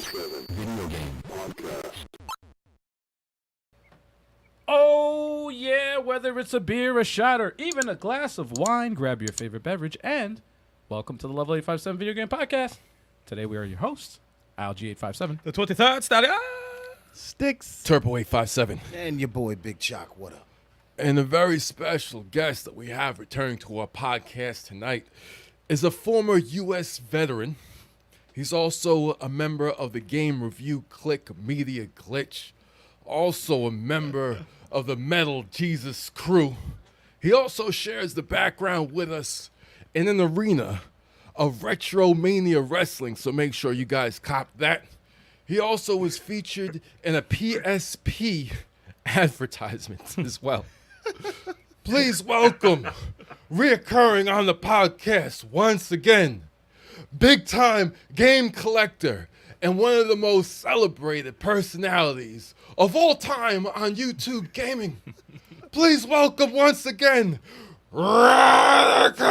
24/7 Video Game Podcast. Oh, yeah, whether it's a beer, a shot, or even a glass of wine, grab your favorite beverage and welcome to the Level 857 Video Game Podcast. Today we are your hosts, Alg857. The 23rd, Stadia. Sticks. Turbo 857. And your boy Big Chalk, what up? And a very special guest that we have returning to our podcast tonight is a former U.S. veteran. He's also a member of the game review clique Media Glitch, also a member of the Metal Jesus crew. He also shares the background with us in an arena of Retro Mania Wrestling, so make sure you guys cop that. He also was featured in a PSP advertisement as well. Please welcome, reoccurring on the podcast once again, big-time game collector and one of the most celebrated personalities of all time on YouTube gaming. Please welcome once again, Radical!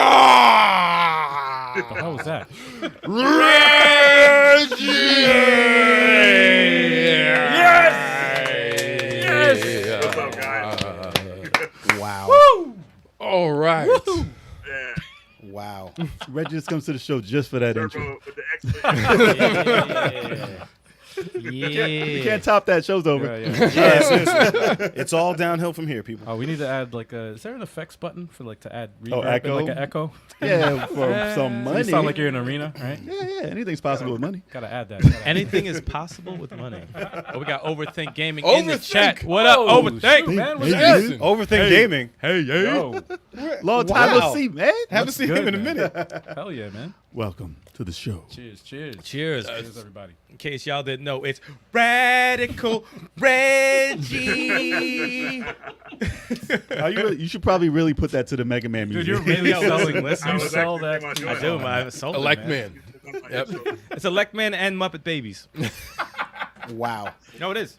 What the hell was that? Reggie! Yes! What's up, guys? Wow. Woo! All right. Woo! Yeah, Wow. Reggie just comes to the show just for that intro. Turbo with the X-Men. You can't top that. Show's over. Yeah, seriously. It's all downhill from here, people. Oh, we need to add like a. Is there an effects button for like to add reverb echo? and like an echo? Yeah, for some So money. you sound like you're in an arena, right? yeah, anything's possible with money. Gotta add that. Anything is possible with money. Oh, we got Overthink Gaming in the Overthink. chat. What up, Oh, Overthink? shoot, man. What's Hey, good? Listen, Overthink Gaming. Hey, Yo, Long time no Wow. see, man. Haven't seen good, him in a man. minute. hell yeah, man. Welcome to the show. Cheers, cheers. Cheers. Cheers, everybody. In case y'all didn't know, it's Radical Reggie. You should probably really put that to the Mega Man music. Dude, you're really Yo, selling. listen, You I was sell actually that. thinking I about do, doing man. I sold it, Elect man. man. Yep. It's Elect Man and Muppet Babies. Wow. No, it is.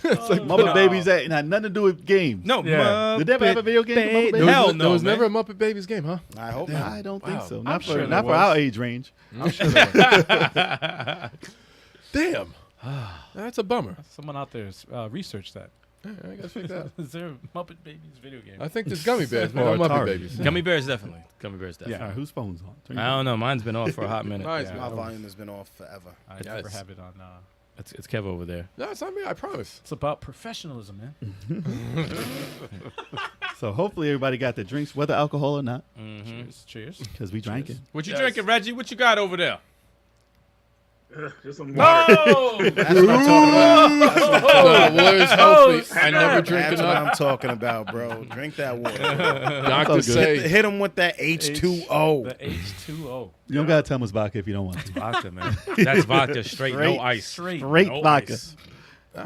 It's like Muppet Babies that had nothing to do with games. No, Yeah. Did they ever have a video game for Muppet Babies? Hell There no, was man. never a Muppet Babies game, huh? I hope I not. don't think Wow. so. I'm Not sure for there not for was. our age range. I'm sure there was. Damn. That's a bummer. Someone out there researched that. I gotta figure that out. Is there a Muppet Babies video game? I think there's Gummy Bears, but Or no Muppet Atari. Babies. Gummy Bears, definitely. Gummy Bears, All definitely. right, whose phone's on? Turn I don't know. Mine's been off for a hot minute. Nice, Yeah. My man. volume has been off forever. I Yes. never have it on. It's Kev over there. No, it's not me, I promise. It's about professionalism, man. So hopefully everybody got their drinks, whether alcohol or not, Cheers, cheers. because we drank it. What you Yes. drinking, Reggie? What you got over there? Just some water. Oh! That's what I'm talking about. The water's healthy. I never drink That's what enough. I'm talking about, bro. Drink that water. Doctors good. say Hit him with that H2O. The H2O. You don't gotta tell them it's vodka if you don't want to. Vodka, man. That's vodka straight, no ice. Straight. Straight No vodka. ice.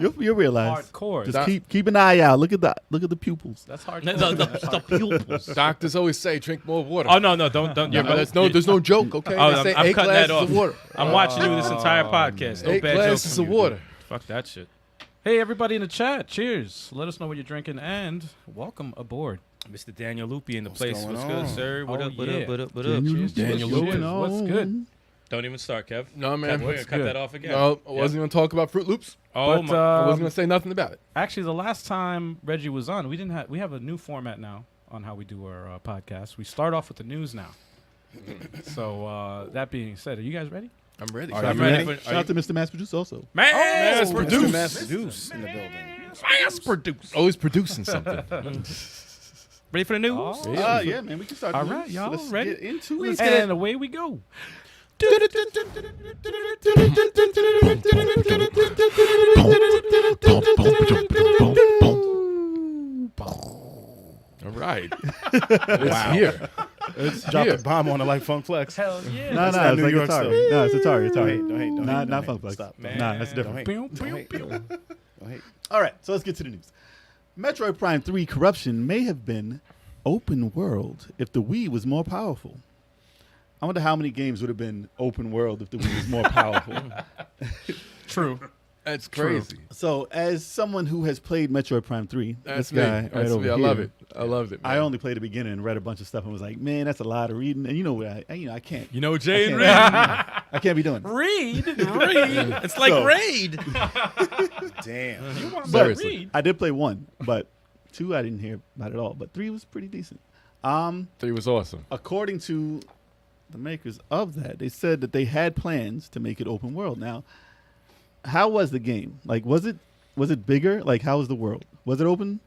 You'll realize. Hardcore. Just keep an eye out. Look at the pupils. That's hard. The pupils. doctors always say drink more water. Oh no, don't. Yeah, but there's no joke, okay? Oh, They say I'm 8 cutting that glasses of off. water. I'm watching you this entire podcast. No 8 bad jokes glasses from of you, water. dude. Fuck that shit. Hey, everybody in the chat. Cheers. Let us know what you're drinking and welcome aboard. Mr. Daniel Loopy in the place. going What's on? good, sir? What Oh, up? What yeah. up? What up? What up? Cheers, Daniel cheers, Lewis. cheers. What's good? Don't even start, Kev. No, man. Kev, we're gonna What's cut good? that off again. No, I wasn't going to talk about Fruit Loops. Oh But, my. I wasn't going to say nothing about it. Actually, the last time Reggie was on, we have a new format now on how we do our podcast. We start off with the news now. So that being said, are you guys ready? I'm ready. Are I'm you ready ready? for- Shout out to Mr. Mass Producer also. Mass Mr. produce. Mass Produce in the building. Mass produce. Always producing something. Ready for the news? Oh. Yeah, man, we can start. All the right, news. y'all Let's ready? Get into Let's it. get it. And away we go. All right. It's here. It's Drop here. the bomb on it like Funk Flex. Hell yeah. No, not it's New like York Atari. No, it's Atari. Don't hate, don't hate, don't hate, Not don't Funk hate. Flex. Stop. Nah, that's Don't different. hate, don't hate, don't hate. All right, so let's get to the news. Metroid Prime 3 Corruption may have been open world if the Wii was more powerful. I wonder how many games would have been open world if the Wii was more powerful. True. That's crazy. So, as someone who has played Metroid Prime 3, That's this me. guy That's right over me. I here, love it. I loved it. Man. I only played the beginning and read a bunch of stuff and was like, man, that's a lot of reading. And you know what? I can't. You know Jay and Reed. I can't be doing it. Read. It's like So- Raid. Damn. You want Seriously. to read? I did play 1, but 2 I didn't hear about at all. But 3 was pretty decent. 3 was awesome. According to the makers of that, they said that they had plans to make it open world. Now, how was the game? Like, was it bigger? Like, how was the world? Was it open?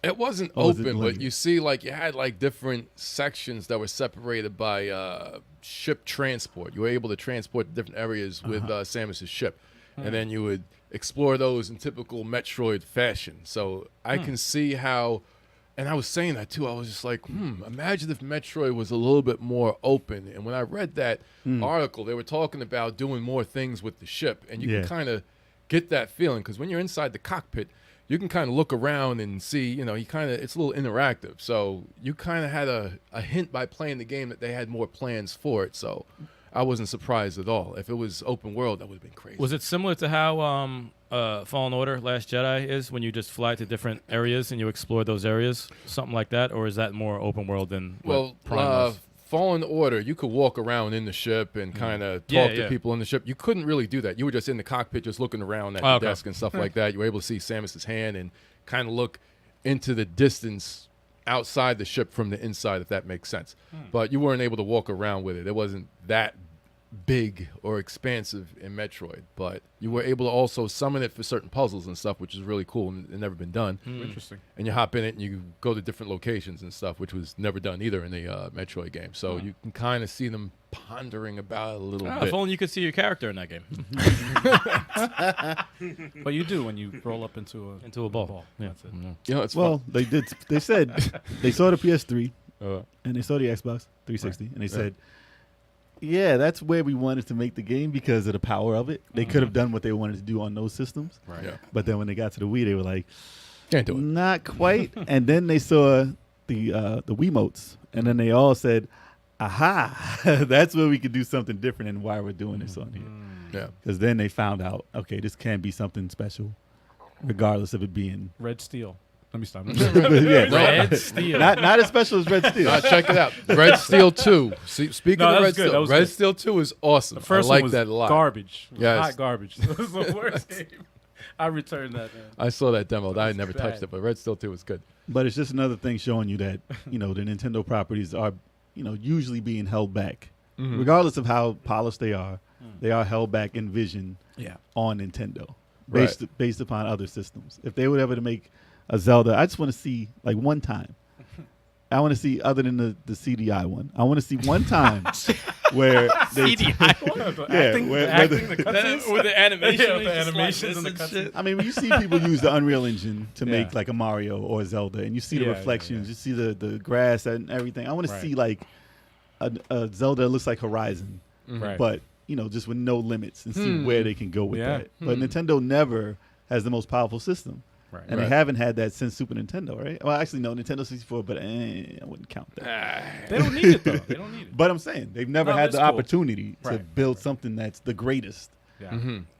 It wasn't Oh, is it open, but linear? you see, like, you had like different sections that were separated by ship transport. You were able to transport to different areas with Samus's ship, and then you would explore those in typical Metroid fashion. So I can see how, and I was saying that too. I was just like, imagine if Metroid was a little bit more open. And when I read that article, they were talking about doing more things with the ship, and you Yeah. can kind of get that feeling because when you're inside the cockpit, you can kind of look around and see, you kind of, it's a little interactive. So you kind of had a hint by playing the game that they had more plans for it. So I wasn't surprised at all. If it was open world, that would have been crazy. Was it similar to how Fallen Order Last Jedi is when you just fly to different areas and you explore those areas? Something like that? Or is that more open world than what Well, Prime was? Fallen Order, you could walk around in the ship and kind of talk Yeah, to yeah. people in the ship. You couldn't really do that. You were just in the cockpit, just looking around at the Okay. desk and stuff like that. You were able to see Samus's hand and kind of look into the distance outside the ship from the inside, if that makes sense. But you weren't able to walk around with it. It wasn't that big or expansive in Metroid, but you were able to also summon it for certain puzzles and stuff, which is really cool and never been done. Interesting. And you hop in it and you go to different locations and stuff, which was never done either in the Metroid game. So you can kind of see them pondering about it a little Ah, bit. if only you could see your character in that game. But you do when you roll up into a ball. Yeah. That's it. It's Well, they did. They said they saw the PS3 fun. and they saw the Xbox 360, and they said, "Yeah, that's where we wanted to make the game because of the power of it. They could have done what they wanted to do on those systems, Right. Yeah. but then when they got to the Wii, they were like, Can't do it. not quite." And then they saw the Wiimotes, and then they all said, "Aha, that's where we could do something different, and why we're doing this on here." Yeah. Because then they found out, okay, this can be something special, regardless of it being Red Steel. Let me stop. yeah, Red Steel. not as special as Red Steel. Check it out. Red Steel 2. Speaking No, that of was Red good. That Steel, was Red good. Steel 2 is awesome. The first I like one was that a lot. garbage. It was Yes. hot garbage. It was the worst game. I returned that, man. I saw that demo. I had never bad. touched it, but Red Steel 2 was good. But it's just another thing showing you that, the Nintendo properties are, usually being held back. Regardless of how polished they are held back in vision Yeah. on Nintendo Right. based upon other systems. If they were ever to make a Zelda, I just want to see, like, one time. I want to see, other than the CDI one, I want to see one time where they The Yeah, acting, where the acting, the With cutscenes. the animation, Yeah, with the just like animations and this the cutscenes. shit. I mean, when you see people use the Unreal Engine to make Yeah. like a Mario or a Zelda, and you see the Yeah, yeah, reflections, yeah. you see the grass and everything. I want to Right. see like a Zelda that looks like Horizon, Right. but just with no limits, and see where they can go with Yeah. that. But Nintendo never has the most powerful system, Right. and they haven't had that since Super Nintendo, right? Well, actually, no, Nintendo 64, but I wouldn't count that. They don't need it, though. They don't need it. But I'm saying they've never No, had the that's cool. opportunity to Right, build something that's the greatest. Yeah.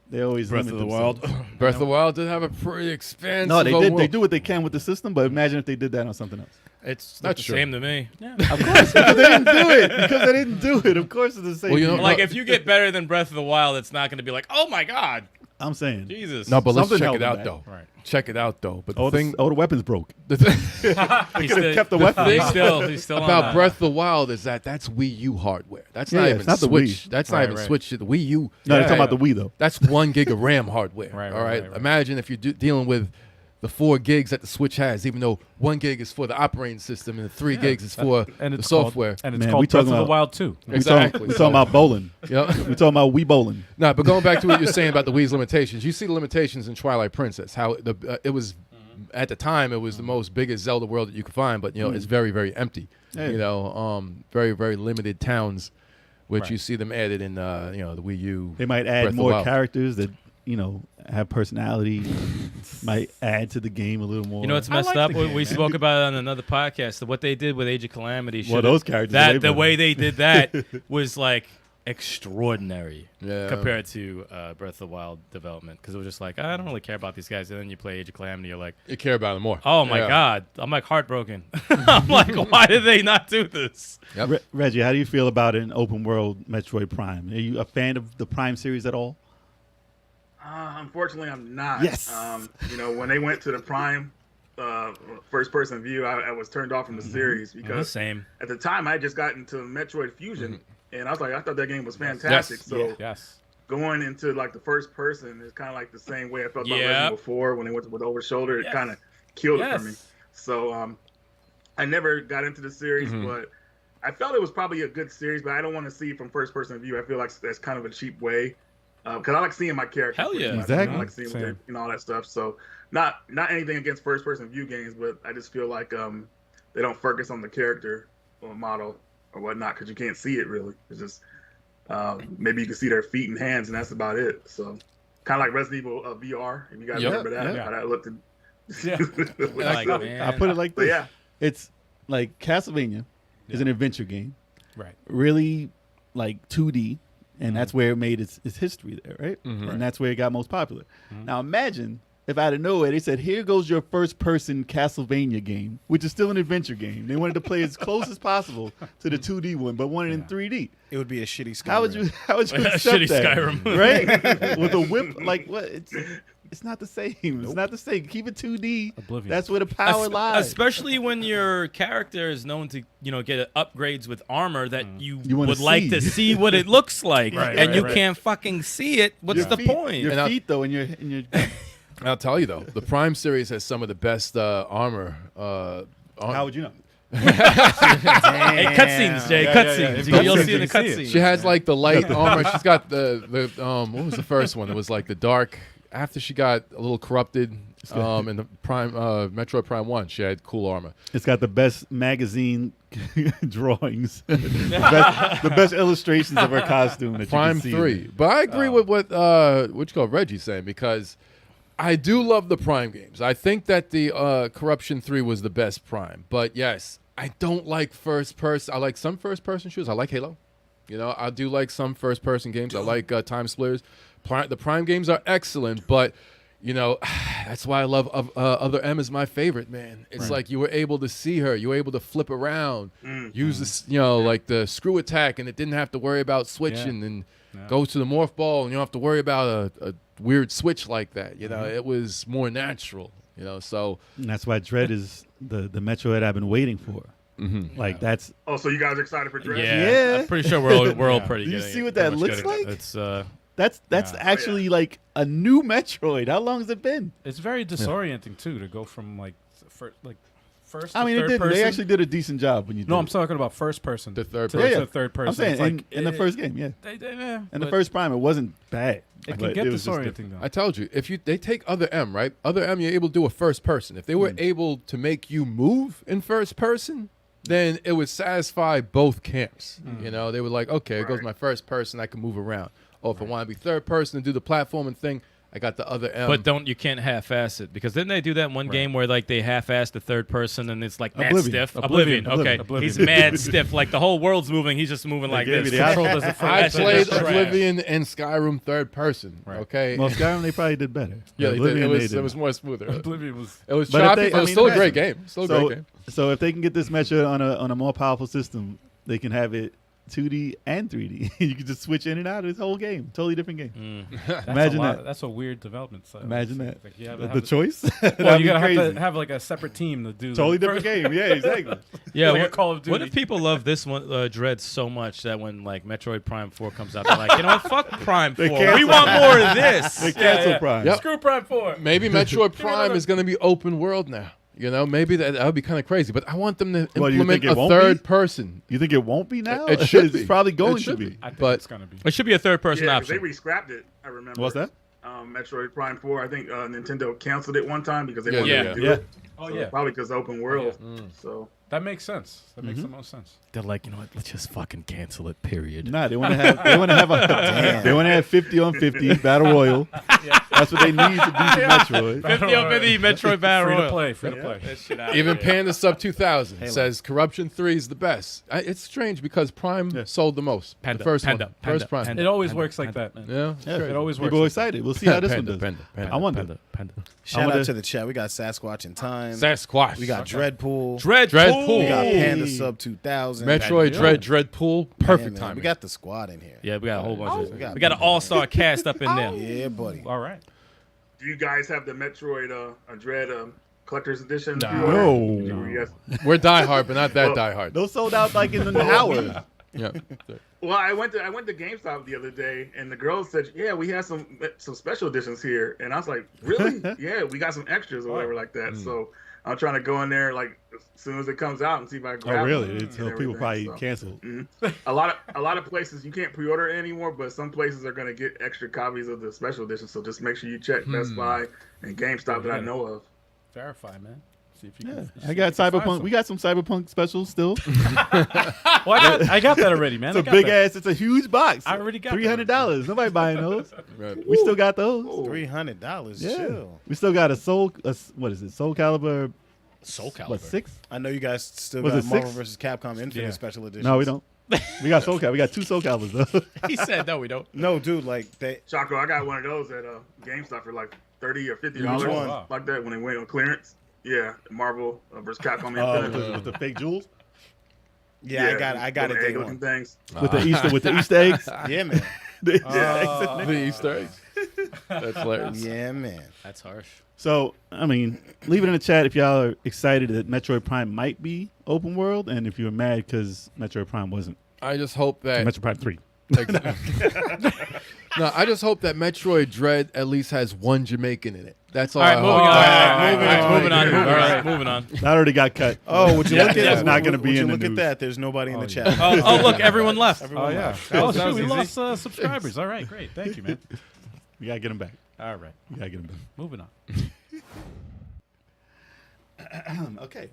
They always Breath limit of the themselves. Wild. Breath of the Wild did have a pretty expansive No, they did. They world. do what they can with the system, but imagine if they did that on something else. It's Not the sure. same to me. Of course, because they didn't do it. Because they didn't do it. Of course, it's the same. Well, you know, thing. Like, if you get better than Breath of the Wild, it's not going to be like, oh my God, I'm saying, Jesus. No, but let's Something check held it them out, back. though. Right. Check it out, though. But the oh, thing, the weapons broke. the thing he's Could have kept the he's weapons. still on about that. Breath of the Wild is that's Wii U hardware. That's Yeah, not yeah, even it's not the Switch. Wii. That's not Right, even right. Switch. The Wii U. No, they're Yeah, talking about the Wii though. That's 1 gig of RAM hardware. Right, all right, right? right, right. Imagine if you're dealing with the 4 gigs that the Switch has, even though 1 gig is for the operating system and the 3 gigs is for And the it's software. Called, and it's Man, we called Breath talking of the about- Wild 2. Exactly. We talking about bowling. Yeah. We talking about Wii bowling. No, but going back to what you're saying about the Wii's limitations, you see the limitations in Twilight Princess. How it was at the time, it was the most biggest Zelda world that you could find, but it's very, very empty. Yeah. Very, very limited towns, which Right. you see them added in the Wii U. They might Breath add of the more Wild. characters that have personality. Might add to the game a little more. You know what's I messed like up? the game, We man. spoke about it on another podcast. What they did with Age of Calamity. Well, those characters. That they the built. way they did that was like extraordinary Yeah. compared to Breath of the Wild development, because it was just like, I don't really care about these guys, and then you play Age of Calamity, you're like, You care about it more. oh my Yeah. god, I'm like heartbroken. I'm like, why did they not do this? Yep. Reggie, how do you feel about an open world Metroid Prime? Are you a fan of the Prime series at all? Unfortunately, I'm not. Yes. When they went to the Prime first-person view, I was turned off from the series because Same. at the time I had just gotten into Metroid Fusion, and I was like, I thought that game was fantastic. Yes. So Yes. going into like the first person is kind of like the same way I felt about Yep. Resident Evil 4 when they went with over shoulder. It kind of killed it for me. So I never got into the series, but I felt it was probably a good series. But I don't want to see it from first-person view. I feel like that's kind of a cheap way. Because I like seeing my character. Hell yeah. Exactly. I like seeing what Same. all that stuff. So not anything against first person view games, but I just feel like they don't focus on the character or model or whatnot because you can't see it really. It's just maybe you can see their feet and hands, and that's about it. So kind of like Resident Evil VR. If you guys Yep. remember that, Yeah. how that looked. Yeah. Like, So, man. I put it like but this. yeah, It's like Castlevania is an adventure game. Right. Really like 2D, and that's where it made its history there, right? And that's where it got most popular. Now imagine if out of nowhere they said, here goes your first person Castlevania game, which is still an adventure game. They wanted to play as close as possible to the 2D one, but wanted in 3D. It would be a shitty Skyrim. How would you accept Shitty that? Skyrim. Right? With a whip, like what? It's not the same. It's not the same. Keep it 2D. Oblivion. That's where the power lies. Especially when your character is known to, get upgrades with armor that you wanna would like see. to see what it looks like, Right, and right, you right. can't fucking see it. What's Your the feet- point? Your And I- feet, though, and your I'll tell you though, the Prime series has some of the best armor. how would you know? Hey, cutscenes, Jay, cutscenes. yeah. You'll see in the You see it. cutscenes. She has like the light armor. She's got the what was the first one? It was like the dark. After she got a little corrupted in the Prime Metroid Prime 1, she had cool armor. It's got the best magazine drawings, the best illustrations of her costume that Prime you can see. 3. But I agree with what you call Reggie's saying, because I do love the Prime games. I think that the Corruption 3 was the best Prime. But yes, I don't like first person. I like some first person shooters. I like Halo. I do like some first person games. I like Time Splitters. The Prime games are excellent, but that's why I love Other M is my favorite, man. It's like you were able to see her, you were able to flip around, use this, like the screw attack, and it didn't have to worry about switching and go to the morph ball, and you don't have to worry about a weird switch like that. It was more natural. So And that's why Dread is the Metroid I've been waiting for. Like that's Oh, so you guys are excited for Dread? Yeah. I'm pretty sure we're all pretty Do you good. see what that looks like? It's that's actually like a new Metroid. How long has it been? It's very disorienting too to go from first. I to mean, third person. they actually did a decent job when you. No, did I'm it. talking about first person. the third to, person. Yeah, to third person. I'm saying It's like, in the first game, yeah. yeah, In the but first Prime, it wasn't bad. it but can get was just disorienting though. I told you, if they take Other M, right? Other M, you're able to do a first person. If they were able to make you move in first person, then it would satisfy both camps. They were like, okay, it goes my first person, I can move around. Or if I want to be third person and do the platforming thing, I got the Other M. But you can't half-ass it, because didn't they do that one game where like they half-assed the third person and it's like mad Oblivion. stiff? Oblivion. Okay, Oblivion. he's mad stiff. Like the whole world's moving, he's just moving like gave this. you the Control option. doesn't fit. I That's played just trash. Oblivion and Skyrim third person. Right. Okay. Well, Skyrim they probably did better. yeah, they did. Oblivion, they It did. was more smoother. Oblivion was. It was But if choppy, they- but it was I still mean, a great game. Still a great game. So if they can get this Metroid on a more powerful system, they can have it 2D and 3D. You can just switch in and out of this whole game. Totally different game. That's Imagine a lot, that. That's a weird development. So Imagine that. Like you have The to have choice. well, That'd you be gotta have crazy. to have like a separate team to do. Totally the different game. Yeah, exactly. Yeah, Like a what, Call of what Duty. if people love this one Dread so much that when like Metroid Prime 4 comes out, they're like, you know what, fuck Prime 4. cancel We want more of this. They cancel Prime. Yep. Screw Prime 4. Maybe Metroid Prime another- is going to be open world now. Maybe that would be kind of crazy. But I want them to Well, you implement think it a won't third be? person. You think it won't be now? It should It's be. probably going It should to be. I think But- it's gonna be. It should be a third-person Yeah, 'cause they option. re-scrapped it. I remember. What's that? Metroid Prime 4. I think Nintendo canceled it one time because they Yeah, wanted yeah. to do Yeah. it. Oh So yeah, probably because open world. So that makes sense. That makes the most sense. They're like, you know what, let's just fucking cancel it, period. Nah, they want to have 50 on 50 battle royal, That's what they need to do for Metroid. 50 on 50 Metroid Battle Free to Royale. play. Free to play. That shit out Even of here. Panda Sub 2000 Halo. says Corruption 3 is the best. It's strange because Prime sold the most. Panda, the first Panda, one. Panda, First Prime. Panda. It always works like that, man. Yeah. Yeah, It always works. People are like excited. We'll see how this Panda, one does. Panda, Panda. I wonder. Panda, Panda. Shout wonder- out to the chat. We got Sasquatch in time. Sasquatch. We got Dreadpool. Dreadpool. We got Hey. Panda Sub 2000. Metroid Yeah. Dreadpool. Yeah, Perfect man. time. We got the squad in here. Yeah, we got a whole bunch of. we got We got an all-star cast up in there. Yeah, buddy. All right. Do you guys have the Metroid Dread collector's edition? No. Yes. We're diehard, but not that Well, diehard. Those sold out like in an hour. Yeah. Well, I went to GameStop the other day, and the girl said, "Yeah, we have some special editions here," and I was like, "Really? Yeah, we got some extras or whatever like that." So I'm trying to go in there like as soon as it comes out and see if I can Oh, grab really? it. It's, and people probably everything. So, canceled. a lot of places you can't pre-order it anymore, but some places are going to get extra copies of the special edition. So just make sure you check Best Buy and GameStop that I know of. Verify, man. See if you Yeah, can. I got Cyberpunk. We got some Cyberpunk specials still. Well, I got that already, man. It's a I got big that. ass. It's a huge box. I already got that. $300. Nobody buying those. Right. We still got those. $300. Yeah. Chill. We still got what is it? Soul Calibur. Soul Calibur. What, 6? I know you guys still Was got it Marvel 6? vs. Capcom Infinite Yeah. special edition. No, we don't. We got Soul Calibur. We got 2 Soul Caliburs though. He said, no, we don't. No, dude, like they. Choco, I got one of those at GameStop for like $30 or $50 Which one? like that when they went on clearance. Yeah, Marvel vs. Capcom Oh, Infinite. with the fake jewels, Yeah, I got it. the Day egg-looking one. things. with the Easter eggs. Yeah, man. The Easter eggs. The Easter eggs. That's hilarious. Yeah, man. That's harsh. So, I mean, leave it in the chat if y'all are excited that Metroid Prime might be open world, and if you're mad because Metroid Prime wasn't. I just hope that. Metroid Prime 3. No, I just hope that Metroid Dread at least has one Jamaican in it. That's all. All right, I moving hope. on. Moving on. all right. Moving on. That already got cut. Oh, would you look at It's that? not gonna be Would you in the look at news. that? There's nobody in the chat. Oh, look, everyone left. Oh, yeah. That Oh, was shoot, we easy. lost subscribers. All right, great. Thank you, man. We gotta get them back. All right. We gotta get them back. Moving on. Okay.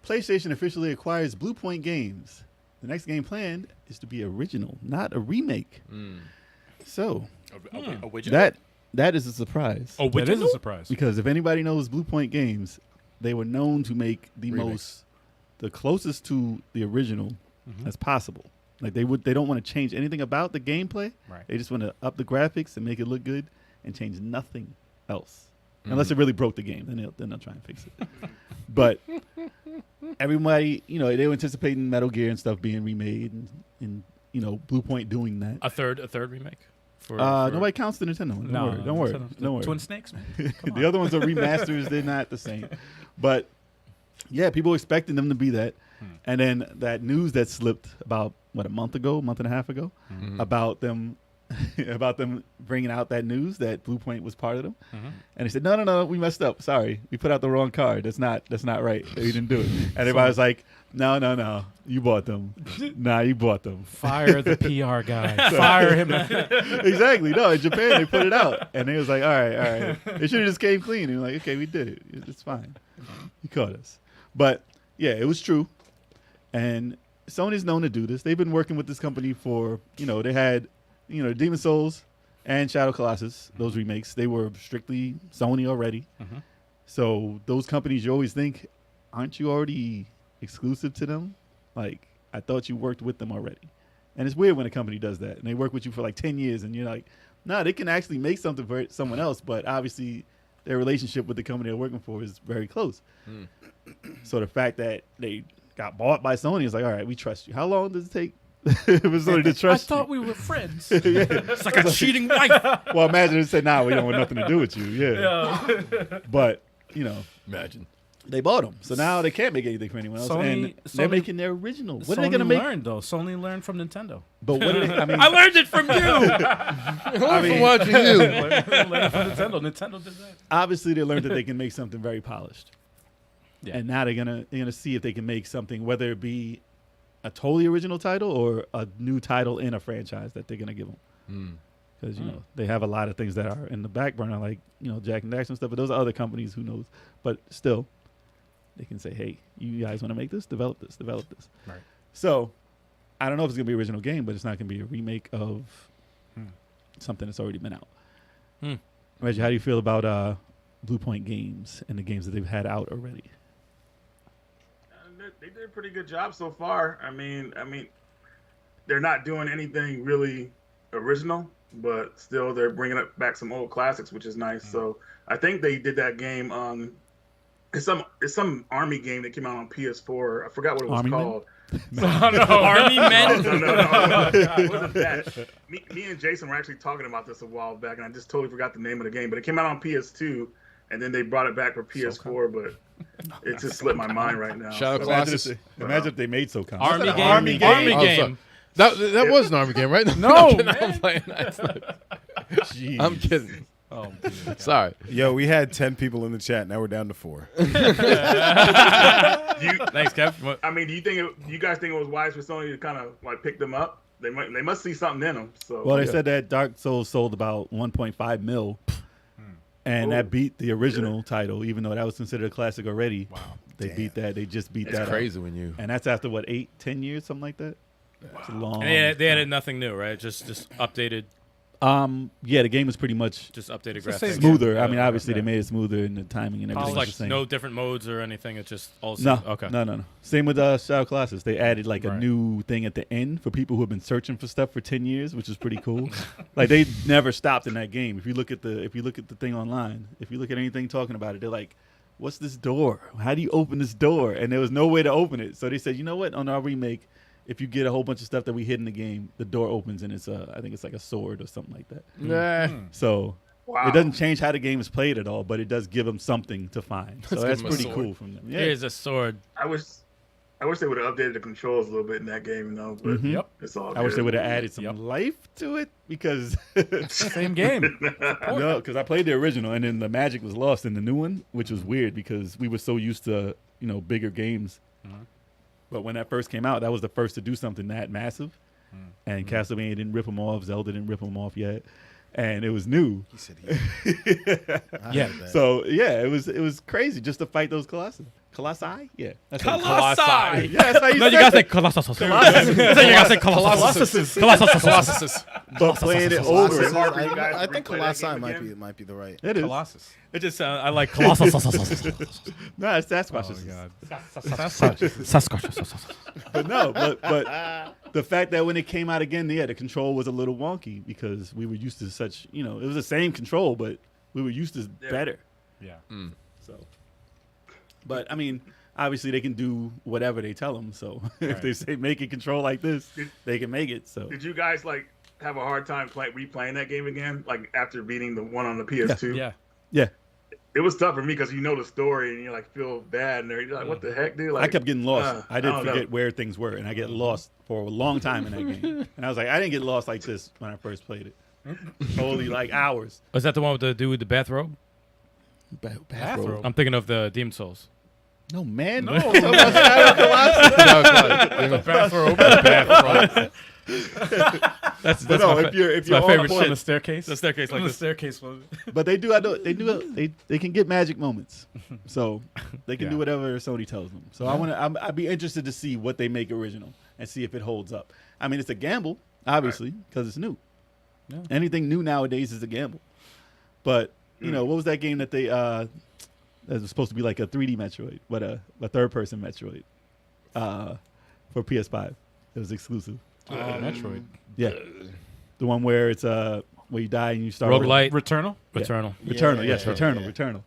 PlayStation officially acquires Bluepoint Games. The next game planned is to be original, not a remake. So that is a surprise. That is a surprise. Because if anybody knows Bluepoint Games, they were known to make the closest to the original as possible. Like they don't want to change anything about the gameplay. Right. They just want to up the graphics and make it look good and change nothing else. Unless it really broke the game, then they'll try and fix it. But everybody, they were anticipating Metal Gear and stuff being remade, and Bluepoint doing that. A third remake. For Nobody counts the Nintendo one. Don't worry. Don't worry. Twin Snakes, man. Come The other ones are remasters. They're not the same. But yeah, people were expecting them to be that. And then that news that slipped about a month and a half ago, about them bringing out that news that Bluepoint was part of them. And they said, no, we messed up. Sorry, we put out the wrong card. That's not right. We didn't do it. And everybody was like, no, you bought them. Nah, you bought them. Fire the PR guy. Fire him. Exactly. No, in Japan they put it out, and they was like, all right. It should have just came clean. And like, okay, we did it. It's fine. You caught us. But yeah, it was true. And Sony's known to do this. They've been working with this company for, they had, Demon Souls and Shadow Colossus, those remakes. They were strictly Sony already. So those companies, you always think, aren't you already exclusive to them? Like, I thought you worked with them already. And it's weird when a company does that. And they work with you for like 10 years, and you're like, nah, they can actually make something for someone else. But obviously, their relationship with the company they're working for is very close. So the fact that they got bought by Sony is like, all right, we trust you. How long does it take for Sony to I trust thought you? we were friends. It's like a cheating wife. Well, imagine it said, nah, we don't want nothing to do with you. Yeah. But, Imagine. they bought them. So now they can't make anything for anyone else. and they're making their original. What are they going to make? Learned, though. Sony learned from Nintendo. But what are they, I mean, I learned it from you. I'm watching you. learned from Nintendo. Nintendo did that. obviously they learned that they can make something very polished. Yeah. And now they're gonna see if they can make something, whether it be a totally original title or a new title in a franchise that they're gonna give them. Because they have a lot of things that are in the back burner, like Jack and Daxter and stuff. But those are other companies, who knows? But still, they can say, "Hey, you guys want to make this? Develop this. Right. So, I don't know if it's gonna be an original game, but it's not gonna be a remake of something that's already been out. Reggie, how do you feel about Bluepoint games and the games that they've had out already? They did a pretty good job so far. I mean, they're not doing anything really original, but still they're bringing back some old classics, which is nice. So I think they did that game on it's some army game that came out on PS4. I forgot what it was Army called. Army men. No. It wasn't that. Me and Jason were actually talking about this a while back, and I just totally forgot the name of the game. But it came out on PS2, and then they brought it back for PS4, but it just slipped my mind right now. Shadow So- Colossus. Imagine if they made SOCOM. Army game. Army game. Army Oh, game. That was an army game, right? No, I'm man. playing that. Jeez. I'm kidding. Oh, Sorry. Yo, we had 10 people in the chat. Now we're down to 4. Thanks, Kev. What- I mean, do you guys think it was wise for Sony to kind of like pick them up? They must see something in them. So Well, they said that Dark Souls sold about 1.5 mil, and that beat the original title, even though that was considered a classic already. Wow. They beat that. They just beat It's that. crazy when you. And that's after, what, 8-10 years, something like that? It's a long And they added nothing new, right? Just updated Yeah, the game is pretty much updated the same graphics. smoother. Yeah, I mean, obviously yeah. they made it smoother and the timing and It's everything. like was the same. no different modes or anything. It's just all No, okay. no. Same with Shadow Colossus. They added like a Right. new thing at the end for people who have been searching for stuff for 10 years, which is pretty cool. Like they never stopped in that game. If you look at the thing online, if you look at anything talking about it, they're like, "What's this door? How do you open this door?" And there was no way to open it. So they said, "You know what? On our remake, if you get a whole bunch of stuff that we hid in the game, the door opens and it's I think it's like a sword or something like that." Nah. So Wow. it doesn't change how the game is played at all, but it does give them something to find. So Let's that's give 'em a pretty sword. cool from them. Yeah. Here's a sword. I wish they would have updated the controls a little bit in that game, though. But Mhm. Yep. it's all. I wish they good. would have added some Yep. life to it because Same game. no, because I played the original and then the magic was lost in the new one, which was weird because we were so used to bigger games. But when that first came out, that was the first to do something that massive, and Castlevania didn't rip them off, Zelda didn't rip them off yet, and it was new. He said Yeah. So yeah, it was crazy just to fight those colossi. Colossi? Yeah. That's how you- Colossi. Yeah, that's how you No, you said gotta say it. Colossus. Colossus. You gotta say Colossus. Colossus. But playing it Colossus. over. It's hard for you guys I to think replay that Colossi game might again? be the right. It is. Colossus. It just I like Colossus. No, it's Sasquatch. Oh, my God. Sasquatch. But no, but the fact that when it came out again, yeah, the control was a little wonky because we were used to such, it was the same control, but we were used to better. Yeah. So, but I mean, obviously they can do whatever they tell them. So if they say make it control like this, they can make it. So Did you guys have a hard time replaying that game again? Like after beating the one on the PS2? Yeah. yeah, It was tough for me because the story and you feel bad and you're like, what the heck, dude? Like, I kept getting lost. I did don't know. forget where things were, and I get lost for a long time in that game. And I was like, I didn't get lost like this when I first played it. Totally like hours. Was that the one with the dude with the bathrobe? Bathrobe. I'm thinking of the Demon Souls. No, man. No. Talk about Shadow Colossus. Bathrobe. That's But no, my if you're my on favorite point- On shit. the staircase. The staircase like On the this. staircase was. But they can get magic moments, so they can do whatever Sony tells them. So I'd be interested to see what they make original and see if it holds up. I mean, it's a gamble, obviously, because it's new. Yeah. Anything new nowadays is a gamble. But what was that game that they that was supposed to be like a 3D Metroid, but a third-person Metroid for PS5? It was exclusive. Metroid. Yeah, the one where it's where you die and you start Roguelite. Returnal. Returnal. Returnal, yes, Yeah. Returnal.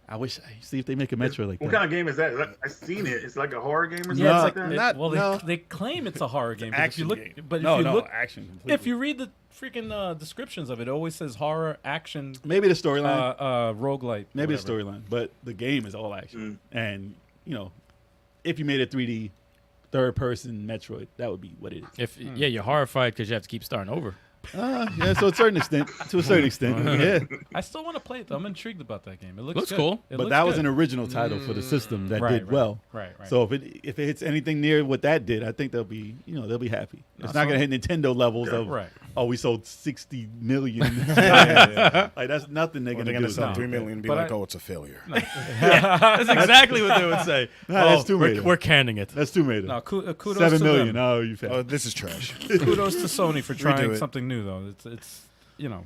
I wish see if they make a Metro like What that. kind of game is that? I've seen it. It's like a horror game or something Yeah, like it's that? not- They claim it's a horror game. But if you look, but no, if you no, look, action. Completely. if you read the freaking descriptions of it, it always says horror, action, maybe the storyline, roguelite. maybe whatever. the storyline, but the game is all action. And if you made a 3D third-person Metroid, that would be what it is. You're horrified because you have to keep starting over. Yeah, so to a certain extent, yeah. I still want to play it though. I'm intrigued about that game. It looks Looks good. cool. It But looks that was good. an original title for the system that Right, did right, well. right. So if it hits anything near what that did, I think they'll be happy. It's not going to hit Nintendo levels of Right. we sold 60 million. Like that's nothing they're Or going they're to gonna do. sell 3 million and be But like, I- oh, it's a failure. That's exactly what they would say. No, that's Tomb Raider. We're canning it. That's Tomb Raider. No, kudos 7 to million. them. Oh, you fat. Oh, this is trash. Kudos to Sony for trying it. something new though.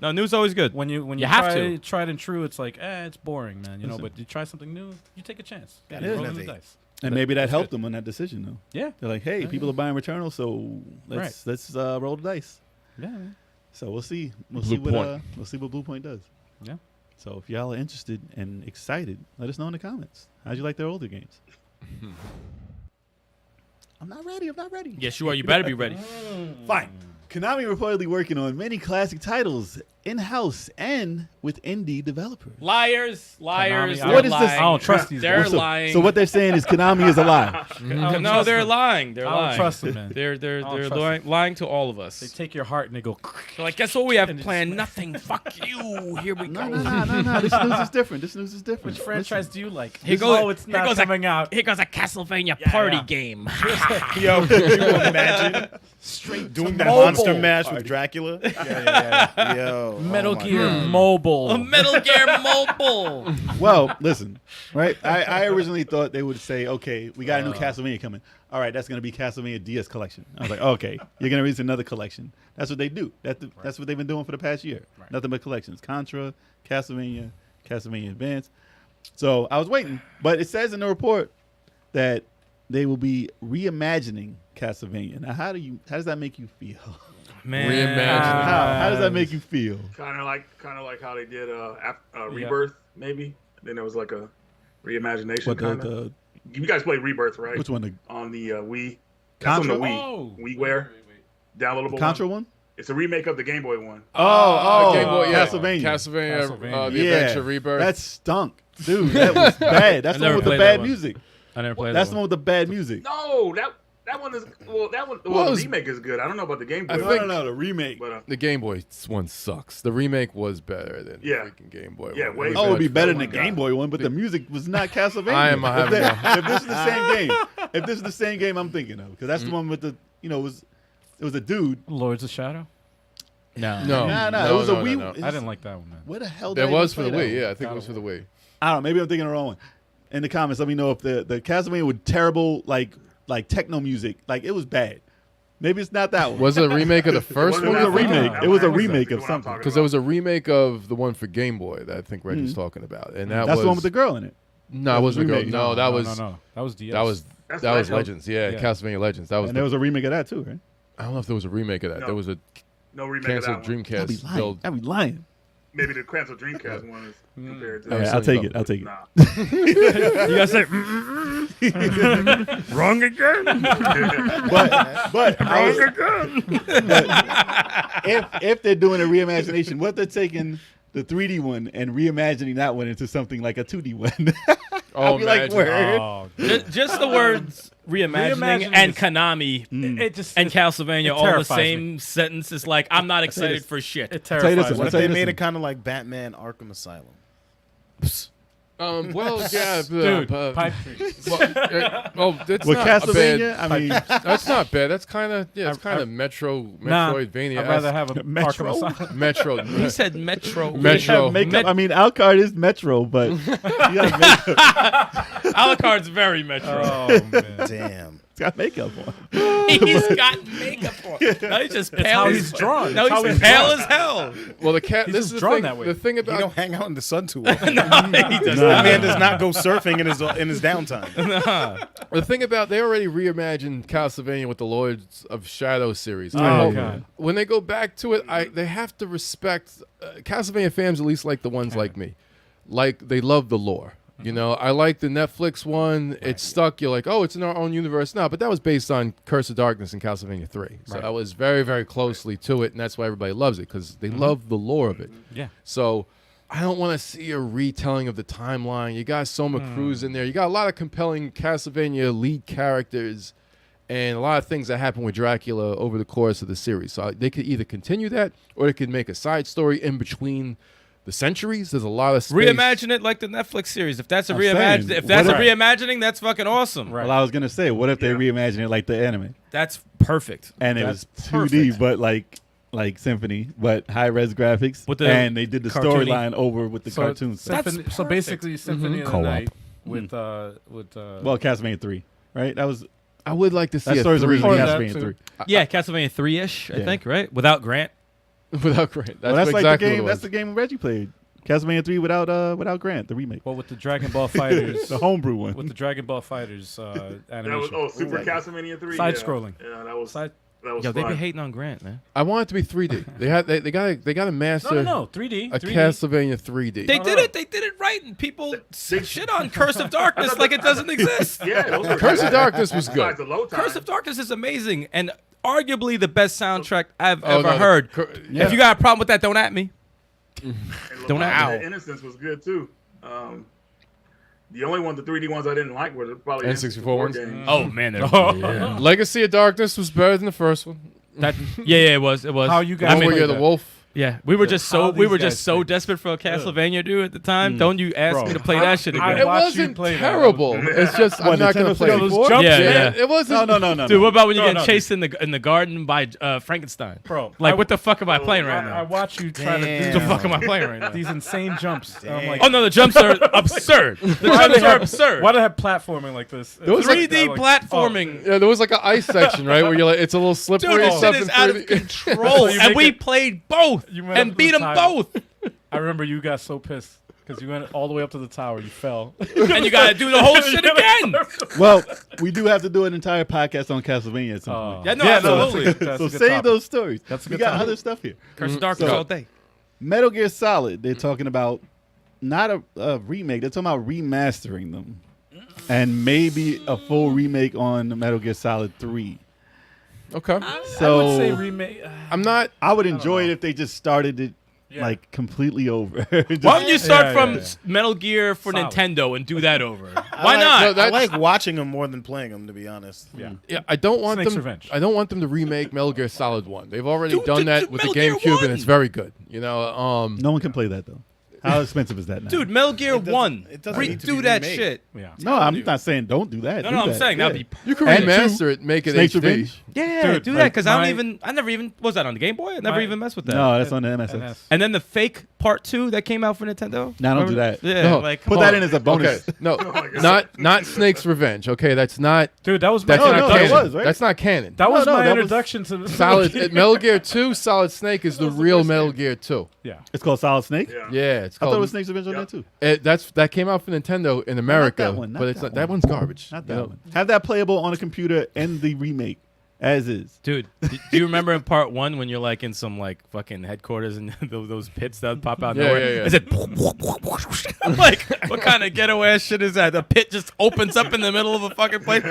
No, new's always good. when you You have try to. tried and true, it's like, it's boring, man. You know, but you try something new, you take a chance. Yeah, You roll the definitely. dice. And maybe that helped them on that decision, though. Yeah, They're like, hey, people are buying Returnal, so let's roll the dice. yeah, man. So we'll see. We'll Bluepoint. see what Bluepoint does. Yeah. So if y'all are interested and excited, let us know in the comments. How'd you like their older games? I'm not ready. Yes, you are. You better be ready. Fine. Konami reportedly working on many classic titles in-house and with indie developers. Liars. Konami, They're What is this? lying. I don't trust these They're guys. lying. So what they're saying is Konami is a lie. don't No, trust they're them. lying. They're I don't lying. trust them, man. They're trust lying to all of us. They take your heart and they go. They're like, guess what we have And it's- planned? Nothing. Fuck you. Here we go. No. This news is different. This news is different. Which franchise do you like? Here goes- Oh, it's here not goes a- coming out. Here goes a Castlevania Yeah, party yeah. game. Yo, could you imagine doing the monster mash with Dracula? Yeah. Yo, Metal oh my Gear God. Mobile. A Metal Gear Mobile. Well, listen, right? I originally thought they would say, okay, we got a new Castlevania coming. All right, that's going to be Castlevania DS collection. I was like, okay, you're going to release another collection. That's what they do. That's what they've been doing for the past year. Right. Nothing but collections. Contra, Castlevania, Castlevania Advance. So I was waiting, but it says in the report that they will be reimagining Castlevania. Now, how does that make you feel? Man. Reimagine. How does that make you feel? Kind of like how they did Rebirth, maybe. Then there was like a reimagination. What kind of. the You guys played Rebirth, right? which one? The On the Wii. That's on Contra? the Wii. Oh. WiiWare. Downloadable Contra one. one? It's a remake of the Game Boy one. Game Boy, yeah. Castlevania. Castlevania. The Adventure Rebirth. That stunk, dude. That was bad. That's I the one never with the played bad that one. music. I never played That's that the one with the bad music. No, that one is the remake is good. I don't know about the Game Boy. I think- No, the remake. but The Game Boy one sucks. The remake was better than the Yeah. freaking Game Boy Yeah, one. way was Oh, it would be much better than my the God. Game Boy one, but the music was not Castlevania. I am having if this is the same game, if this is the same game I'm thinking of, because that's the one with the, it was a dude. Lords of Shadow. No. No, Nah, it was a Wii. no. I didn't like that one, man. Where the hell? That did I was even for the play Wii. that Yeah, one? I think it was for the Wii. I don't know. Maybe I'm thinking of the wrong one. In the comments, let me know if the Castlevania with terrible like techno music, like it was bad. Maybe it's not that one. Was it a remake of the first wasn't It one? was a that one. remake. That It was a one remake is of what I'm something. talking Because there was a remake of the one for Game Boy that I think Reggie's talking about, and that That's was the one with the girl in it. no, it wasn't a girl. remake. No, that was no. That was DS. that was That's that was Legends. Legends. Yeah, Yeah. Castlevania Legends. That was. And there was a remake of that too, right? I don't know if there was a remake of that. No. There was a No remake canceled of that one. I'd be Dreamcast lying. build. I'd be lying. Maybe the canceled Dreamcast one is compared to. Yeah, was I'll saying take it. about- I'll take it. Nah. You guys say wrong again. But if they're doing a reimagination, what they're taking the 3D one and reimagining that one into something like a 2D one. I'll be like, imagine. word. Oh, just the words reimagining Reimagining and is- Konami it just and Castlevania it all in the terrifies same me. sentence. Is like I'm not excited for shit. It Tell you terrifies this, me. What if I'll tell they you made this it kind of like Batman Arkham Asylum? Well, yeah, Dude, pipe dream. that's With not Castlevania, bad. I mean, That's not bad. That's kind of it's kind of Metroidvania. I'd rather have a Metro? Arkham Asylum. Metro. He said Metro. Metro. makeup. I mean, Alcard is Metro, but you got makeup. Alucard's very Metro. Oh man. Damn. It's got makeup on. He's got makeup on. No, he's just pale. how as- he's drawn. No, It's how he's he's pale drawn. as hell. Well, the cat. He's This just is the drawn thing. that way. The thing He about don't hang out in the sun too often. No, he does That not. man does not go surfing in his downtime. the thing about they already reimagined Castlevania with the Lords of Shadow series. Oh, I hope God. when they go back to it, they have to respect Castlevania fans, at least like the ones like me, like they love the lore. You know, I like the Netflix one. It's stuck. You're like, oh, it's in our own universe. No, but that was based on Curse of Darkness and Castlevania 3. So that was very, very closely to it, and that's why everybody loves it, because they love the lore of it. Yeah. So I don't want to see a retelling of the timeline. You got Soma Cruz in there. You got a lot of compelling Castlevania lead characters and a lot of things that happen with Dracula over the course of the series. So they could either continue that or they could make a side story in between the centuries. There's a lot of space. Reimagine it like the Netflix series. If that's a I'm reimagine, saying, if that's a what reimagining, that's fucking awesome. Right. Well, I was gonna say, what if they reimagine it like the anime, That's perfect. and it was 2D, but like Symphony, but high res graphics, With the and they did the cartoony- storyline over with the cartoons. Symphony, so basically, Symphony of the Co-op. Night with Well, Castlevania 3, right? That was I would like to see that a story's 3. originally Or that Castlevania too. 3. Yeah, Castlevania 3-ish, I Yeah. think, right? Without Grant. Without Grant. Well, That's that's like exactly the game. what it That's the game Reggie played. Castlevania 3 without Grant, the remake. Well, with the Dragon Ball Fighters, The homebrew one. with the Dragon Ball Fighters animation. That was Super Castlevania 3. Side yeah. scrolling. Yeah, that was Side- that was Yo, they fun. be hating on Grant, man. I want it to be 3D. They got to master No, 3D. a 3D. Castlevania 3D. They did it. They did it right, and people shit on Curse of Darkness like it doesn't exist. Yeah, those were Curse of Darkness was besides good. the low time. Curse of Darkness is amazing, and arguably the best soundtrack I've Oh, ever no, heard. Yeah. If you got a problem with that, don't at me. And Don't Leviathan ow. Innocence was good too. The only one, the 3D ones I didn't like were probably N64 ones? games. Oh man, they're Legacy of Darkness was better than the first one. that, yeah, it was. How you The guys one where played you're the that? wolf. Yeah, we were just so How these guys so played. desperate for a Castlevania, dude. At the time, don't you ask Bro. me to play that shit I again? It watched you wasn't play that. terrible. It's just I'm What, not gonna Nintendo play it. 64? Jump Yeah, in. yeah. It wasn't. No. Dude, what about when you No, get no. chased in the garden by Frankenstein? Bro, Like, what the fuck am I playing right I now? watch you try to What do the fuck am I playing right now? these insane jumps. And I'm like, Oh no, the jumps are absurd. The why jumps they are have- absurd. Why do they have platforming like this? was like- 3D platforming. Yeah, there was like an ice section, right, where you're like, it's a little slippery Dude, and this stuff shit in is out of 3D. control, you and make we it- played both You went up and to beat the them title. both. I remember you got so pissed because you went all the way up to the tower. You fell. And you gotta do the whole shit again. Well, we do have to do an entire podcast on Castlevania at some point. Yeah, no, that's absolutely. a good- that's So a good save topic. those stories. That's a we good got topic. other stuff here. Curse of Darkness all day. Metal Gear Solid, they're talking about not a remake, they're talking about remastering them. And maybe a full remake on Metal Gear Solid 3. Okay. So I would say remake. I'm not. I would enjoy it if they just started it like completely over. Just- Why don't you start Yeah, from yeah. Metal Gear for Solid. Nintendo and do that over? Why I like- not? No, I that's- like watching them more than playing them, to be honest. Yeah. Yeah, I don't want Snake's them. Revenge. I don't want them to remake Metal Gear Solid 1. They've already Dude, done dude, that dude, with the Metal Gear GameCube, 1. and it's very good. You know, No one can play that though. How expensive is that now? Dude, Metal Gear doesn't- 1. it doesn't need to be Redo that remade. shit. Yeah. No, I'm not saying don't do that. No, Do no, I'm that. saying that'd be you can And remaster it, make it Snake's HD. Revenge? Yeah, Dude, do like that because my- I never even was that on the Game Boy. I never My- even messed with that. No, that's on the MSX. NS. And then the fake part 2 that came out for Nintendo. No, don't do Remember? that. Yeah, No, like Put come that on. in as a bonus. Okay, no, my God. not Snake's Revenge. Okay, that's not. Dude, that was That's my No, not no, canon. it was, right? That's not canon. that was No, my that was- introduction to Solid Metal Gear 2, Solid Snake is the was the real first Metal game. Gear 2. Yeah. It's called Solid Snake. Yeah. Yeah, it's I called. thought it was Snake's Revenge on Yep. that too. That came out for Nintendo in America, that one, not but it's that not, that one. one's garbage. Not you that know? one. Have that playable on a computer and the remake as is. Dude, do you remember in part 1 when you're like in some like fucking headquarters and those pits that pop out Yeah, nowhere? yeah, yeah. Is it I'm like, what kind of ghetto ass shit is that? The pit just opens up in the middle of a fucking place.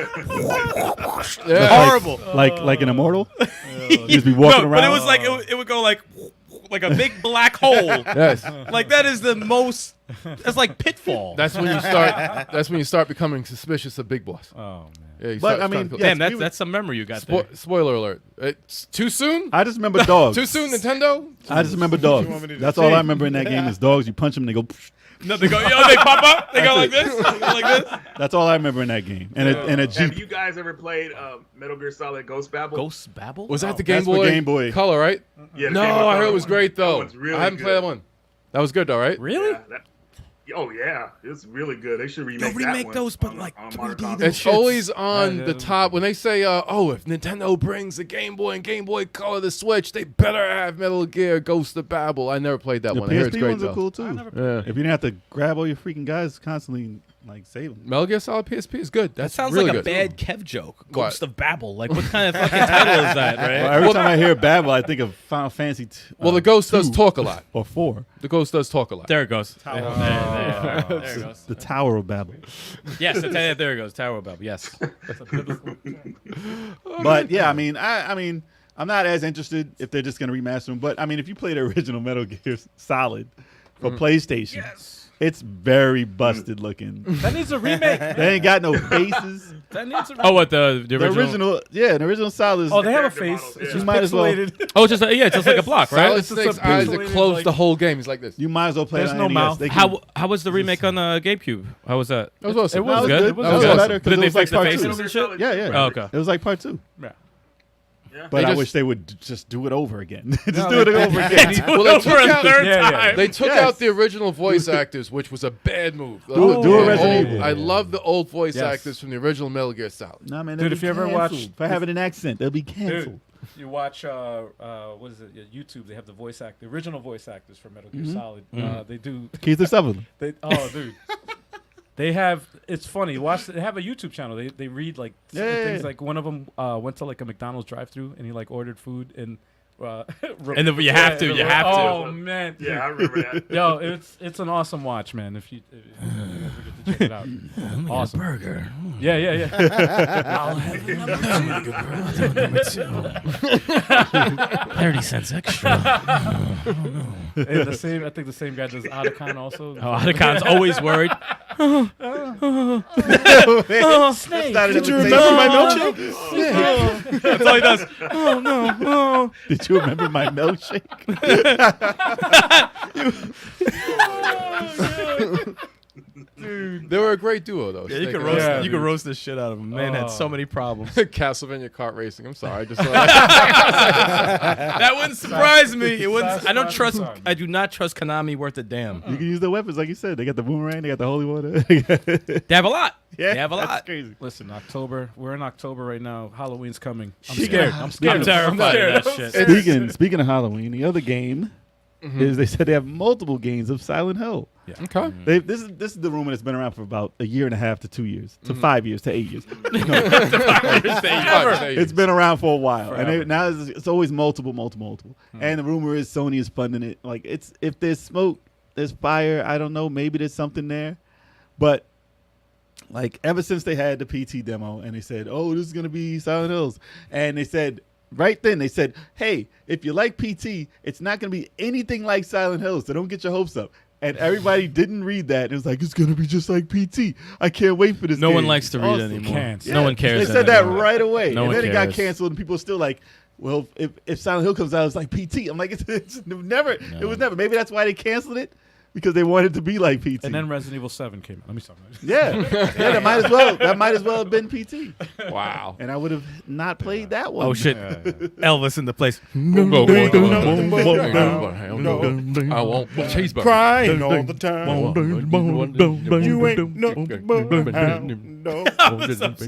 Yeah. Horrible. Like an immortal. You just be walking No, around. but it was like it would go like a big black hole. Yes, Like that is the most. That's like Pitfall. that's when you start. That's when you start becoming suspicious of Big Boss. Oh man. Yeah, you But, start- I mean, start- yeah. Damn, that's some memory you got there. Spoiler alert! It's too soon. I just remember dogs. Too soon, Nintendo. I just remember dogs. want me to That's say? all I remember in that game is dogs. You punch them, they go. Psh. No, they go. They pop up. They go like this. They go like this. That's all I remember in that game. And a Have Jeep. you guys ever played Metal Gear Solid Ghost Babel? Ghost Babel. Was that the Game That's for Boy? Game Boy. Color, right? Yeah, the No, Game Boy I heard Color it was one. great That though. one's really I haven't good. played that one. That was good though, right? Really? Yeah, oh yeah, it's really good. They should remake that remake one those, but on- like on 3D Modern though. Combat. It's always on I the know. top when they say, "Oh, if Nintendo brings the Game Boy and Game Boy Color the Switch, they better have Metal Gear Ghost of Babel." I never played that The one. I hear it's PSP great ones though. are cool too. Yeah. If you didn't have to grab all your freaking guys constantly, like save them. Metal Gear Solid PSP is good. That That's sounds really like a good. bad Kev joke. What? Ghost of Babel. Like what kind of fucking title is that, right? Well, every time I hear Babel, I think of Final Fantasy. Well, the Ghost does 2 talk a lot. or 4. The Ghost does talk a lot. There it goes. There it goes. The Tower of Babel. Yes, there it goes. Tower of Babel. Yes. But yeah, I mean, I'm not as interested if they're just gonna remaster them. But I mean, if you play the original Metal Gear Solid for PlayStation, it's very busted looking. That needs a remake. They ain't got no faces. That needs a remake. Oh, what the The original? original Solid is. Oh, they have a Character face. models, It's yeah. just You might as well- pixelated. Oh, just just like a block, right? Solid It's just Snake's a eyes that pixelated, close like- the whole game. He's like this. You might as well play There's it no on mouth. NES. They can- How was the remake on the GameCube? How was that? That was awesome. It was No, good? It was, That was better awesome. because Did it they was like fix the part faces 2. and shit? Yeah, yeah. Oh, okay. It was like part 2. Yeah. Yeah. But They I just- wish they would just do it over again. just No, do it they- over again. Well, they took out third Yeah, yeah. time. They took Yes. out the original voice actors, which was a bad move. Do a The Resident old- Evil. I love the old voice Yes. actors from the original Metal Gear Solid. Nah, man, Dude, they'll if be you ever canceled watch- for having an accent, they'll be canceled. You watch what is it? YouTube. They have the original voice actors for Metal Gear Solid. They do. Keith Sutherland. Dude. They have. It's funny. They have a YouTube channel. They read like things. Like one of them went to like a McDonald's drive-thru and he like ordered food and. And then you have to. Oh man. Yeah, I remember that. Yo, it's an awesome watch, man. If you ever get to check it out. Awesome burger. Yeah. I'll have number 2. 30 cents extra. And I think the same guy does Otacon also. Otacon's always worried. Snake. Did you remember my milkshake? That's all he does. Oh no. Did you remember my milkshake? They were a great duo, though. Yeah, you Snake can and roast. Snake. You can roast the shit out of him. Man had so many problems. Castlevania kart racing. I'm sorry. That wouldn't surprise me. It wouldn't. I do not trust Konami worth a damn. You can use their weapons, like you said. They got the boomerang. They got the holy water. They have a lot. Yeah, They have a that's lot. crazy. Listen, October. We're in October right now. Halloween's coming. I'm Speaking scared. of- I'm scared. I'm terrified of that shit. Speaking of Halloween, the other game is they said they have multiple games of Silent Hill. Okay. This is the rumor that's been around for about a year and a half to 2 years to 5 years to 8 years. It's been around for a while, and now it's always multiple. And the rumor is Sony is funding it. Like if there's smoke, there's fire. I don't know. Maybe there's something there, but like ever since they had the PT demo and they said, "Oh, this is gonna be Silent Hills," and they said. Right then, they said, hey, if you like PT, it's not going to be anything like Silent Hills, so don't get your hopes up. And everybody didn't read that. It was like, it's going to be just like PT. I can't wait for this No game. one likes to read Awesome. anymore. Can't. No one cares. They said that anymore. right away. No and one then it got cares. canceled, and people are still like, well, if Silent Hill comes out, it's like PT. I'm like, it's never. No. It was never. Maybe that's why they canceled it, because they wanted it to be like PT. And then Resident Evil 7 came out. Let me stop. that might as well have been PT. Wow. And I would have not played that one. Oh shit! Elvis in the place. I want cheeseburger. Crying all the time. You ain't no.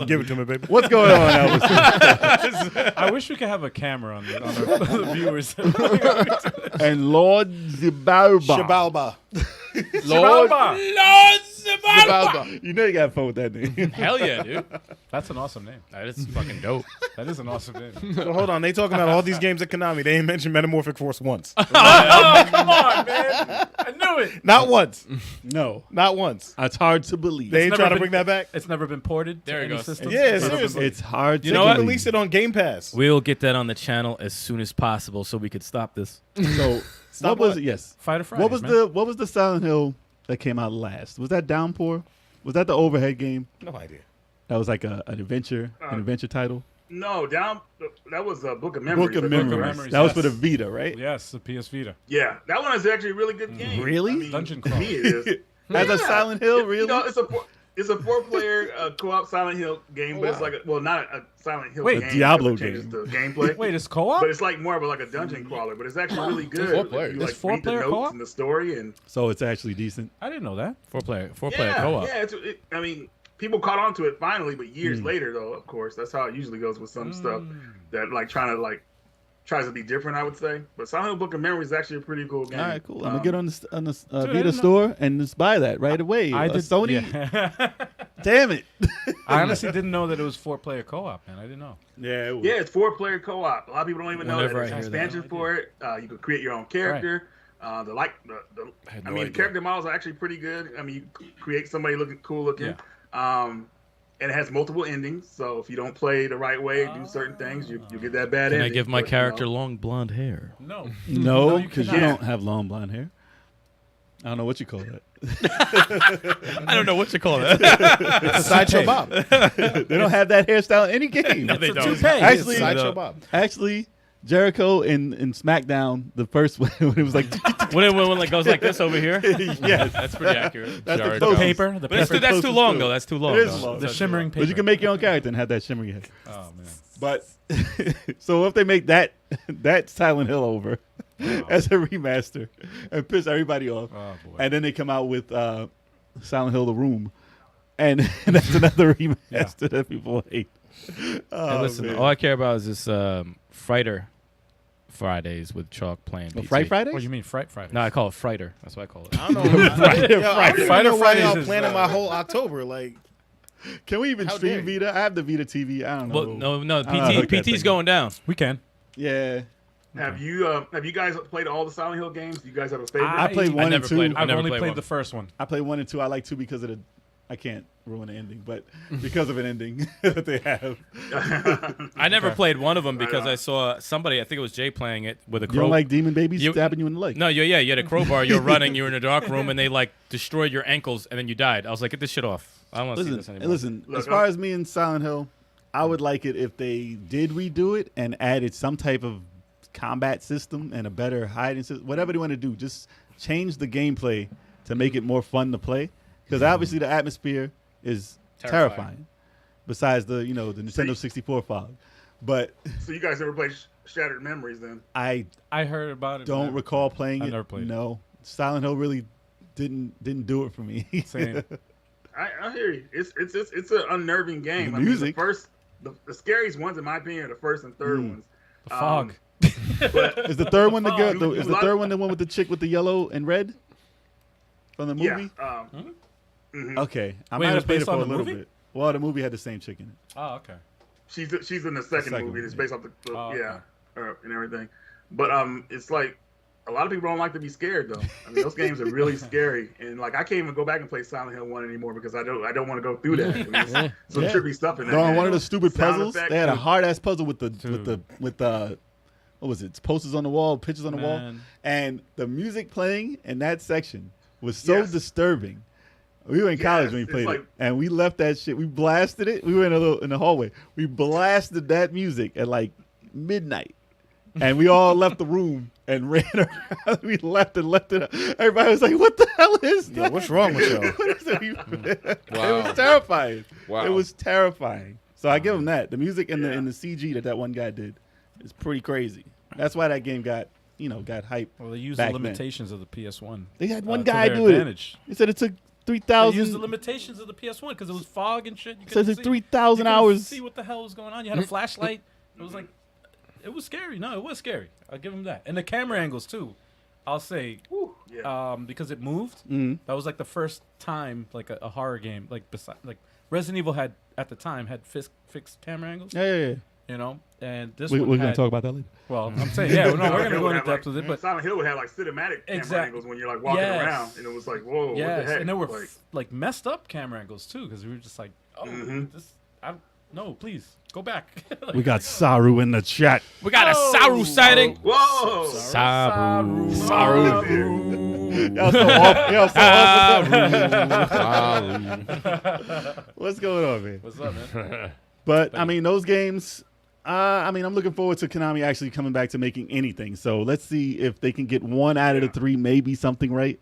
Give it to me, baby. What's going on, Elvis? I wish we could have a camera on the viewers. And Lord Zibalba. Shabalba. Lord Zibalba. You know you got fun with that name. Hell yeah, dude. That's an awesome name. That is fucking dope. That is an awesome name. So hold on. They talking about all these games at Konami. They ain't mentioned Metamorphic Force once. Come on, man. I knew it. Not once. No. Not once. It's hard to believe. They ain't never trying to been- bring that back. It's never been ported There to it any goes. system. Yeah, It's never been- seriously. It's hard You to know what? believe. Release it on Game Pass. We'll get that on the channel as soon as possible so we could stop this. So Stop what was what? it? Yes. Fighter Friday. What was the Silent Hill that came out last? Was that Downpour? Was that the overhead game? No idea. That was like an adventure title. No, that was a Book of Memories. Book of Memories. Memories, That was for the yes. Vita, right? Yes, the PS Vita. Yeah, that one is actually a really good game. Really? I mean, Dungeon to crawl. me it is. As a Silent Hill, really? You know, it's a 4-player co-op Silent Hill game, but it's like not a Silent Hill Wait, game. a Diablo it changes game. the gameplay. Wait, it's co-op? But it's like more of like a dungeon crawler, but it's actually really good. 4 players. You It's like read the 4-player notes co-op? and the story, and So it's actually decent. I didn't know that. Four player yeah, co-op. yeah. I mean, people caught on to it finally, but years later, though, of course, that's how it usually goes with some stuff that tries to be different. I would say, but Silent Hill Book of Memories is actually a pretty cool game. All right, cool. I'm gonna get on the I Vita didn't store and just buy that right away. I did. Sony. Yeah. Damn it. I honestly didn't know that it was 4-player co-op, man. I didn't know. Yeah. Yeah, it's 4-player co-op. A lot of people don't even know that Whenever there's I an hear that. expansion for it. You could create your own character. had no The idea. character models are actually pretty good. I mean, you create somebody looking cool looking. And it has multiple endings. So if you don't play the right way, do certain things, you get that bad Can ending. I give my But, character long blonde hair? No. No, you because you cannot. don't have long blonde hair. I don't know what you call that. I don't know what you call that. Sideshow Bob. They don't have that hairstyle in any game. No, they don't. Toupee. Actually, Sideshow Bob. Actually, Jericho in SmackDown, the first one, when it was like, when it goes like this over here, yes, that's pretty accurate. That's the Jericho. closest. Paper. The But that's paper. too closest long to though. it. That's too long. It is though. long. The shimmering paper. but you can make your own character and have that shimmering head. Oh man. But so if they make that Silent Hill over as a remaster and piss everybody off, Oh boy. and then they come out with Silent Hill: The Room, and that's another remaster that people hate. Hey, Oh, listen, man. all I care about is this Frighter Fridays with Chalk playing PT. Fright Fridays? What do you mean, Fright Friday? No, I call it Frighter. That's what I call it. I don't know. I don't Fighter know why Fridays y'all is, planning my whole October. Like, Can we even How stream dare you. Vita? I have the Vita TV. I don't know. Well, no, I don't know how to hook that PT's thing going down. We can. Yeah. Have you guys played all the Silent Hill games? Do you guys have a favorite? I played 1 and never 2. played- I've never only played played one. the first one. I played 1 and 2. I like 2 because of the. I can't ruin the ending, but because of an ending that they have. I never played one of them because on. I saw somebody, I think it was Jay playing it with a You crow. don't like demon babies You- stabbing you in the leg? No, yeah, you had a crowbar. You're running. You're in a dark room, and they like destroyed your ankles, and then you died. I was like, get this shit off. I don't want to see this anymore. Listen. Look, As far as me and Silent Hill, I would like it if they did redo it and added some type of combat system and a better hiding system. Whatever they want to do, just change the gameplay to make it more fun to play. Because obviously the atmosphere is terrifying. Besides the the Nintendo 64 fog, but So you guys never played Shattered Memories then? I I heard about it. don't recall playing I it. never played it. No, Silent Hill really didn't do it for me. Same. I hear you. It's an unnerving game. The I mean, music. the scariest ones in my opinion are the first and third ones. The fog. But Is the third one the girl? You- Is you the third like- one the one with the chick with the yellow and red from the movie? yeah. Okay, I Wait, might it was have played it based for on a the little movie? bit. Well, the movie had the same chick in it. Oh, okay. She's in the second Second movie. one, It's yeah. based off the Oh, yeah, and everything. But it's like a lot of people don't like to be scared though. I mean, those games are really scary, and like I can't even go back and play Silent Hill 1 anymore because I don't want to go through that. I mean, it's some Yeah. trippy stuff in that. During game. one of the stupid Sound puzzles, effects they had a and- hard ass puzzle with what was it? Posters on the wall, pictures on the wall, Man. and the music playing in that section was so Yes. disturbing. We were in college Yes, when we it's played like- it, and we left that shit. We blasted it. We were in the hallway. We blasted that music at like midnight, and we all left the room and ran around. We left it. Everybody was like, "What the hell is yo, that? what's wrong with y'all? What is it?" Wow. It was terrifying. Wow. It was terrifying. So I give him that. The music and the CG that one guy did is pretty crazy. That's why that game got hype. Well, they used back the then. limitations of the PS1. They had one to guy their do it. advantage. He said it took They used the 3,000. limitations of the PS1 because it was fog and shit. You Says couldn't it's see- 3,000 you couldn't hours. See what the hell was going on. You had a flashlight. It was like, it was scary. No, it was scary. I'll give him that. And the camera angles too. I'll say, Yeah. because it moved. Mhm. That was like the first time like a horror game like Resident Evil had at the time had fixed camera angles. Yeah. You know, and this We're one going to had- talk about that later. Well, I'm saying yeah. No, we're gonna go into Have, depth with it, but Silent Hill would have like cinematic camera Exact- angles when you're like walking Yes. around, and it was like, whoa, what the yes, heck? and there were like, like messed up camera angles too because we were just like, oh, this. No, please go back. Like, We got Saru in the chat. We got a Saru sighting. whoa, Saru. Y'all so off with that. What's going on, man? What's up, man? But I mean, those games. I'm looking forward to Konami actually coming back to making anything. So let's see if they can get one out of the three, maybe something right,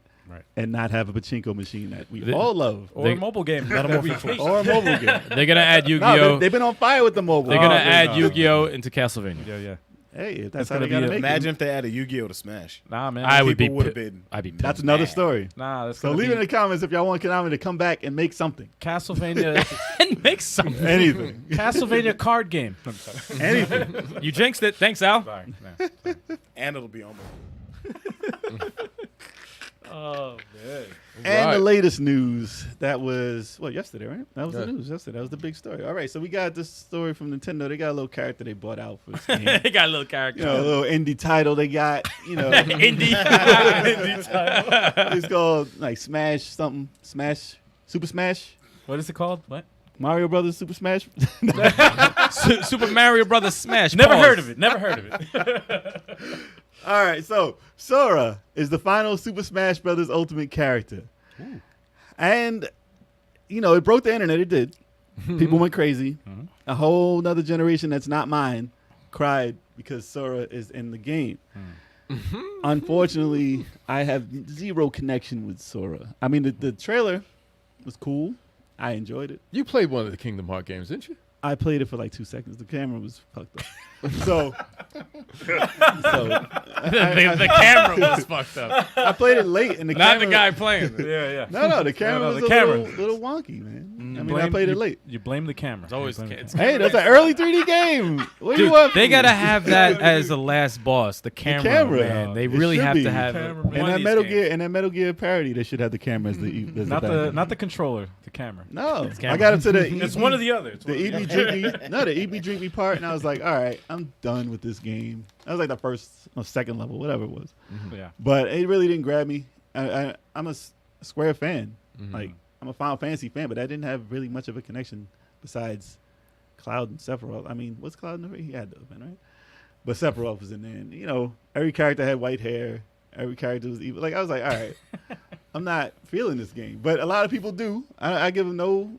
and not have a pachinko machine that we all love, Or a mobile game. or a mobile game. They're gonna add No, Yu-Gi-Oh. they've been on fire with the mobile. They're gonna Oh, add Yu-Gi-Oh into Castlevania. Yeah. Hey, if that's It's how they gonna gotta be a- make Imagine it. if they added Yu-Gi-Oh to Smash. Nah, man. I would be. People would have been. I'd be. That's another story. Nah, that's So gonna leave be it in the comments if y'all want Konami to come back and make something, Castlevania. and make something. anything, Castlevania card game. I'm sorry. anything. You jinxed it. Thanks, Al. Sorry. Nah. And it'll be on. Oh man. And Right. the latest news, that was, yesterday, right? That was Yeah. the news yesterday. That was the big story. All right, so we got this story from Nintendo. They got a little character they bought out for this game. They got a little character. A little indie title they got, Indie. It's called, like, Super Smash? What is it called? What? Mario Brothers Super Smash? Super Mario Brothers Smash. Never Pause. heard of it. Never heard of it. All right, so Sora is the final Super Smash Brothers Ultimate character. And, it broke the internet. It did. People went crazy. A whole nother generation that's not mine cried because Sora is in the game. Unfortunately, I have zero connection with Sora. I mean, the trailer was cool. I enjoyed it. You played one of the Kingdom Hearts games, didn't you? I played it for like 2 seconds. The camera was fucked up. So the camera was fucked up. I played it late, and the Not camera, the guy playing. Yeah. No, the camera was the a camera. little wonky, man. I mean, I played it late. You blame the camera. It's always You blame the it's Hey, that's an early 3D game. What do you want? They from gotta me? have that as the last boss. The camera, camera. man. They It really should have be. to have Camera, it. man. And that Metal Gear parody, they should have the camera as the not the controller, the camera. No, camera. I got up to the It's one or the other. It's one the or the EB drink me. No, the EB drink me part, and I was like, all right, I'm done with this game. That was like the first or second level, whatever it was. other. Yeah. But it really didn't grab me. I'm a Square fan. Mm-hmm. Like I'm a Final Fantasy fan, but I didn't have really much of a connection besides Cloud and Sephiroth. I mean, what's Cloud in the He had to have been, right? But Sephiroth was in there. And, you know, every character had white hair. Every character was evil. Like I was like, all right, I'm not feeling this game. But a lot of people do. I give them no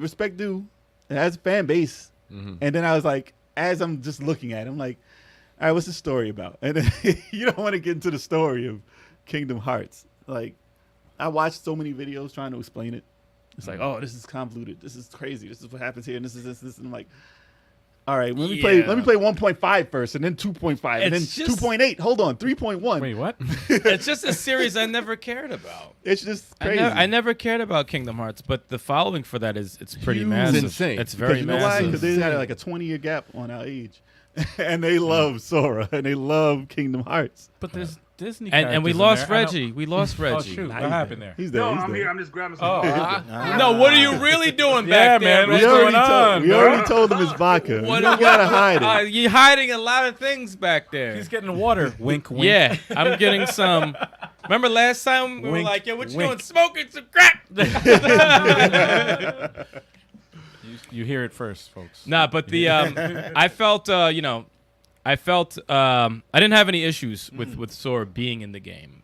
respect due. It has a fan base. Mm-hmm. And then I was like, as I'm just looking at it, I'm like, all right, what's the story about? And then you don't want to get into the story of Kingdom Hearts. Like, I watched so many videos trying to explain it. It's like, oh, this is convoluted. This is crazy. This is what happens here. And this is this. And I'm like, all right, let me play 1.5 first, and then 2.5, and then It's just- 2.8. Hold on, 3.1. Wait, what? It's just a series I never cared about. It's just crazy. I never cared about Kingdom Hearts, but the following for that it's pretty Huge. massive. It's insane. It's Because very you know why? massive. Because they had like a 20-year gap on our age, and they love Sora and they love Kingdom Hearts. But there's Disney And we characters in lost there. I know- Reggie. We lost Oh Reggie. shoot! Nah, What he's happened there. there? He's there. No, he's I'm there. here. I'm just grabbing Oh, some. No, what are you really doing Yeah, back there, man, We what's Reggie? going on, we bro? already told him it's vodka. What You gotta hide it. You're hiding a lot of things back there. He's getting water. Wink, wink. Yeah, I'm getting some. Remember last time we were Wink, like, "Yo, what you wink. doing? Smoking some crack?" You hear it first, folks. Nah, but the I felt I didn't have any issues with Sora being in the game.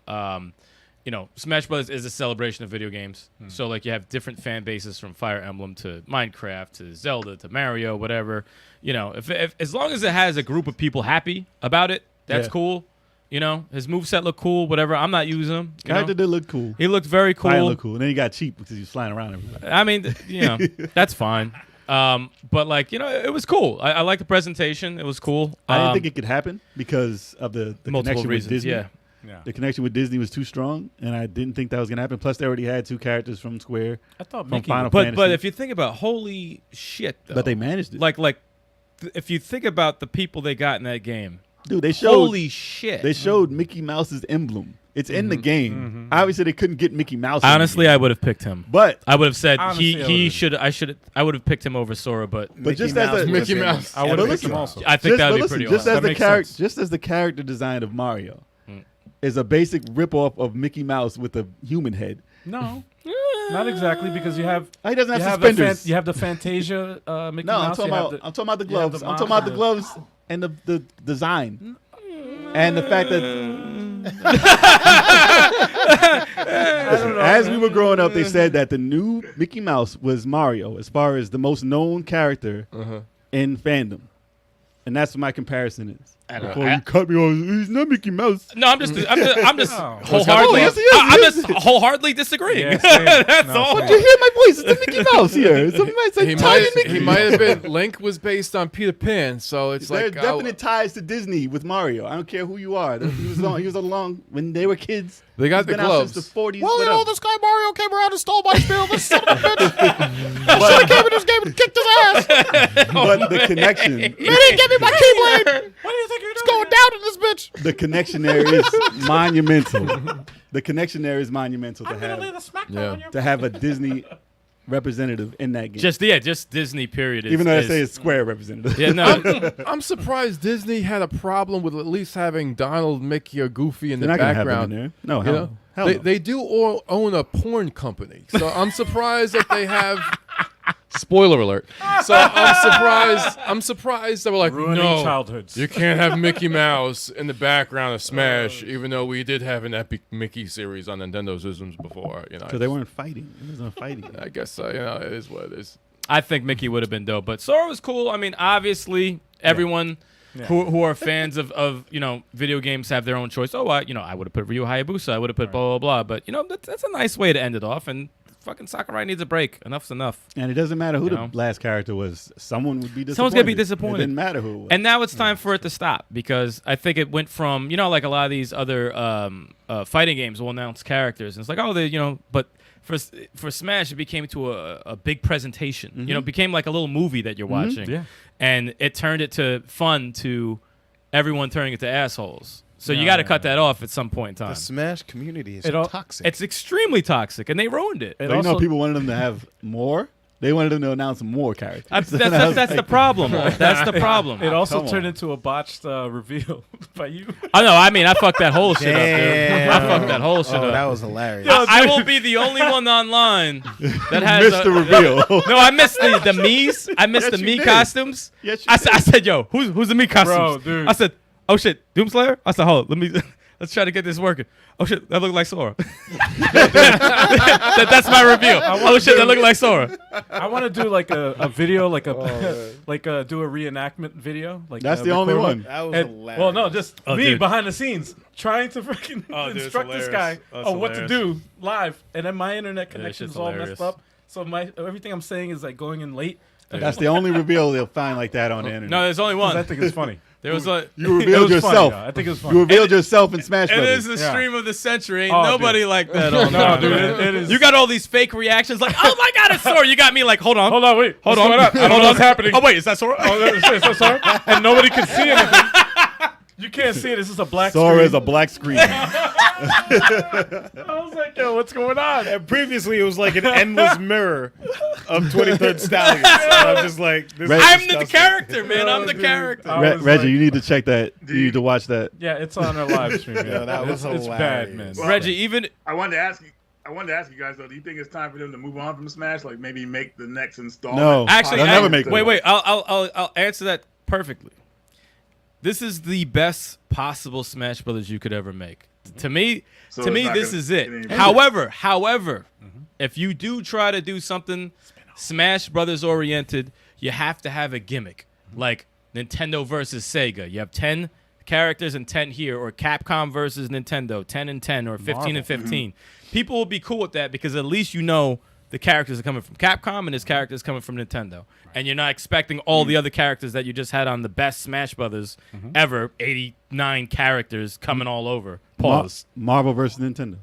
Smash Brothers is a celebration of video games. So like you have different fan bases from Fire Emblem to Minecraft to Zelda to Mario, whatever. If as long as it has a group of people happy about it, that's Yeah. cool. His moveset look cool, whatever. I'm not using him. Character did look cool. He looked very cool. Fire looked cool. And then he got cheap because he was flying around everywhere. I mean, that's fine. But like, it was cool. I like the presentation. It was cool. I didn't think it could happen because of the multiple connection reasons. with Disney. Yeah. Yeah. The connection with Disney was too strong, and I didn't think that was gonna happen. Plus, they already had 2 characters from Square, I thought from Mickey. Final But Fantasy. if you think about holy shit, though, but they managed it. if you think about the people they got in that game, Dude, they showed holy shit. they showed Mickey Mouse's emblem. It's in the game. Obviously, they couldn't get Mickey Mouse. in the Honestly, game. I would have picked him. but I would have said Honestly, I would have picked him over Sora, but just Mouse as a Mickey Mouse. I would but have picked listen, him also. I think that would be listen, pretty just awesome. as That the makes character, sense. just as the character design of Mario is a basic ripoff of Mickey Mouse with a human head. No, not exactly because you have. He doesn't You have have, suspenders. you have the Fantasia Mickey No, Mouse. I'm talking about the gloves. the I'm talking about the mouse. gloves and the design and the fact that as we were growing up, they said that the new Mickey Mouse was Mario as far as the most known character in fandom, and that's what my comparison is. Before you cut me off, he's not Mickey Mouse. No, I'm just Oh. wholeheartedly. yes, he is, I'm he is. just wholeheartedly disagreeing. Yeah, same. That's No, all. same. Did you hear my voice? It's the Mickey Mouse here. Somebody said He tiny might, Mickey. he might have been. Link was based on Peter Pan, so it's There are like definite ties to Disney with Mario. I don't care who you are. He was along when they were kids. They got He's the been out gloves. since the 40s. Well, whatever. this guy Mario came around and stole my spiel. This son of a bitch. I should have came in this game and kicked his ass. But the connection, He didn't give me my keyblade. What do you think you're It's going down in this bitch. the connection there is monumental. The connection there is monumental to have a Disney representative in that game. Just Disney. Period. Even though I say it's Square representative. Yeah, no. I'm surprised Disney had a problem with at least having Donald, Mickey, or Goofy in They're the not gonna have them background. in there. No, You hell, know? hell They, no. they do own a porn company, so I'm surprised that they have. Spoiler alert! So I'm surprised they were like, ruining no, childhoods. you can't have Mickey Mouse in the background of Smash, even though we did have an epic Mickey series on Nintendo systems before. Because they weren't fighting. It wasn't fighting. I guess it is what it is. I think Mickey would have been dope, but Sora was cool. I mean, obviously, everyone who are fans of video games have their own choice. Oh, I would have put Ryu Hayabusa. I would have put blah blah blah. But that's a nice way to end it off. And fucking Sakurai needs a break. Enough's enough. And it doesn't matter who You the know? last character was. Someone would be disappointed. Someone's gonna be disappointed. It didn't matter who it was. And now it's time for it to stop because I think it went from, like a lot of these other fighting games will announce characters. And it's like, but for Smash, it became to a big presentation. It became like a little movie that you're watching. Yeah. And it turned it to fun to everyone turning it to assholes. So you got to cut that off at some point in time. The Smash community is toxic. It's extremely toxic, and they ruined it. But people wanted them to have more. They wanted them to announce more characters. That's the problem. That's the problem. It also Come turned on. into a botched reveal by you. I know. I mean, I fucked that whole shit up, dude. Damn. I fucked that whole shit Oh, up. that was hilarious. I will be the only one online that has Missed the reveal. No, I missed the Mii's. I missed the you Mii did. costumes. Yes, you I said, yo, who's the Mii costumes? Bro, dude. I said, oh shit, Doomslayer. I said, hold, let's try to get this working. Oh shit, that looked like Sora. That's my review. Oh shit, that looked like Sora. I want to do like a video, like do a reenactment video. Like That's the only record one. That was And, hilarious. well, no, just Oh, me dude. behind the scenes trying to freaking Oh, dude, it's instruct this guy hilarious. That's on what to hilarious. do live, and then my internet Yeah, connection shit's is all hilarious. messed up. So everything I'm saying is like going in late. That's the only reveal they'll find like that on the internet. No, there's only 'Cause I one. think it's funny. There was a. You It revealed was funny, yourself. though. I think it was You funny. revealed yourself in Smash It is Brothers. the Yeah. stream of the century. Ain't Oh, nobody dude. like that on No, there, dude, man. it is. You got all these fake reactions like, oh my god, it's Sora. You got me like, hold on. Hold on, wait. Hold What's on. going on? I don't know what's happening. Oh wait, is that Sora? So sorry. And nobody can see anything. You can't see it. It's just a black Sora screen. is a black screen. I was like, yo, what's going on? And previously, it was like an endless mirror of 23rd Stallions. And I'm just like, this is I'm the disgusting. character, man. I'm the dude. character. I was Reggie, like- you need to check that. You need to watch that. Yeah, it's on our live stream. Yeah, that was it's bad, man. hilarious. Reggie, even I wanted to ask you guys though. Do you think it's time for them to move on from Smash? Like maybe make the next installment? No. actually, They'll never make wait, one. wait. I'll answer that perfectly. This is the best possible Smash Brothers you could ever make. To me, So it's not this gonna is get it. any better. However, if you do try to do something Smash Brothers oriented, you have to have a gimmick. Like Nintendo versus Sega. You have 10 characters and 10 here, or Capcom versus Nintendo, 10 and 10, or 15 and 15. People will be cool with that because at least you know the characters are coming from Capcom and his characters coming from Nintendo. And you're not expecting all the other characters that you just had on the best Smash Brothers ever, 89 characters coming all over. Pause. Marvel versus Nintendo.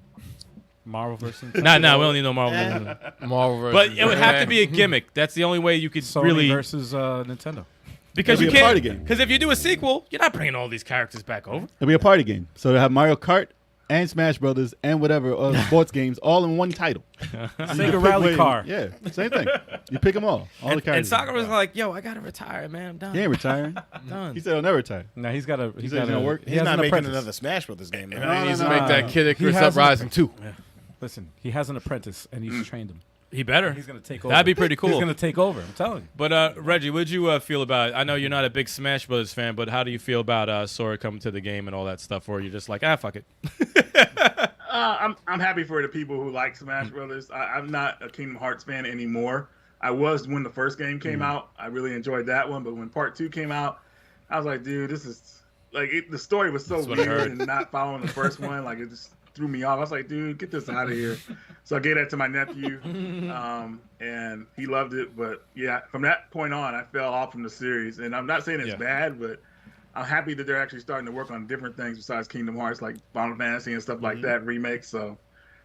Marvel versus Nah, we don't need no Marvel. Marvel versus But it would have to be a gimmick. That's the only way you could Sony really... versus Nintendo. Because It'll you be a party can't... game. Because if you do a sequel, you're not bringing all these characters back over. It'll be a party game. So they have Mario Kart and Smash Brothers and whatever other sports games all in one title. Sega Rally Car. Yeah, same thing. You pick them all the And characters. Sakura was like, yo, I got to retire, man. I'm done. He ain't retiring. Done. He said he'll never retire. No, he's got a. He said he's gonna work. He He's has not an making apprentice. another Smash Brothers game. He Man. needs to no, make no. that Kid He Icarus has an Uprising too. Listen, he has an apprentice, and he's trained him. He better. He's gonna take over. That'd be pretty He's cool. gonna take over. I'm telling you. But Reggie, what'd you feel about it? I know you're not a big Smash Brothers fan, but how do you feel about Sora coming to the game and all that stuff? Or you're just like, fuck it. I'm happy for the people who like Smash Brothers. I'm not a Kingdom Hearts fan anymore. I was when the first game came out. I really enjoyed that one, but when Part 2 came out, I was like, dude, this is like the story was so That's what I weird heard. and not following the first one. Like it just threw me off. I was like, dude, get this out of here. So I gave that to my nephew, and he loved it. But yeah, from that point on, I fell off from the series. And I'm not saying it's bad, but I'm happy that they're actually starting to work on different things besides Kingdom Hearts, like Final Fantasy and stuff like that, remakes. So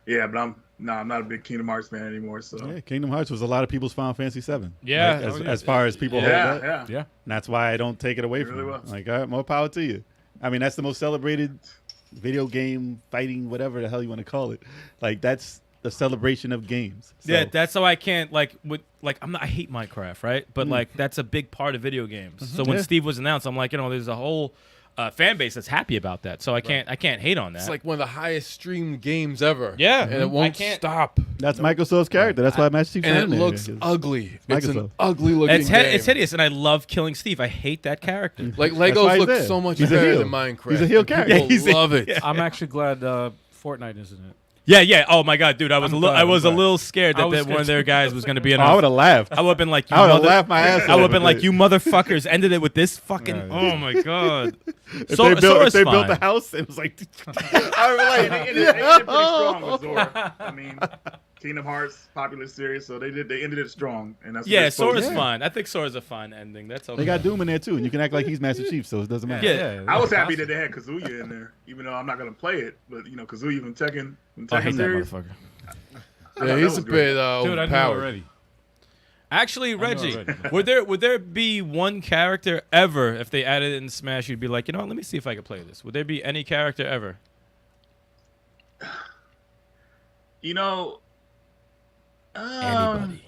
yeah, but I'm not a big Kingdom Hearts fan anymore. So Yeah, Kingdom Hearts was a lot of people's Final Fantasy 7. Yeah. As far as people hold yeah, that. yeah. Yeah. And that's why I don't take it away It from really them. was. Like, all right, more power to you. I mean, that's the most celebrated video game, fighting, whatever the hell you want to call it. Like, that's the celebration of games. So, Yeah, that's how I can't I hate Minecraft, right? But like that's a big part of video games. So when Yeah. Steve was announced, I'm like, there's a whole fan base that's happy about that. So I can't hate on that. It's like one of the highest streamed games ever. Yeah. And it I won't can't- stop. That's Microsoft's character. That's why Master Chief's And it animated. looks ugly. It's an Microsoft. ugly looking it's game. it's hideous, and I love killing Steve. I hate that character. Like That's why Legos he's look there. so much He's a better heel. than Minecraft. He's a heel And character. people He's a- love it. I'm actually glad Fortnite is in it. Yeah. Oh my god, dude, I was I'm a little, glad, I was I'm a glad. little scared I that, was that one of scared their guys was going to be in. Oh, I would have laughed. I would have been like, you I would have mother- laughed my ass off. I would have been if like, they- you motherfuckers ended it with this fucking. Yeah. Oh my god. If Sora- they built, Sora's if they built fine. the house, it was like, I relate. It ended pretty strong with Zora. I mean, Kingdom Hearts popular series, so they ended it strong, and that's what Yeah, they're supposed Sora's to. fun. I think Sora's a fun ending. That's okay. They got Doom in there too, and you can act like he's Master Chief, so it doesn't matter. Yeah. I was happy that they had Kazuya in there, even though I'm not gonna play it. But Kazuya from Tekken I hate that series. motherfucker. I Yeah, thought he's that a was great. bit Dude, I knew overpowered. already. Actually, Reggie, already. would there be one character ever if they added it in Smash? You'd be like, let me see if I can play this. Would there be any character ever? Anybody?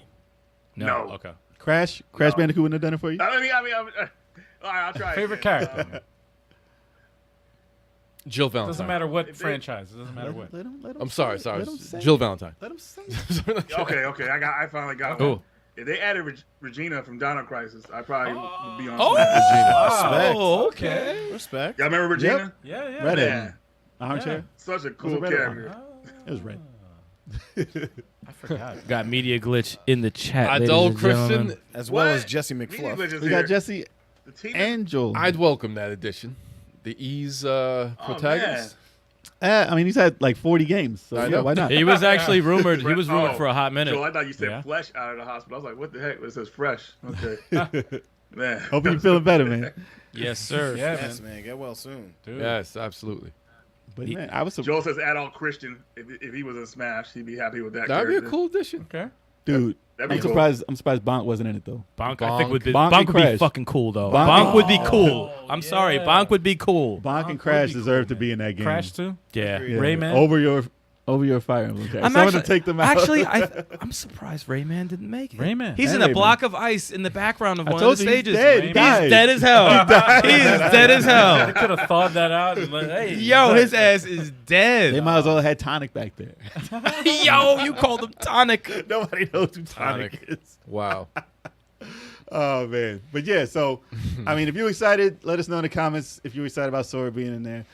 No. Okay. Crash Bandicoot wouldn't have done it for you. I mean, all right, I'll try. Favorite again. character. Jill Valentine. Doesn't matter what If they- franchise. It doesn't matter what. Let him I'm sorry. Let him say Jill it. Valentine. Let him say it. Okay, I finally got Cool. one. If they added Regina from Dino Crisis, I probably would be on. Oh, Smash. wow. Okay. Respect. Y'all remember Regina? Yeah, yeah. Redhead. Yeah, Armchair. such a Was cool it red or character. It was red. I forgot. Got media glitch in the chat. ladies Adult and gentlemen. Christian. As well What? as Jesse Media McFluff. Glitch is We here. got Jesse The team. and Joel. I'd welcome that addition. The Ease protagonist. I mean, he's had like 40 games, so I yeah, know. why not? He was actually rumored. He was rumored Oh, for a hot minute. Joel, I thought you said Yeah. Flesh out of the hospital. I was like, what the heck? It says Fresh. Okay. Man. Hope you're feeling better, man. Yes, sir. Yeah, Yes, man. man. Get well soon. Dude. Yes, absolutely. But man, I was Joel says adult Christian. If he was in Smash, he'd be happy with that. That'd be a character. cool addition. Okay. dude. That'd be I'm cool. surprised. I'm surprised Bonk wasn't in it though. Bonk, I think would be Bonk Bonk and would be Crash. fucking cool though. Bonk Bonk and- would be cool. Oh, I'm sorry, yeah. Bonk would be cool. Bonk Bonk and Crash would be deserve cool, to be in that game. Crash too. Yeah. Yeah. Rayman? over your Fire Emblem. Crash. I'm Someone actually, to take them out. actually, I'm surprised Rayman didn't make it. Rayman. He's Hey, in a man. block of ice in the background of I one told of the you he's stages. dead. He He's died. He's dead as hell. He's dead as They hell. could have thawed that out. And let, hey, Yo, his ass is dead. They might as well have had Tonic back there. Yo, you called him Tonic. Nobody knows who Tonic is. Wow. Oh man, but yeah. So, I mean, if you're excited, let us know in the comments if you're excited about Sora being in there.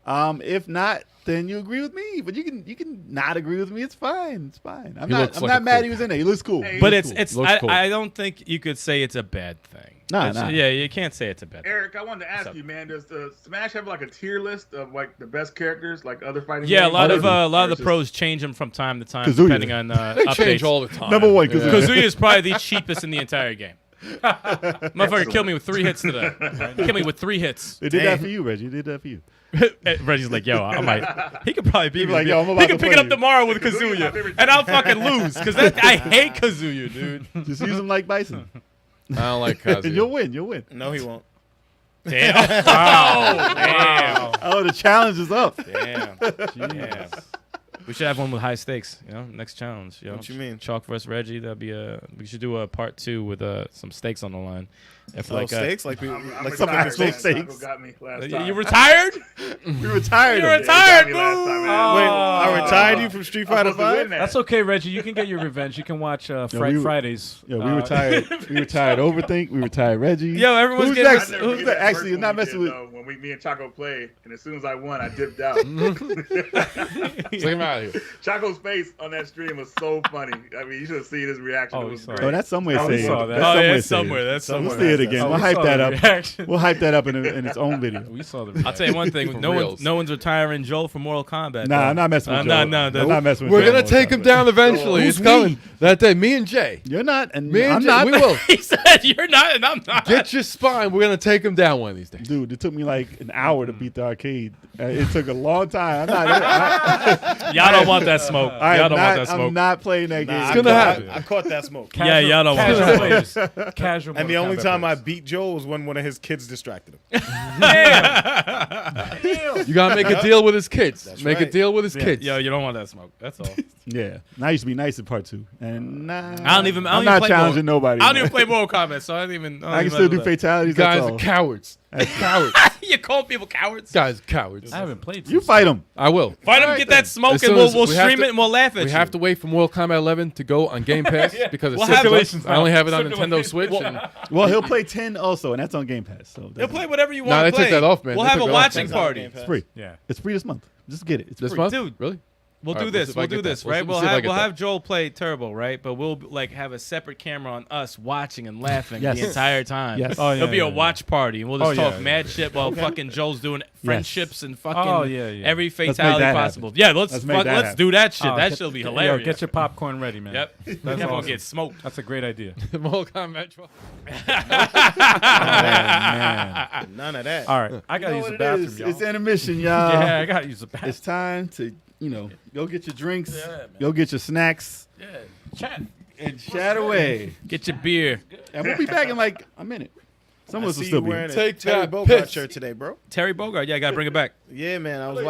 If not, then you agree with me. But you can not agree with me. It's fine. It's fine. I'm He looks like not a mad cool- he was in there. He looks cool. Hey, But He it's Looks cool. I don't think you could say it's a bad thing. Nah, It's- nah. Yeah, you can't say it's a bad thing. Eric, I wanted to ask you, man. Does the Smash have like a tier list of like the best characters, like other fighting? Yeah, a games? lot Or of the just- pros change them from time to time, Kazuya. depending on They updates. change all the time. Number one, Yeah. Kazuya is probably the cheapest in the entire game. Motherfucker killed me with 3 hits today. Killed me with 3 hits. They did that for you, Reggie. They did that for you. Reggie's like, yo, I might. He could probably beat He'd be me. like, yo, I'm about he to could pick play it up you. tomorrow with Kazuya's my Kazuya, favorite and I'll fucking lose because I hate Kazuya, dude. Just use them like Bison, I don't like and you'll Kazuya. win. You'll win. No, he won't. Damn. Oh, damn. Oh, the challenge is up. Damn. Damn. We should have one with high stakes. Next challenge. What you mean? Chalk versus Reggie. That'd be we should do a part 2 with some stakes on the line. If Oh, stakes? Like I'm like retired, something that's man. no stakes. Taco got me last you time. retired? We retired. You him. retired, He got me last time, boo. man. Wait, I retired you from Street I'm Fighter supposed to win 5? that. That's okay, Reggie. You can get your revenge. You can watch Fridays. Yeah, we retired. We retired Overthink. We retired Reggie. Yo, everyone's Who's getting- next? I never Who's forget next? that Actually, first you're not one we messing did, with. though, when me and Chaco played, and as soon as I won, I dipped out. Take him out of here. Chaco's face on that stream was so funny. I mean, you should have seen his reaction. Oh, it we was saw great. Oh, that's somewhere Oh, we saved. saw that. That's Oh, yeah, saved. it's somewhere. That's We'll somewhere. see it again. Oh, We'll we hype saw that the up. reaction. We'll hype that up in its own video. We saw the I'll tell you one thing. For No reals. one's retiring Joel for Mortal Kombat. Nah, though. I'm not messing with No, Joe. no, I'm not messing with We're Joe. gonna take him down eventually. Who's It's coming. That day, me and Jay. You're not, and Me and I'm Jay, not. we will. He said you're not, and I'm not. Get your spine. We're gonna take him down one of these days. Dude, it took me like an hour to beat the arcade. It took a long time. I'm Y'all don't want that smoke. Y'all don't want that I'm smoke. not playing that game. Nah, It's gonna happen. I caught that smoke. Yeah, y'all don't want casual that players. Casual. And the Mortal only Kombat time I players. beat Joe was when one of his kids distracted him. You gotta make a deal with his kids. That's Make a right. deal with his kids. Yo, you don't want that smoke. That's all. Yeah, and I used to be nice in part 2, and nah, I don't even I'm not play challenging nobody. I don't even play Mortal Kombat, so I don't even. I can still do fatalities. Guys That's are all. cowards. Cowards. You call people cowards? Guys are cowards. I haven't played. You fight them. I will. Fight them, get that smoke, As and soon we'll as we have stream to- it and we'll laugh at We you. have to wait for Mortal Kombat 11 to go on Game Pass because it's We'll have $6. it. I only have it on Nintendo Stipulations. Switch. And Well, he'll play 10 also, and that's on Game Pass. So They'll play whatever you Nah, want they to took play. that off, man. We'll They have took a that off. watching It's on party. Game Pass. It's free. Yeah. It's free this month. Just get it. It's this free. month, Dude. really? We'll All do right, this. see if We'll I do get this, that. right? We'll see if I get We'll that. have Joel play Turbo, right? But we'll like have a separate camera on us watching and laughing Yes. the entire time. Yes. Oh, yeah, It'll be a yeah, watch party, and we'll just Oh, yeah, talk yeah, mad shit while fucking Joel's doing friendships and fucking Oh, yeah, yeah. every make fatality that possible. happen. Yeah, let's Let's make that let's happen. do that shit. Oh, that get- shit'll be yo, hilarious. get your popcorn ready, man. Yep. That's Everyone awesome. get smoked. That's a great idea. Mortal Kombat. Man. None of that. All right, I gotta use the bathroom, y'all. It's intermission, y'all. Yeah, I gotta use the bathroom. It's time to, go get your drinks, Yeah, man. go get your snacks, Yeah, chat. and chat away. Get your beer. And we'll be back in like a minute. Some of I us will see still you be wearing here. a Take Terry that Bogart piss. shirt today, bro. Terry Bogard. Yeah, I gotta bring it back. Yeah, man. I was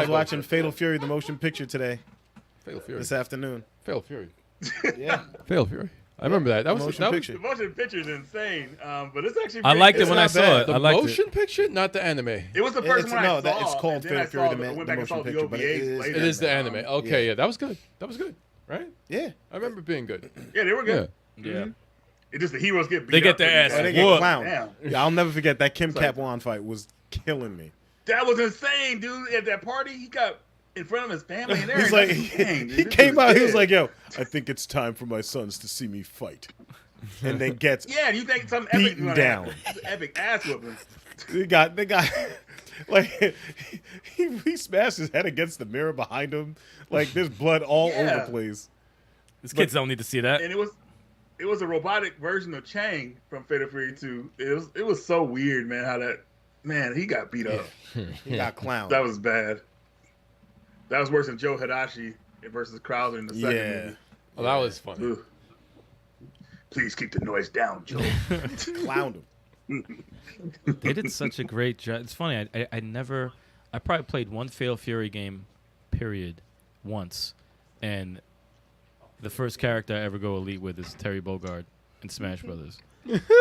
watching Fatal Fury, the motion picture today, Fatal Fury. this afternoon. Fatal Fury. Yeah, Fatal Fury. I remember that. That was motion that was- picture. The motion picture is insane, but it's actually. I pretty liked good. it when I not saw bad. it. The I liked motion picture, not the anime. It was the first It's- one no, I that- saw. it's called and then I Fatal Fury, saw the I went back and motion saw the picture, but it OVAs is- later. It is the anime. Okay, yeah, that was good. That was good, right? Yeah. I remember it being good. Yeah, they were good. Yeah. It's just the heroes get beat They get up their pretty ass bad. Oh, they get Whoop. clowned. Damn. Yeah, I'll never forget that Kim It's like- Kat fight was killing me. That was insane, dude. At that party, he got in front of his family and He's everything. like, Dang, dude, he this came is out. He was dead. like, "Yo, I think it's time for my sons to see me fight," and then gets Yeah, you think some epic beaten gonna down. happen. Epic ass whooping. they got like he smashed his head against the mirror behind him. Like there's blood all over Yeah. the place. These kids don't need to see that. And it was a robotic version of Chang from Fatal Fury 2. It was so weird, man, how that he got beat up. He got clowned. That was bad. That was worse than Joe Hidashi versus Krauser in the second movie. Oh, that was funny. Ugh. Please keep the noise down, Joe. Clowned him. They did such a great job. It's funny. I probably played one Fatal Fury game, period, once, and the first character I ever go elite with is Terry Bogard in Smash Brothers.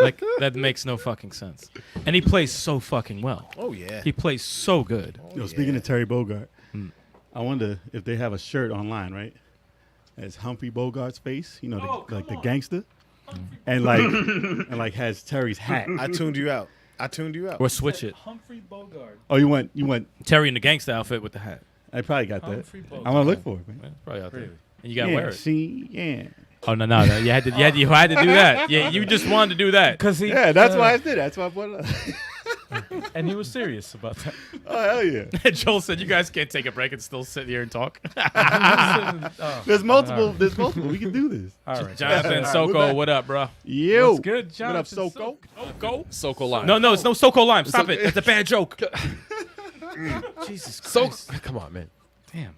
Like that makes no fucking sense. And he plays so fucking well. Oh yeah. He plays so good. Speaking of Terry Bogart, I wonder if they have a shirt online, right? As Humphrey Bogart's face, the gangster, and like has Terry's hat. I tuned you out. Or switch it. Humphrey Bogart. Oh, you went. Terry in the gangster outfit with the hat. I probably got that. Humphrey Bogart. I'm gonna look for it, man. Yeah, probably out there. And you gotta wear it. Yeah. Oh no. You had to do that. Yeah, you just wanted to do that. Because he. Yeah, that's why I did. That's why I put it up. And he was serious about that. Oh hell yeah! Joel said, "You guys can't take a break and still sit here and talk." Oh, There's multiple. There's multiple. We can do this. all right. Jonathan We're Soko, back. what up, bro? Yo, What's good, what up, Jonathan Soko? Soko? Soko Lime. No, it's no Soko Lime. Stop it. That's a bad joke. Jesus Christ. Come on, man. Damn.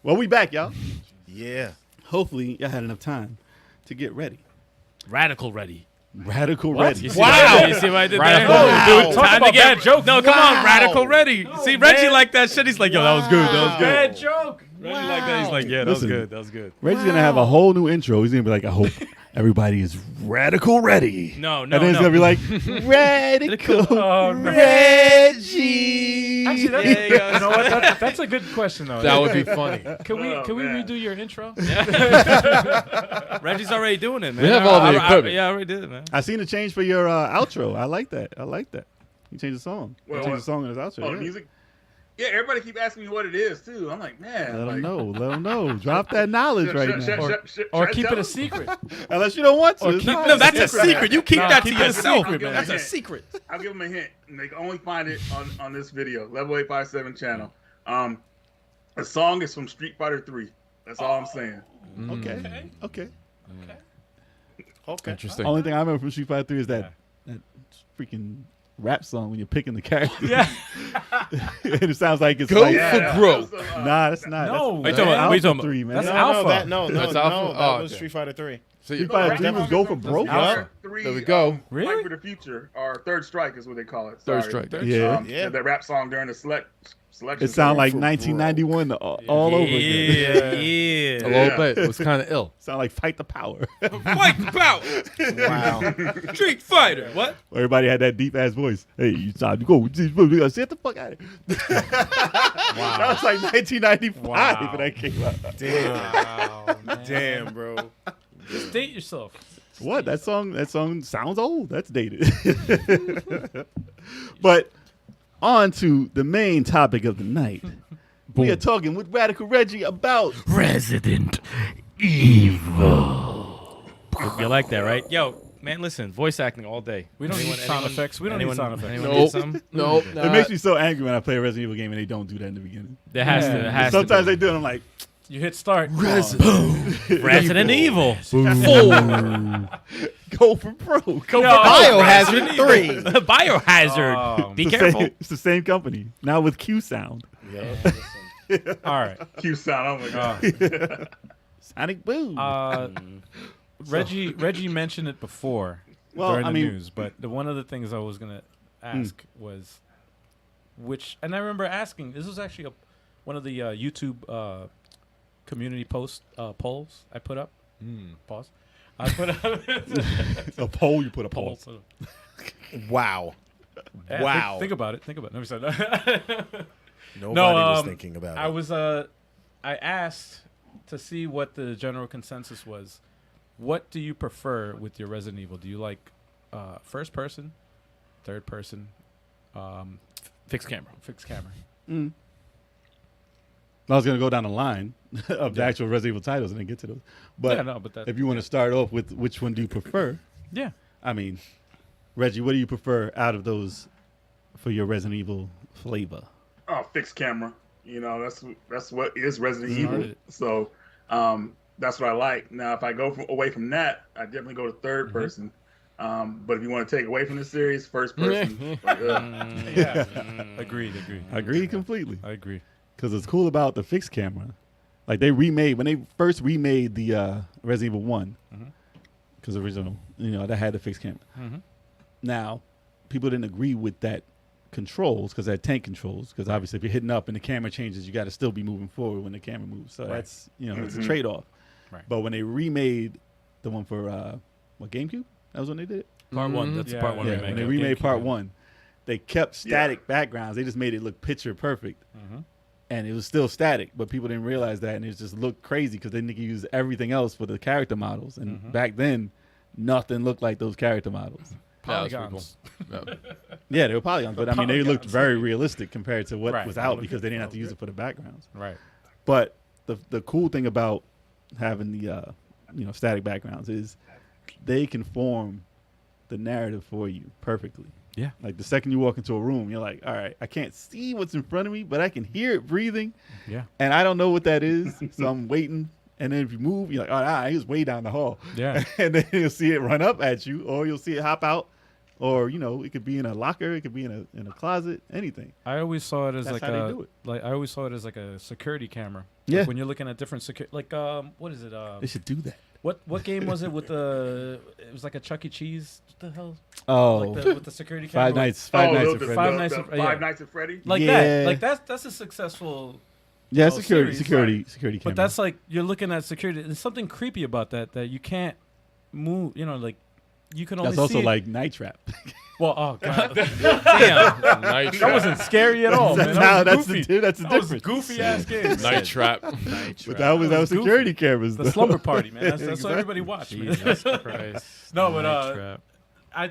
Well, we back, y'all. Yeah. Hopefully, y'all had enough time to get ready. Radical ready. Radical ready. You see what you see what I did there? Wow. Dude, Talk time to about get bad joke. No, come on, radical ready. See, Reggie man. like that shit. He's like, yo, that was good. That was good. Bad joke. Reggie like that. He's like, yeah, that Listen. was good. That was good. Reggie's gonna have a whole new intro. He's gonna be like, I hope everybody is radical ready. No, And then he's gonna be like, radical Oh, no. Reggie. Actually, that's, Yeah, yeah. you know what? That's a good question, though. That would be funny. Can we man. redo your intro? Reggie's already doing it, man. We have all the equipment. Yeah, I already did it, man. I seen the change for your outro. I like that. You changed the song. You Well, changed what? the song in his outro. Oh, yeah. the music? Yeah, everybody keep asking me what it is, too. I'm like, man. Let them know. Let them know. Drop that knowledge right now. Or keep it a secret. Unless you don't want to. Or It's keep- fine. No, that's a secret. You keep Nah, that keep to it a yourself. secret, man. That's a Yeah. secret. I'll give them a hint. And they can only find it on this video, Level 857 channel. The song is from Street Fighter 3. That's all I'm saying. Okay. Okay. Interesting. Only thing I remember from Street Fighter 3 is that freaking rap song when you're picking the character. Yeah. And it sounds like it's Go like, for that broke. was, nah, that's not. No, that's, man. What are you talking about? 3, man. That's No, Alpha. That's That's no, Alpha? that Oh, was okay. Street Fighter 3. So Street Fighter 3 was go for broke. Alpha 3, There we go. Really? Fight for the Future, or Third Strike is what they call it. Third Sorry. strike. Yeah. Yeah. That rap song during the selection. It sounded like for 1991 all over again. Yeah. A Yeah. little bit. It was kind of ill. Sound like Fight the Power. Fight the power. Wow. Street Fighter. What? Everybody had that deep ass voice. Hey, you time to go. Get the fuck out of here. That was like 1995 Wow. when that came out. Damn. Damn, bro. Just date yourself. What? That song sounds old. That's dated. But on to the main topic of the night. We are talking with Radical Reggie about Resident Evil. You like that, right? Yo, man, listen, voice acting all day. We don't need sound effects. We don't need sound effects. Anyone Nope. need some? Nope. It makes me so angry when I play a Resident Evil game and they don't do that in the beginning. It has to. It has Sometimes to they do it. I'm like, You hit start. Resident Evil. go for broke. Biohazard 3. Biohazard. Be It's the careful. same- it's the same company now with Q Sound. All right. Q sound. Oh my god. Sonic Boom. Reggie mentioned it before Well, during I the mean- news, but one of the things I was gonna ask was and I remember asking. This was actually one of the YouTube community polls I put up. Pause. I put up a poll, you put a poll. poll. Wow. Yeah, Wow. Think about it. Never said that. Nobody No, was thinking about I it. was I asked to see what the general consensus was. What do you prefer with your Resident Evil? Do you like first person, third person, Fixed camera. fixed camera? I was going to go down the line of the actual Resident Evil titles and then get to those. But, Yeah, no, but that- if you want to start off with which one do you prefer? Yeah. I mean, Reggie, what do you prefer out of those for your Resident Evil flavor? Oh, fixed camera. You know, that's what is Resident Evil. Started. So that's what I like. Now, if I go away from that, I definitely go to third person. But if you want to take away from the series, first person. Yeah. Agreed. I agree completely. I agree. Because it's cool about the fixed camera. Like when they first remade the Resident Evil 1, because original, that had the fixed camera. Now, people didn't agree with that controls because that tank controls. Because obviously, if you're hitting up and the camera changes, you got to still be moving forward when the camera moves. So that's it's a trade off. Right. But when they remade the one for GameCube, that was when they did it. Part 1. That's Yeah, part 1 Yeah, remake. when they of remade GameCube. Part 1, they kept static backgrounds. They just made it look picture perfect. And it was still static, but people didn't realize that, and it just looked crazy because they didn't use everything else for the character models. And back then, nothing looked like those character models. Yeah, that's pretty Polygons. cool. Yeah. Yeah, they were polygons, but I mean, they looked Polygons. very realistic compared to what Right. was out because they didn't have to use it for the backgrounds. Right. But the cool thing about having the static backgrounds is they can form the narrative for you perfectly. Yeah. Like the second you walk into a room, you're like, all right, I can't see what's in front of me, but I can hear it breathing. Yeah. And I don't know what that is. So I'm waiting. And then if you move, you're like, oh, he was way down the hall. Yeah. And then you'll see it run up at you, or you'll see it hop out. Or, it could be in a locker, it could be in a closet, anything. I always saw it as That's like how they do it. I always saw it as like a security camera. Yeah. Like when you're looking at different what is it? They should do that. What game was it with it was like a Chuck E. Cheese? What the hell? Oh, Like with the security camera. Five Nights at Freddy's. Five Nights at- yeah. Five Nights at Freddy. Like Yeah. that. Like that's a successful. Yeah, series, security camera. But that's like you're looking at security. There's something creepy about that you can't move. Like you can only. That's also see it. like Night Trap. Well, oh god, Damn. Night that Trap. wasn't scary at all, man. that's That was the goofy. that's the That was difference. goofy ass game. Night Trap. But that was That was goofy. security cameras. The though. slumber party, man. That's what Exactly. everybody watched. Man. Jesus Christ. No, but Night Trap.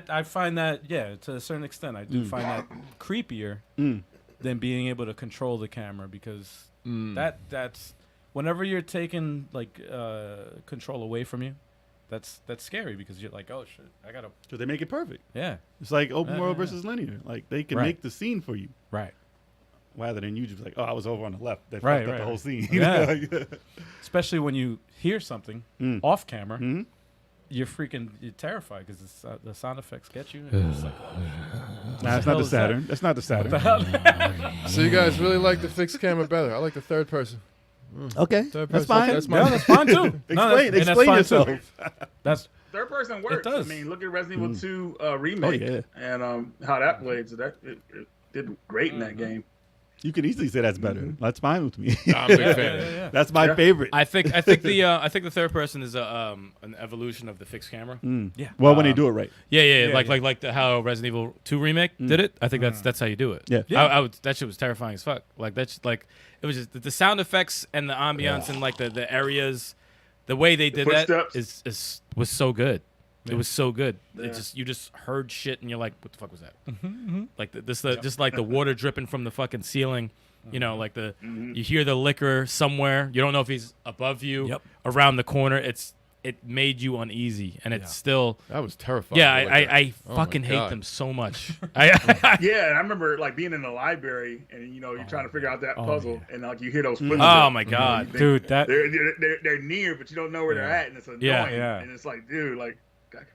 I find that to a certain extent I do find that creepier than being able to control the camera because that's whenever you're taking like control away from you, that's scary because you're like, oh shit, I gotta So they make it perfect. yeah It's like open world yeah. versus linear. Like they can Right. make the scene for you right. rather than you just like, oh, I was over on the left. That Right, fucked up right, the whole right. scene. Yeah. Especially when you hear something off camera, Mhm. you're terrified because the sound effects get you. And it's like, Nah, it's not the Saturn. That's not the Saturn. So you guys really like the fixed camera better? I like the third person. Okay, Third that's person. fine. That's no, that's fine too. No, that's Explain fine yourself. too. That's Third person works. does. I mean, look at Resident Evil 2 remake yeah. and how that played. So that it did great in that game. You can easily say that's better. That's fine with me. I'm a big fan. yeah. That's my favorite. I think the third person is an evolution of the fixed camera. Yeah. Well, when they do it right. Yeah, Yeah, like how Resident Evil 2 remake did it. I think that's how you do it. Yeah. Yeah. I would, that shit was terrifying as fuck. Like that's like it was just the sound effects and the ambiance and like the areas, the way they did that footsteps. was so good. Yeah. It was so good. Yeah. It just you just heard shit and you're like, what the fuck was that? Like just like the water dripping from the fucking ceiling. You know, like Mm-hmm. you hear the liquor somewhere. You don't know if he's above you, Yep. around the corner. It made you uneasy, and it's still. That was terrifying. Yeah, the liquor. I Oh my fucking hate God. them so much. Yeah, and I remember like being in the library and you're trying to figure out that puzzle and like you hear those footsteps. Oh my God, You think Dude, that they're near, but you don't know where they're at, and it's annoying. Yeah. And it's like, dude, like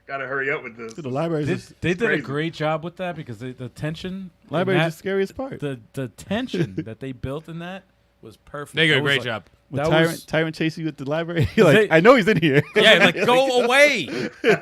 gotta hurry up with this. The library is they did a crazy. great job with that because the tension. in library is that- the scariest part. The tension that they built in that was perfect. they did That a was great like- job. When that Tyrant, was- Tyrant chasing you at the library, you're like, They- I know he's in here. Yeah, like go away,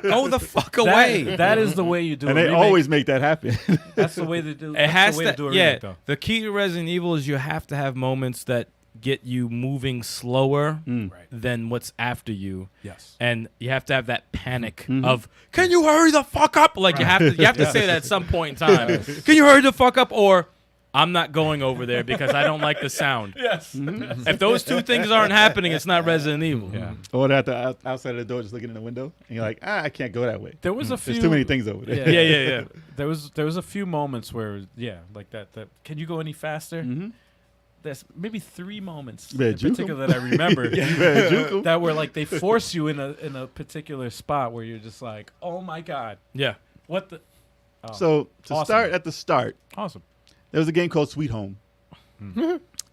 go the fuck away. That is the way you do And it. they Remake. always make that happen. That's the way they do. It has the way to. to do a Yeah, remake, though. the key to Resident Evil is you have to have moments that get you moving slower Right. than what's after you. Yes. And you have to have that panic of, can you hurry the fuck up? Like you have to say that at some point in time. Can you hurry the fuck up? Or I'm not going over there because I don't like the sound. Yes. If those two things aren't happening, it's not Resident Evil. Yeah. Or they're at the outside of the door, just looking in the window, and you're like, I can't go that way. There was a few. There's too many things over there. Yeah. There was a few moments where like that. Can you go any faster? Mm-hmm. There's maybe 3 moments better in juke 'em. particular that I remember. You better juke 'em. That were like they force you in a particular spot where you're just like, oh my god, Yeah. what the. Oh, So to Awesome. start at the start, awesome. there was a game called Sweet Home,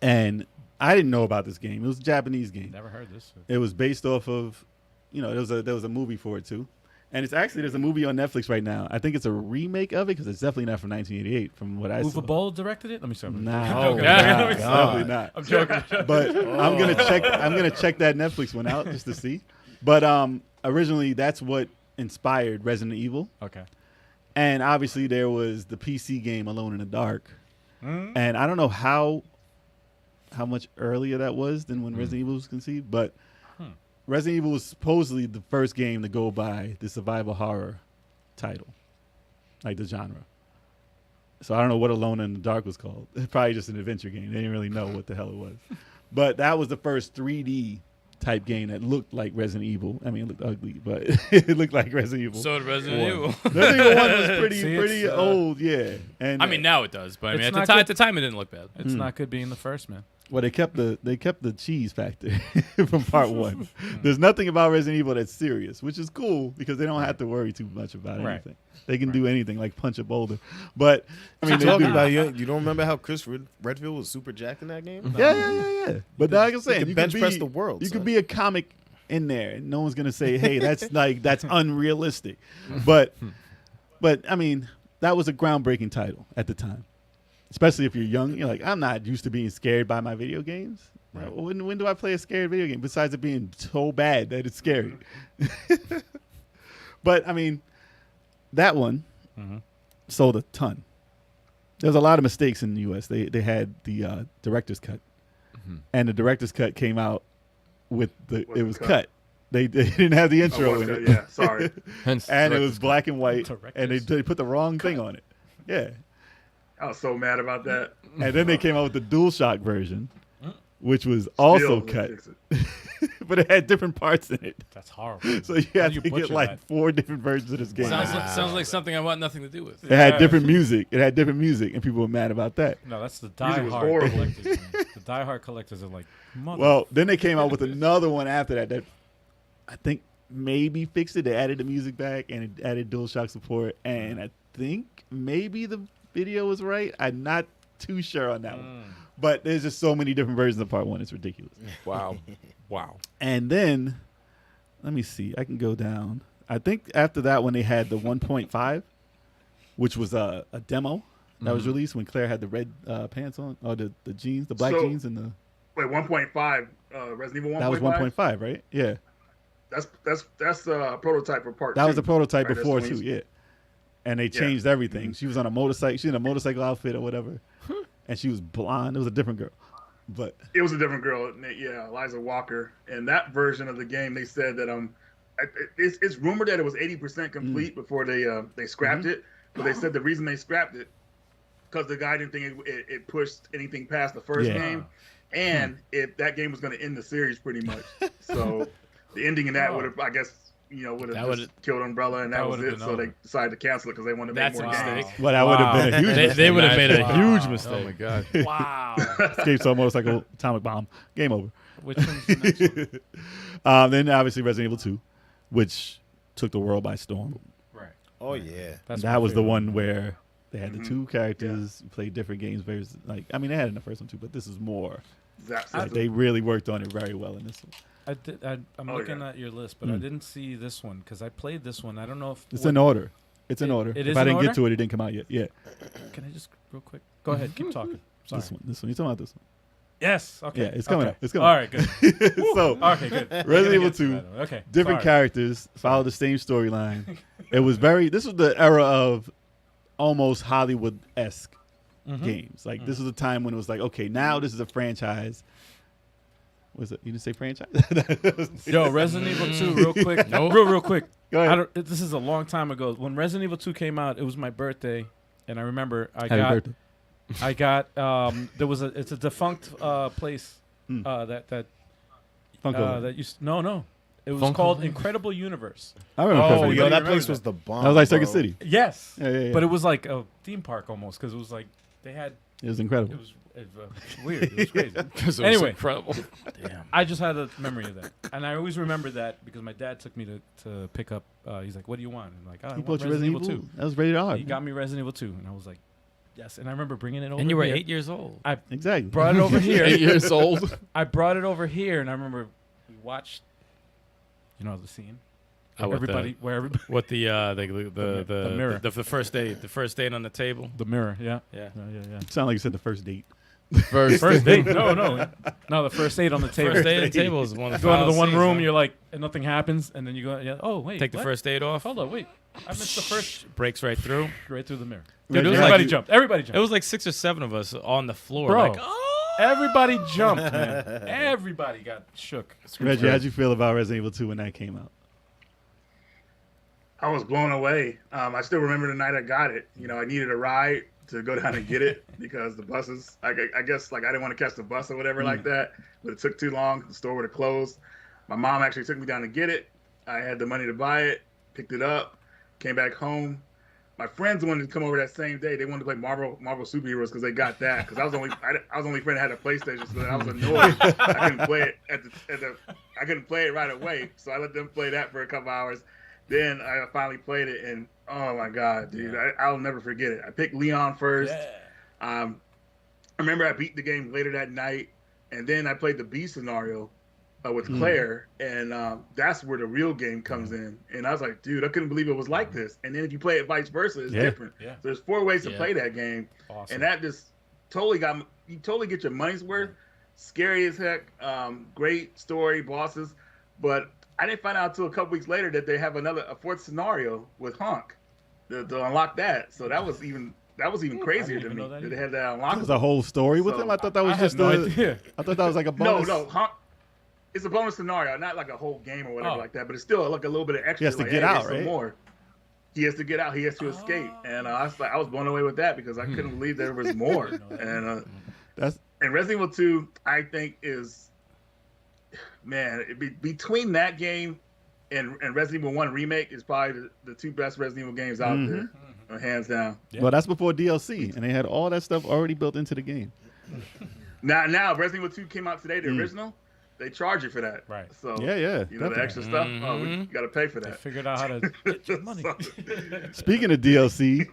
and I didn't know about this game. It was a Japanese game. Never heard this. It was based off of, there was a movie for it too, and there's a movie on Netflix right now. I think it's a remake of it because it's definitely not from 1988, from what I saw. Uwe Boll directed it. Let me start. Nah, Oh, nah, God. definitely not. I'm joking. But I'm gonna check that Netflix one out just to see. But originally that's what inspired Resident Evil, Okay. and obviously there was the PC game Alone in the Dark, Mm-hmm. and I don't know how much earlier that was than when Resident Evil was conceived, but Resident Evil was supposedly the first game to go by the survival horror title, like the genre. So I don't know what Alone in the Dark was called. It's probably just an adventure game. They didn't really know what the hell it was. But that was the first 3D type game that looked like Resident Evil. I mean, it looked ugly, but it looked like Resident Evil. So did Resident Evil. Resident Evil 1 was See, pretty it's, old, yeah. And I mean, now it does, but I mean, It's at the not time, good. at the time, it didn't look bad. It's not good being the first, man. well, they kept the cheese factor from part 1. There's nothing about Resident Evil that's serious, which is cool because they don't have to worry too much about Right. anything. They can do anything like punch a boulder. But I mean, they Talking do- about you don't remember how Chris Redfield was super jacked in that game? Yeah. But like I'm saying, could you bench could press be- the world, You son. could be a comic in there, and no one's gonna say, "Hey, that's that's unrealistic." But I mean, that was a groundbreaking title at the time, especially if you're young. You're like, I'm not used to being scared by my video games. Right. When do I play a scared video game besides it being so bad that it's scary? But I mean, that one sold a ton. There's a lot of mistakes in the U.S. They had the director's cut, and the director's cut came out with it was cut. They didn't have the intro in it, Yeah, sorry. Hence, and it was black and white, and Director's they put the wrong thing on it. Yeah, I was so mad about that. and then they came out with the DualShock version, which was also Still cut, didn't fix it. but it had different parts in it. That's horrible. So you How had do you to get butcher like that? 4 different versions of this game. Sounds like something I want nothing to do with. It had different music. It had different music, and people were mad about that. No, that's the Music was diehard horrible. collectors. Man. The diehard collectors are like, mother. Well, then they came out with another one after that I think maybe fixed it. They added the music back and it added DualShock support, and I think maybe the video was right. I'm not too sure on that one. But there's just so many different versions of part 1. It's ridiculous. wow. Wow. And then, let me see. I can go down. I think after that one, they had the 1.5, which was a demo that was released when Claire had the red pants on, or the jeans, the black So- jeans, and the Wait, 1.5, Resident Evil 1.5? that was 1.5, right? Yeah, That's a prototype for part 2. that was a prototype Right, that's before the too. one Yeah, and they changed everything. She was on a motorcycle. She in a motorcycle outfit or whatever, and she was blonde. It was a different girl, but It was a different girl. Yeah, Eliza Walker. And that version of the game, they said that it's rumored that it was 80% complete before they scrapped it. But they said the reason they scrapped it because the guy didn't think it pushed anything past the first game, and that game was going to end the series pretty much. So the ending in that would have, I guess, would That have would've- just killed Umbrella, and that that was would've it. been So over. they decided to cancel it because they wanted to make That's a more mistake. games. Well, that would have been a huge They mistake. would have made a Wow. huge Oh mistake. my god. Wow. Escape's almost like an atomic bomb. Game over. Which one's the next one? Then obviously Resident Evil 2, which took the world by storm. Right. Oh yeah. That's That my was the favorite. one where they had the Mhm. two characters, you played different games. Versus, they had it in the first one too, but this is more. Like, they really worked on it very well in this one. I'm Oh, looking yeah. at your list, but I Mm. didn't see this one because I played this one. I don't know if It's in order. It's in It- order. it If is I in didn't order? get to it, it didn't come out yet. Yeah, Can I just real quick? Go ahead. Keep talking. Sorry. This one. You talking about this one? Yes. Okay. Yeah, it's coming Okay. up. It's coming All up. right. Good. So, Okay. Good. Resident Evil Get to 2, that one. Okay. different Sorry. characters, follow the same storyline. It was this was the era of almost Hollywood-esque Mm-hmm. games. Like, this was a time when it was like, okay, now this is a franchise. Was it? You didn't say franchise? Yo, Resident Evil 2, real quick. Nope. Real quick. Go ahead. This is a long time ago. When Resident Evil 2 came out, it was my birthday, and I remember Happy birthday. I got there was it's a defunct place Mm. that Funko. used no. It was Funko called Land? Incredible Universe. I remember. Oh, Funko. yo, Anybody that remember place that? was the bomb. That was like Circuit bro. City. Yes. Yeah. But it was like a theme park almost because it was like they had It was incredible. it was weird. It was crazy. 'Cause it was Anyway. incredible. Damn. I just had a memory of that, and I always remember that because my dad took me to pick up. He's like, "What do you want?" And I'm like, "Oh, I He want bought you Resident Resident Evil 2." That was rated R. He got me Resident Evil 2, and I was like, "Yes." And I remember bringing it over. And you were here. 8 years old. Exactly. Brought it over here. 8 years old. I brought it over here, and I remember we watched. The scene. What Everybody, where everybody, What the mirror. the first date on the table. the mirror. Yeah. Yeah. Sound like you said the first date. First. First date. No. The first date on the table. First date on the table is one of the Go into the one scenes, room. huh? You're like, and nothing happens, and then you go. Yeah. Oh wait. Take the what? first date off. Hold on. Wait. I missed the first. Breaks right through. Right through the mirror. Dude, it was Everybody like- jumped. Everybody It jumped. was like 6 or 7 of us on the floor. Bro. Like, oh! Everybody jumped, man. Everybody got shook. Reggie, how'd you feel about Resident Evil 2 when that came out? I was blown away. I still remember the night I got it. I needed a ride to go down and get it because the buses, I guess, I didn't want to catch the bus or whatever like that, but it took too long. The store would have closed. My mom actually took me down to get it. I had the money to buy it, picked it up, came back home. My friends wanted to come over that same day. They wanted to play Marvel Superheroes because they got that. Because I was the only friend that had a PlayStation, so I was annoyed. I couldn't play it I couldn't play it right away, so I let them play that for a couple hours. Then I finally played it, and oh my god, dude, I'll never forget it. I picked Leon first. I remember I beat the game later that night, and then I played the B scenario with Claire, and that's where the real game comes in. And I was like, dude, I couldn't believe it was like this. And then if you play it vice versa, it's different. Yeah. There's 4 ways to Yeah. play that game, Awesome. and that just totally you totally get your money's worth. Scary as heck, great story, bosses, but I didn't find out until a couple weeks later that they have a 4th scenario with Honk to unlock that. So that was even crazier to even me know that that they either. had that unlockable. There's a whole story with So, him? I thought that was I just had no idea. I thought that was like a bonus. No, Honk. It's a bonus scenario, not like a whole game or whatever Oh. like that. But it's still like a little bit of extra. He has to like, get hey, out, here's some right? More. He has to get out. He has to escape. And I was blown away with that because I couldn't believe there was more. And That's Resident Evil 2, I think is, man, between that game and Resident Evil 1 Remake is probably the 2 best Resident Evil games out there, hands down. Yeah. well, that's before DLC, and they had all that stuff already built into the game. Now Resident Evil 2 came out today, the original. They charge you for that. Right. So Yeah, the definitely. extra stuff. Oh, we got to pay for They that. figured out how to get your money. Speaking of DLC,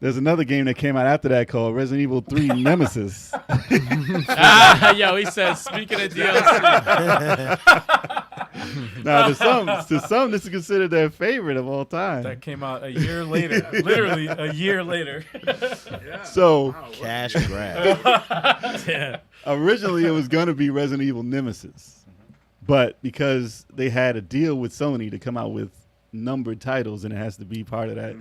there's another game that came out after that called Resident Evil 3 Nemesis. Yo, he said, speaking of DLC. Now, to some, this is considered their favorite of all time. That came out a year later. Literally a year later. Yeah. So Wow, what- Cash grab. Yeah. originally, it was going to be Resident Evil Nemesis, but because they had a deal with Sony to come out with numbered titles, and it has to be part of that,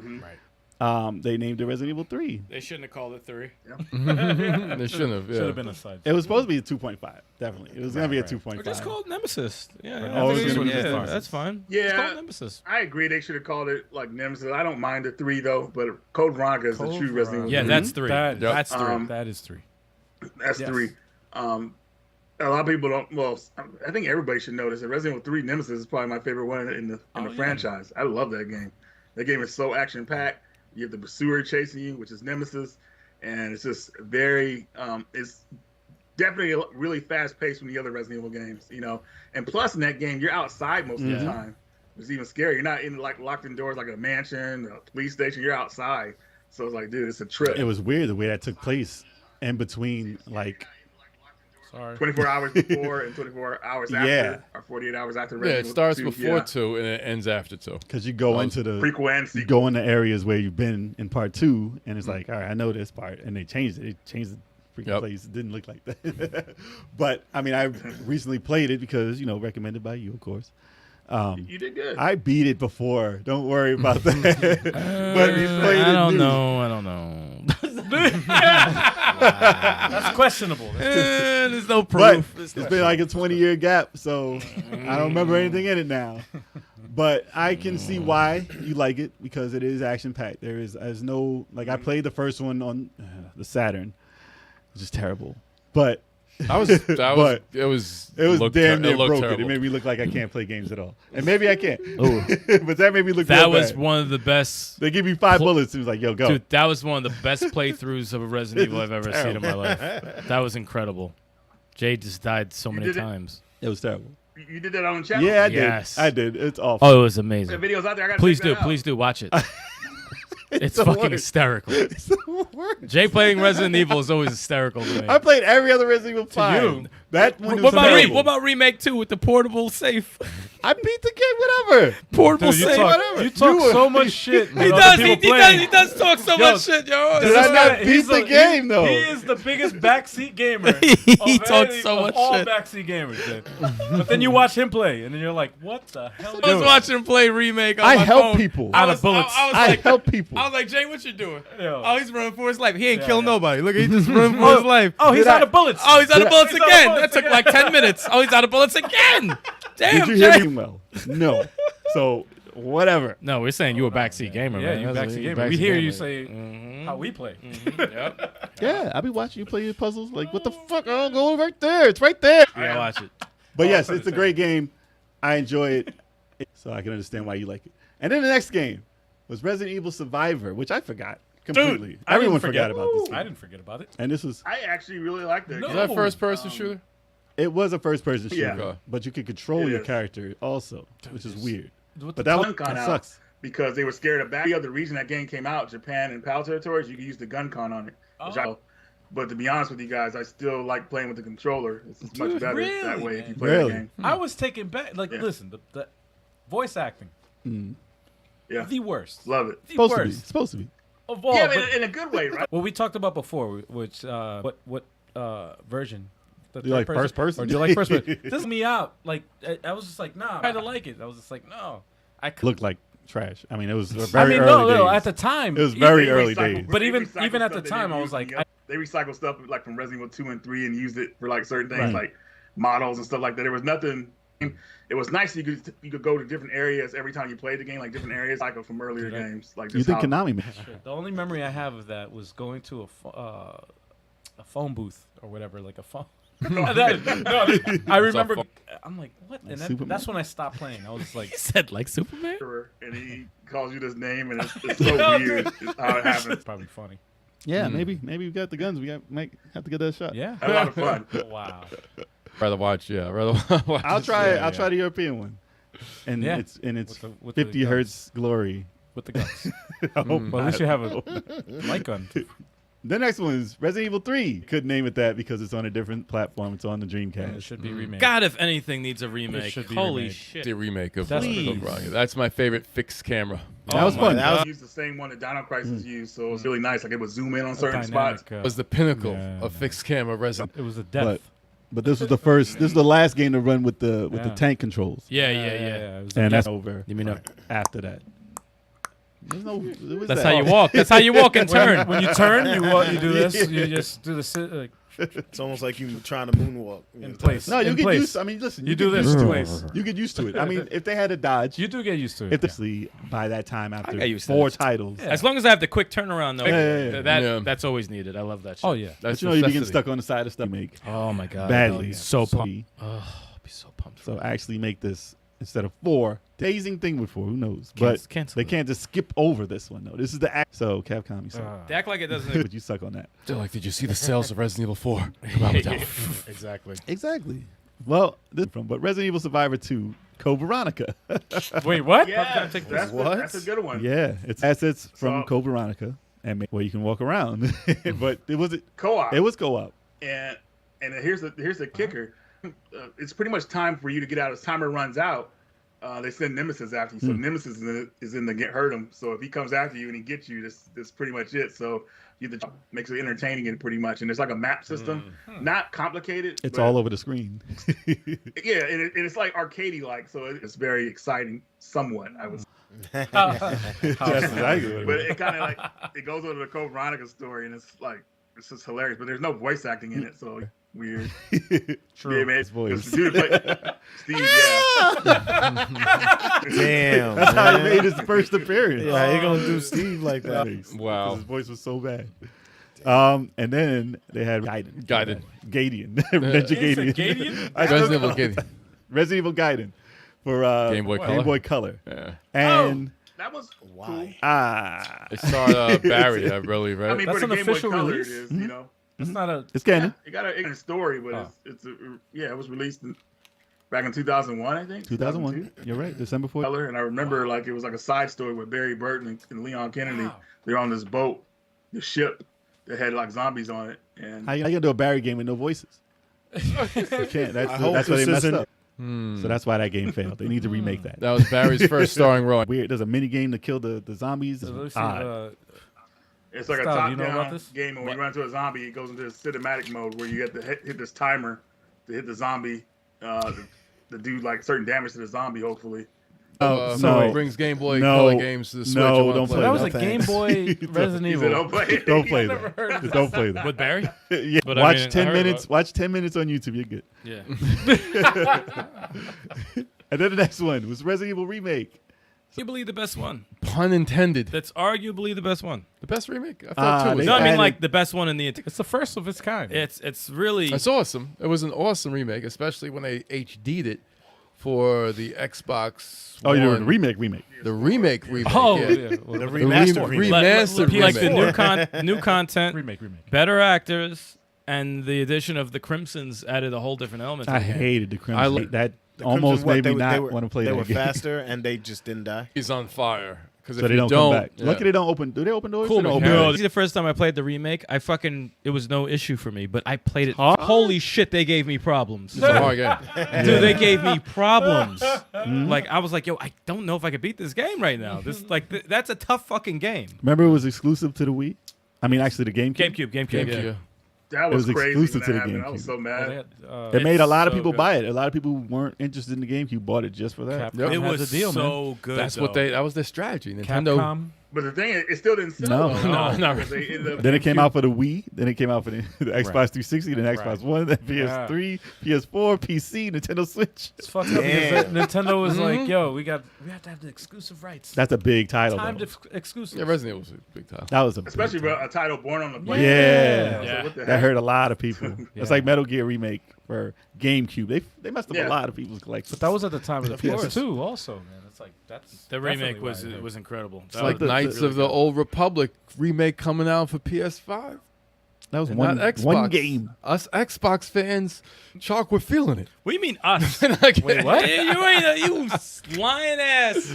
they named it Resident Evil 3. They shouldn't have called it 3. They shouldn't have. Yeah. Should have been a side. It was supposed to be a 2.5, definitely. It was going to be a Right. 2.5. Or just call it Nemesis. Yeah, Oh, I think it's it gonna was- be yeah, Nemesis. that's fine. Yeah. Just call it Nemesis. I agree. They should have called it like Nemesis. I don't mind the 3 though, but Code Veronica is the Code true Resident Evil. Yeah, Mhm. 3. that's 3. That- That's 3. Um, That is 3. That's Yes. 3. a lot of people don't. Well, I think everybody should know this. Resident Evil 3 Nemesis is probably my favorite one in the franchise. I love that game. That game is so action packed. You have the pursuer chasing you, which is Nemesis, and it's just very. It's definitely really fast paced from the other Resident Evil games, you know. And plus, in that game, you're outside most of the time. It's even scary. You're not in like locked indoors like a mansion, a police station. You're outside. So it's like, dude, it's a trip. It was weird the way that took place in between, like. 24 hours before and 24 hours after, or 48 hours after. Yeah, it starts 2, before 2 and it ends after 2. Because you go into the prequel and sequel. You go into areas where you've been in part 2, and it's like, all right, I know this part, and they changed it. They changed the freaking place. It didn't look like that. But I mean, I recently played it because recommended by you, of course. You did good. I beat it before. Don't worry about that. But I don't know. That's questionable. There's no proof. It's been like a 20-year gap, so I don't remember anything in it now. But I can see why you like it because it is action-packed. There's no I played the first one on the Saturn, which is terrible. But it was damn near broken. Terrible. It made me look like I can't play games at all, and maybe I can't. But that made me look. That real was bad. one of the best. They give you 5 bullets, and it was like, "Yo, go." Dude, that was one of the best playthroughs of a Resident Evil I've ever seen in my life. That was incredible. Jay just died so many times. It was terrible. You did that on channel? Yeah, I did. Yes. I did. It's awful. Oh, it was amazing. The videos out there. I gotta Please check that out. do. Watch it. It's the fucking worst. hysterical. It's the worst. Jay playing Resident Evil is always hysterical to me. I played every other Resident Evil 5. you. That one What was terrible. about Remake 2 with the portable safe? I beat the game, whatever. Portable Dude, you safe. talk, you talk so much shit. He does talk so much shit, yo. Did I not beat the game, though? He is the biggest backseat gamer. He of talks any- so of much all shit. backseat gamers. Dude. But then you watch him play, and then you're like, what the hell? I was watching him play Remake on I my help phone. people. I Out was, of bullets. I was I like, help people. I was like, Jay, what you doing? Yo. Oh, he's running for his life. He ain't Yeah, killing yeah. nobody. Look, he just running for his life. Oh, he's Did out of bullets. Oh, he's out of bullets He's out of again. bullets That took again. like 10 minutes. Oh, he's out of bullets again. Damn, Did you hear Jay. me well? No. So, whatever. No, we're saying you a backseat gamer, Yeah, man. you That's backseat a gamer. We backseat hear you gamer. say how we play. Yep. Yeah, I be watching you play your puzzles. Like, what the fuck? Oh, go right there. It's right there. Yeah, watch it. But yes, it's a great game. I enjoy it. So I can understand why you like it. And then the next game was Resident Evil Survivor, which I forgot completely. I Everyone didn't forgot about this I game. didn't forget about it. And this was, I actually really liked that. No. Is that first person shooter? it was a first-person shooter, Yeah. Okay. but you could control It your is. character also, which is weird. What But the that, gun was, con that out sucks. because they were scared of back the other region that game came out, Japan and PAL territories. You could use the gun con on it. But to be honest with you guys, I still like playing with the controller. It's much better really, that way man? if you play Really? the game. I was taken back. Like, Yeah. listen, the voice acting, Yeah, the worst. love it. The Supposed to be. worst Supposed to be. of all. Yeah, but- but in a good way, right? What we talked about before, which what version? The Do you like third first person? Or do you like first person? This me out. Like I was just like, nah, I don't like it. I was just like, no, I could. Looked like trash. I mean, it was I very mean, early no, days. at the time, It was very They early recycle- days. But they even recycle at the stuff they time, didn't I was use like, in the- they recycle stuff like from Resident Evil 2 and 3 and used it for like certain things, Right. like models and stuff like that. There was nothing. It was nice you could go to different areas every time you played the game, like different areas, like from earlier games. Like You just think how- Konami made the only memory I have of that was going to a phone booth or whatever, like a phone. I remember. I'm like, what? And Superman? that's when I stopped playing. I was just like, He said like Superman. and he calls you this name, and it's so weird how it happens. it's probably funny. Yeah, maybe we got the guns. Might have to get that a shot. Yeah. Had a lot of fun. Wow. Rather watch, watch. I'll try. I'll try the European one, and Yeah. it's With the 50 guns. hertz glory. With the guns. I hope But at least not. you have a light gun. The next one is Resident Evil 3. Couldn't name it that because it's on a different platform. It's on the It Dreamcast. should be remade. God, if anything needs a remake. should be Holy remade. shit. The remake of Please. That's my favorite fixed camera. That was fun. I used the same one that Dino Crisis used, so it was really nice. Like it would zoom in on certain spots. It was the pinnacle Yeah. of fixed camera Resident. It was a death. But this was the first. This is the last game to run with the Yeah. tank controls. Yeah. It was a And that's death. over. You mean after that? There's no. That's how you walk. That's how you walk and turn. When you turn, you do this. You just do the sit like It's almost like you trying to moonwalk. in place. No, you in get place. used. I mean, listen. You do get this used in to place. it. You get used to it. I mean, if they had a dodge, You do get used to it. if the by that time after got used to 4 that. titles. Yeah. As long as I have the quick turnaround, though, Yeah. that's always needed. I love that shit. Oh yeah. That's But you know, you be getting necessity. stuck on the side of stuff. Make Oh my god. badly. So So pumped. I'll be so pumped. So actually make this instead of 4. Dazing thing with 4. Who knows? But Cancel they it. can't just skip over this one though. This is the act. So Capcom, you suck. They act like it doesn't. But you suck on that. They're like, did you see the sales of Resident Evil 4? Come on, Mattel. Exactly. Exactly. Well, this from but Resident Evil Survivor 2, Code Veronica. Wait, what? Yeah, take that's, What? that's a good one. Yeah, it's assets from So- Code Veronica and where you can walk around. But it was Co-op. it was co-op. and here's the kicker. It's pretty much time for you to get out. As timer runs out, they send Nemesis after you. So Nemesis is in the get hurt him. So if he comes after you and he gets you, that's pretty much it. So makes it entertaining and pretty much. And there's like a map system, not complicated. It's but- all over the screen. Yeah, and it's like arcadey like, so it's very exciting. Somewhat, I was. That's exactly what But it it kind of like it goes over the Code Veronica story, and it's just hilarious. But there's no voice acting in it, so weird. True. Yeah, man. His voice. The dude play, Steve, yeah. Damn. That's how he man. made his first appearance. Yeah, he gonna do Steve like that. Wow. His voice was so bad. And then they had Gaiden. Gadian. Ninja Gadian. Gadian? I still Resident Evil call- Game. Resident Evil Gaiden for Game Boy Color. Game Boy Color. Yeah. And That was Why? It starred Barry, I believe, right? cool. I mean, That's for the an Game Boy official Color, release? it is, you know. It's not a. it's canon. It got a story, but it was released back in 2001, I think. 2001. You're right. December 4th. Color, and I remember like it was like a side story with Barry Burton and Leon Kennedy. They're on this boat, the ship that had like zombies on it, and How you gonna do a Barry game with no voices? You can't. That's I hope why they this messed isn't- up. So that's why that game failed. They need to remake that. That was Barry's first starring role. Weird. There's a mini game to kill the zombies. Let me see, Odd. it's like a Style, do you know top-down about this? game. And when you run into a zombie, it goes into this cinematic mode where you have to hit this timer to hit the zombie, to do like certain damage to the zombie. Hopefully, no. Brings Game Boy No. Color games to the Switch. No, I wanna don't play play that was No a thanks. Game Boy Resident he Evil. said, "Don't play it." Don't play never that. heard of Just don't play that. With Barry? Yeah. But I Watch mean, I 10 heard minutes. about- Watch 10 minutes on YouTube. You're good. Yeah. And then the next one was Resident Evil Remake. Arguably the best one. Pun intended. That's arguably the best one. The best remake? I thought two was they No, I mean added- like the best one in the. It's the first of its kind. It's really. That's awesome. It was an awesome remake, especially when they HD'd it for the Xbox. Oh, you're One. the remake. The remake. Oh, yeah. yeah. Well, The The remastered remake. remastered like the remake. new content, remake. better actors, and the addition of the Crimsons added a whole different element. To I the game. hated the Crimson. I that The almost Crimson, what, made me they not were- want to play They that were game. faster and they just didn't die. He's on fire. Because So if they you don't don't, come back. yeah. Lucky they don't open. Do they open doors? Cool They don't mechanics. open No, doors. this is the first time I played the remake. It was no issue for me, but I played it. Huh? Holy shit, they gave me problems. It's a hard game. Dude, they gave me problems. Like I was like, yo, I don't know if I could beat this game right now. This that's a tough fucking game. Remember, it was exclusive to the Wii. I mean, actually, the GameCube. GameCube. Yeah. Yeah. That was, was crazy exclusive when to that the happened. I was GameCube. so mad. It made a lot of so people good. buy it. A lot of people who weren't interested in the GameCube bought it just for that. Capcom It has was a deal, man. so good. That's what though. that was their strategy. Nintendo. Capcom. But the thing is, it still didn't sell. No. though. No, not Because they ended up- Then it came out for the Wii. Then it came out for the Xbox 360, then Right. Xbox One, then PS3, PS4, PC, Nintendo Switch. It's fucked up because Nintendo was like, "Yo, we have to have the exclusive rights. That's a big title. Timed Though. exclusive." Yeah, Resident Evil was a big time. That was a especially big with a title born on the plane. Yeah. Yeah. What the that heck? hurt a lot of people. It's like Metal Gear Remake for GameCube. They messed up a Yeah. lot of people's collections. But that was at the time of the Of course. PS2, also, man. It's like that's The remake definitely was why I was incredible. It's like Knights of the Old Republic remake coming out for PS5. That was And one not Xbox. one game. Us Xbox fans, Chalk, we're feeling it. What do you mean us? Like, Wait, what? you ain't you lying ass.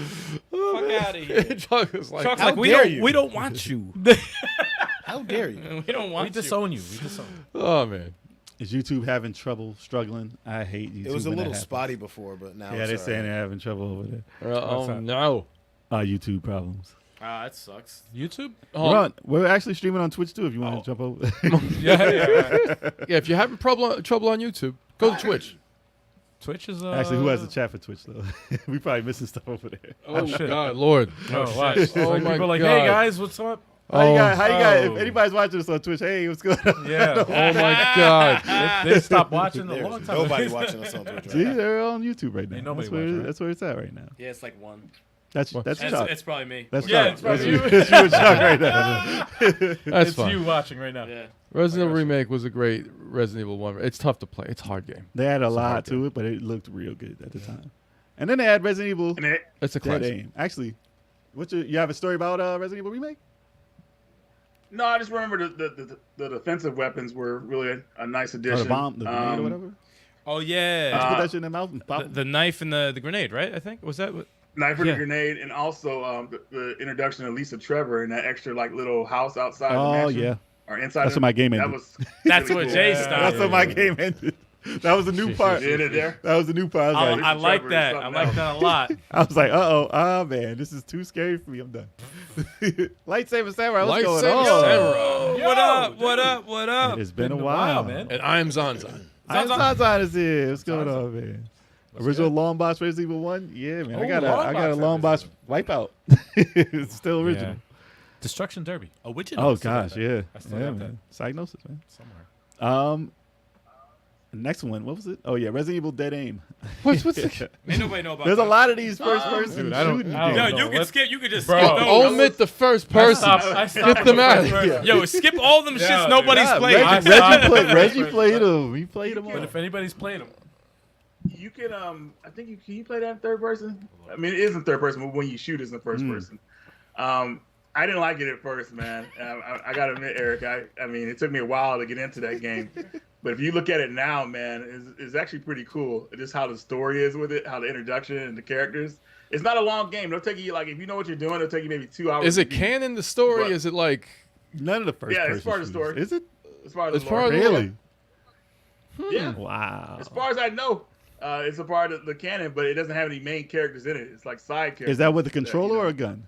Fuck out of here. Chalk was like, Chalk's how like we dare don't you? we don't want you. How dare you? We don't We want you. disown you. We disown you. oh man. Is YouTube having trouble, struggling? I hate YouTube. It was a when that little happens. spotty before, but now Yeah, it's they're all saying right. they're having trouble over there. Oh that? no. YouTube problems. Ah, that sucks. YouTube? We're actually streaming on Twitch too. If you want to jump over. Yeah. Yeah, if you're having trouble on YouTube, go to Twitch. Twitch is Actually, who has the chat for Twitch though? We probably missing stuff over there. Oh, shit. God, Lord. Oh, watch. Oh, Like, my people are like, God. hey guys, what's up? How you guys? oh. If anybody's watching this on Twitch, hey, what's going on? Yeah. Oh, my God. They stopped watching a There's long time nobody ago. watching us on Twitch right See, now. they're on YouTube right now. Ain't nobody That's where, watching, right? that's where it's at right now. Yeah, it's like one. That's Chuck. It's probably me. That's Yeah, Chuck. it's probably That's you. That's you and Chuck right now. That's It's fine. you watching right now. Yeah. Resident Evil Remake was a great Resident Evil 1. It's tough to play. It's a hard game. They had a It's a lot hard to it, but it looked real good at the time. And then they had Resident Evil And it, It's a Dead classic. Aim. Actually, you have a story about Resident Evil Remake? no, I just remember the defensive weapons were really a nice Or addition. the bomb, the grenade or whatever? Oh Just yeah. put that shit in their mouth and pop the knife and the grenade, right? I think was that what? Knife and Yeah. the grenade, and also the introduction of Lisa Trevor in that extra like little house outside. the Oh, mansion, yeah. or inside. That's of- when my game That ended. was. That's really what cool. Jay Yeah. started. That's when my game ended. That was the new part. Did it there? That was the new part. I was I like, like Trevor is that. I something like else. that a lot. oh man, this is too scary for me. I'm done. Lightsaber Samurai, what's going Lightsaber on? Samurai. What up? What up? What up? It's been a while, man. And I am Zanzan. I'm Zanzan is here. What's going on, man? Original good? Long Boss Resident Evil 1? Yeah, man. Oh, I got Long a Boss Long Boss Resident Wipeout. It's still original. Yeah. Destruction Derby. Oh gosh, yeah. I still Yeah, got that man. Psygnosis, man. somewhere. Next one, what was it? Oh yeah, Resident Evil Dead Aim. What's the Ain't nobody know about There's that. a lot of these first person Dude, I don't- shooting I don't games. know. Yo, you can Let's- skip. You can just Bro. skip those. Omit the first person. I stopped Get them out of first here. person. Yo, skip all them Yeah, shits dude. nobody's Yeah, played. Reggie played them. He played them But all. if anybody's played them, You can I think can you play that in third person? I mean, it is in third person, but when you shoot, it's in first person. I didn't like it at first, man. I gotta admit, Eric. I mean, it took me a while to get into that game, but if you look at it now, man, it's actually pretty cool. Just how the story is with it, how the introduction and the characters. It's not a long game. It'll take you like if you know what you're doing, it'll take you maybe 2 hours. Is it to beat. canon, the story? But- Is it like. None of the first Yeah, person it's part of the shooters. story. Is it? As far as It's the lore. part of the Really? Yeah. Wow. As far as I know, it's a part of the canon, but it doesn't have any main characters in it. It's like side characters. Is that with a that, you controller know. or a gun?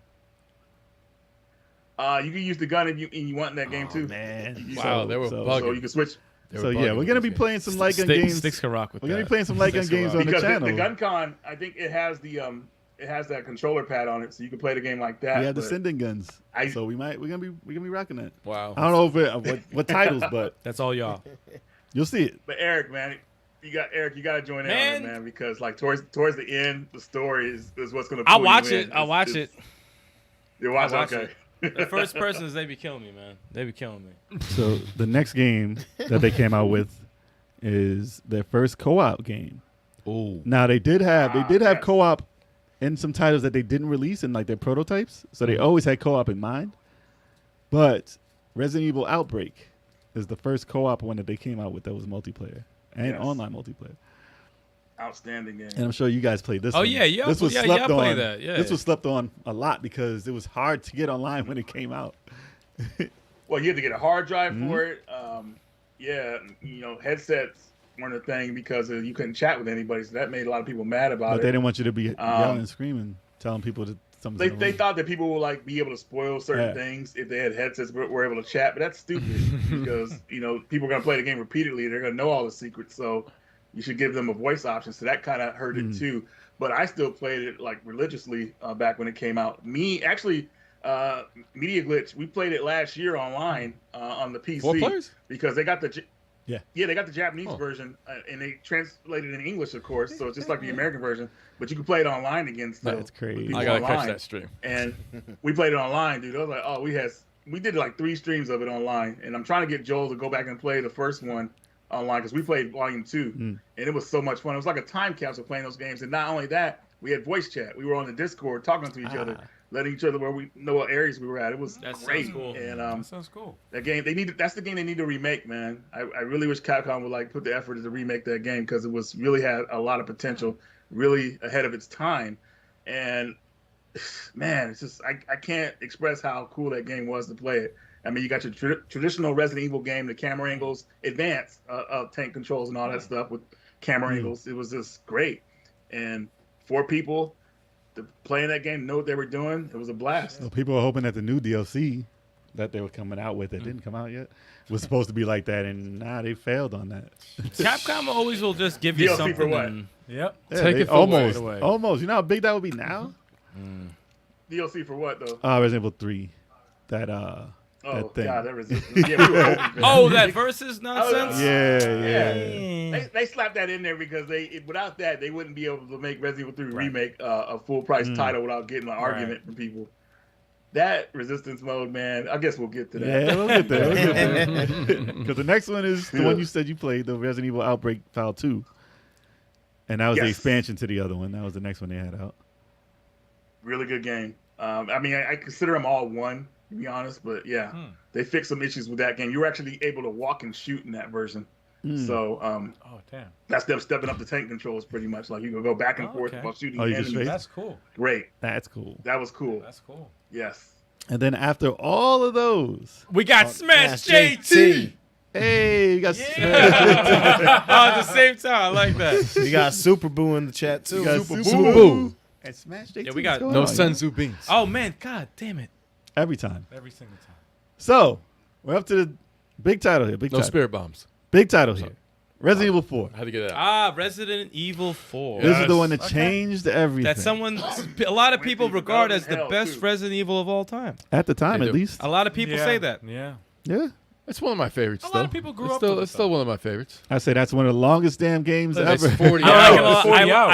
You can use the gun if you want in that game too. Man. Wow, they were So bugging. you can switch They So were yeah, bugging we're with gonna this be game. playing some light gun games. Sticks can rock with We're that. gonna be playing some light gun Sticks can games rock. on the because channel. the gun con. I think it has it has that controller pad on it, so you can play the game like that. We have the but sending guns, I- so we're gonna be rocking that. Wow. I don't know if what titles, but That's all y'all. you'll see it. But Eric, man, you got to join in on it, man, because like towards the end, the story is what's gonna. I'll pull watch you it. in. I'll watch it. You watch, I'll watch okay. The first persons, they be killing me, man. They be killing me. So the next game that they came out with is their first co-op game. Oh. Now they did have yes. co-op in some titles that they didn't release in like their prototypes, so they always had co-op in mind. But Resident Evil Outbreak is the first co-op one that they came out with that was multiplayer and Yes. online multiplayer. Outstanding game. And I'm sure you guys played this. Oh, one. yeah, yeah, This was yeah, slept yeah, I played on. that, yeah. This was slept on a lot because it was hard to get online when it came out. Well, you had to get a hard drive Mm-hmm. for it. Headsets weren't a thing because you couldn't chat with anybody, so that made a lot of people mad about But it. they didn't want you to be yelling and screaming, telling people that something's in the They room. thought that people would like be able to spoil certain Yeah. things if they had headsets but were able to chat, but that's stupid because people are gonna play the game repeatedly. They're gonna know all the secrets, so you should give them a voice option. So that kind of hurt it too. But I still played it like religiously back when it came out. Media Glitch, we played it last year online on the PC 4 players? because they got the they got the Japanese Oh. version and they translated it in English, of course. So it's just like the American version, but you can play it online again still. That's crazy. with people I gotta catch online. that stream. And we played it online, dude. I was like, oh, we did like 3 streams of it online, and I'm trying to get Joel to go back and play the first one online because we played Volume 2, and it was so much fun. It was like a time capsule playing those games, and not only that, we had voice chat. We were on the Discord talking to each other, letting each other where we know what areas we were at. It was That sounds great. cool. And that sounds cool. that game, that's the game they need to remake, man. I really wish Capcom would like put the effort to remake that game because it was really had a lot of potential, really ahead of its time. And man, it's just I can't express how cool that game was to play it. I mean, you got your traditional Resident Evil game, the camera angles, advanced tank controls and all that stuff with camera angles. It was just great. And 4 people to play in that game, know what they were doing. It was a blast. So people are hoping that the new DLC that they were coming out with that didn't come out yet was supposed to be like that, and they failed on that. Capcom always will just give you DLC something. for what? and- Yep. Yeah, Take they it for almost, away. almost. You know how big that would be now? DLC for what though? Resident Evil 3. That Oh that thing. God, that resistance. Yeah, we were hoping for Oh, that versus nonsense. Yeah. They slapped that in there because without that they wouldn't be able to make Resident Evil 3 remake a full price title without getting an argument from people. That resistance mode, man. I guess we'll get to that. Yeah, we'll get there. Because the next one is the one you said you played, the Resident Evil Outbreak File 2. And that was the Yes. expansion to the other one. That was the next one they had out. Really good game. I mean, I consider them all one, to be honest. But yeah, they fixed some issues with that game. You were actually able to walk and shoot in that version. So Oh, damn. that's them stepping up the tank controls pretty much. Like you can go back and forth okay. while shooting Oh, you can enemies. straight? That's cool. Great. That's cool. That was cool. That's cool. Yes. And then after all of those, We got Smash JT. hey, you got Oh, at the same time, I like that. You got Super Boo in the chat too. You got Super Super Boo. and Smash JT. Yeah, we got What's No going on? senzu beans. Oh man, god damn it. Every time. Every single time. So we're up to the big title here. Big No title. spirit bombs. Big title here. Resident Evil 4. How to get it out? Resident Evil 4. This is the one that Okay. changed everything. That a lot of people regard as the Hell, best too. Resident Evil of all time. At the time, They at do. least. A lot of people say that. Yeah. Yeah. It's one of my favorites. A lot still. of people grew it's up Still, with it, it's still one of my favorites. I say that's one of the longest damn games It's ever. 40 I like it a hours. lot. 40 hours.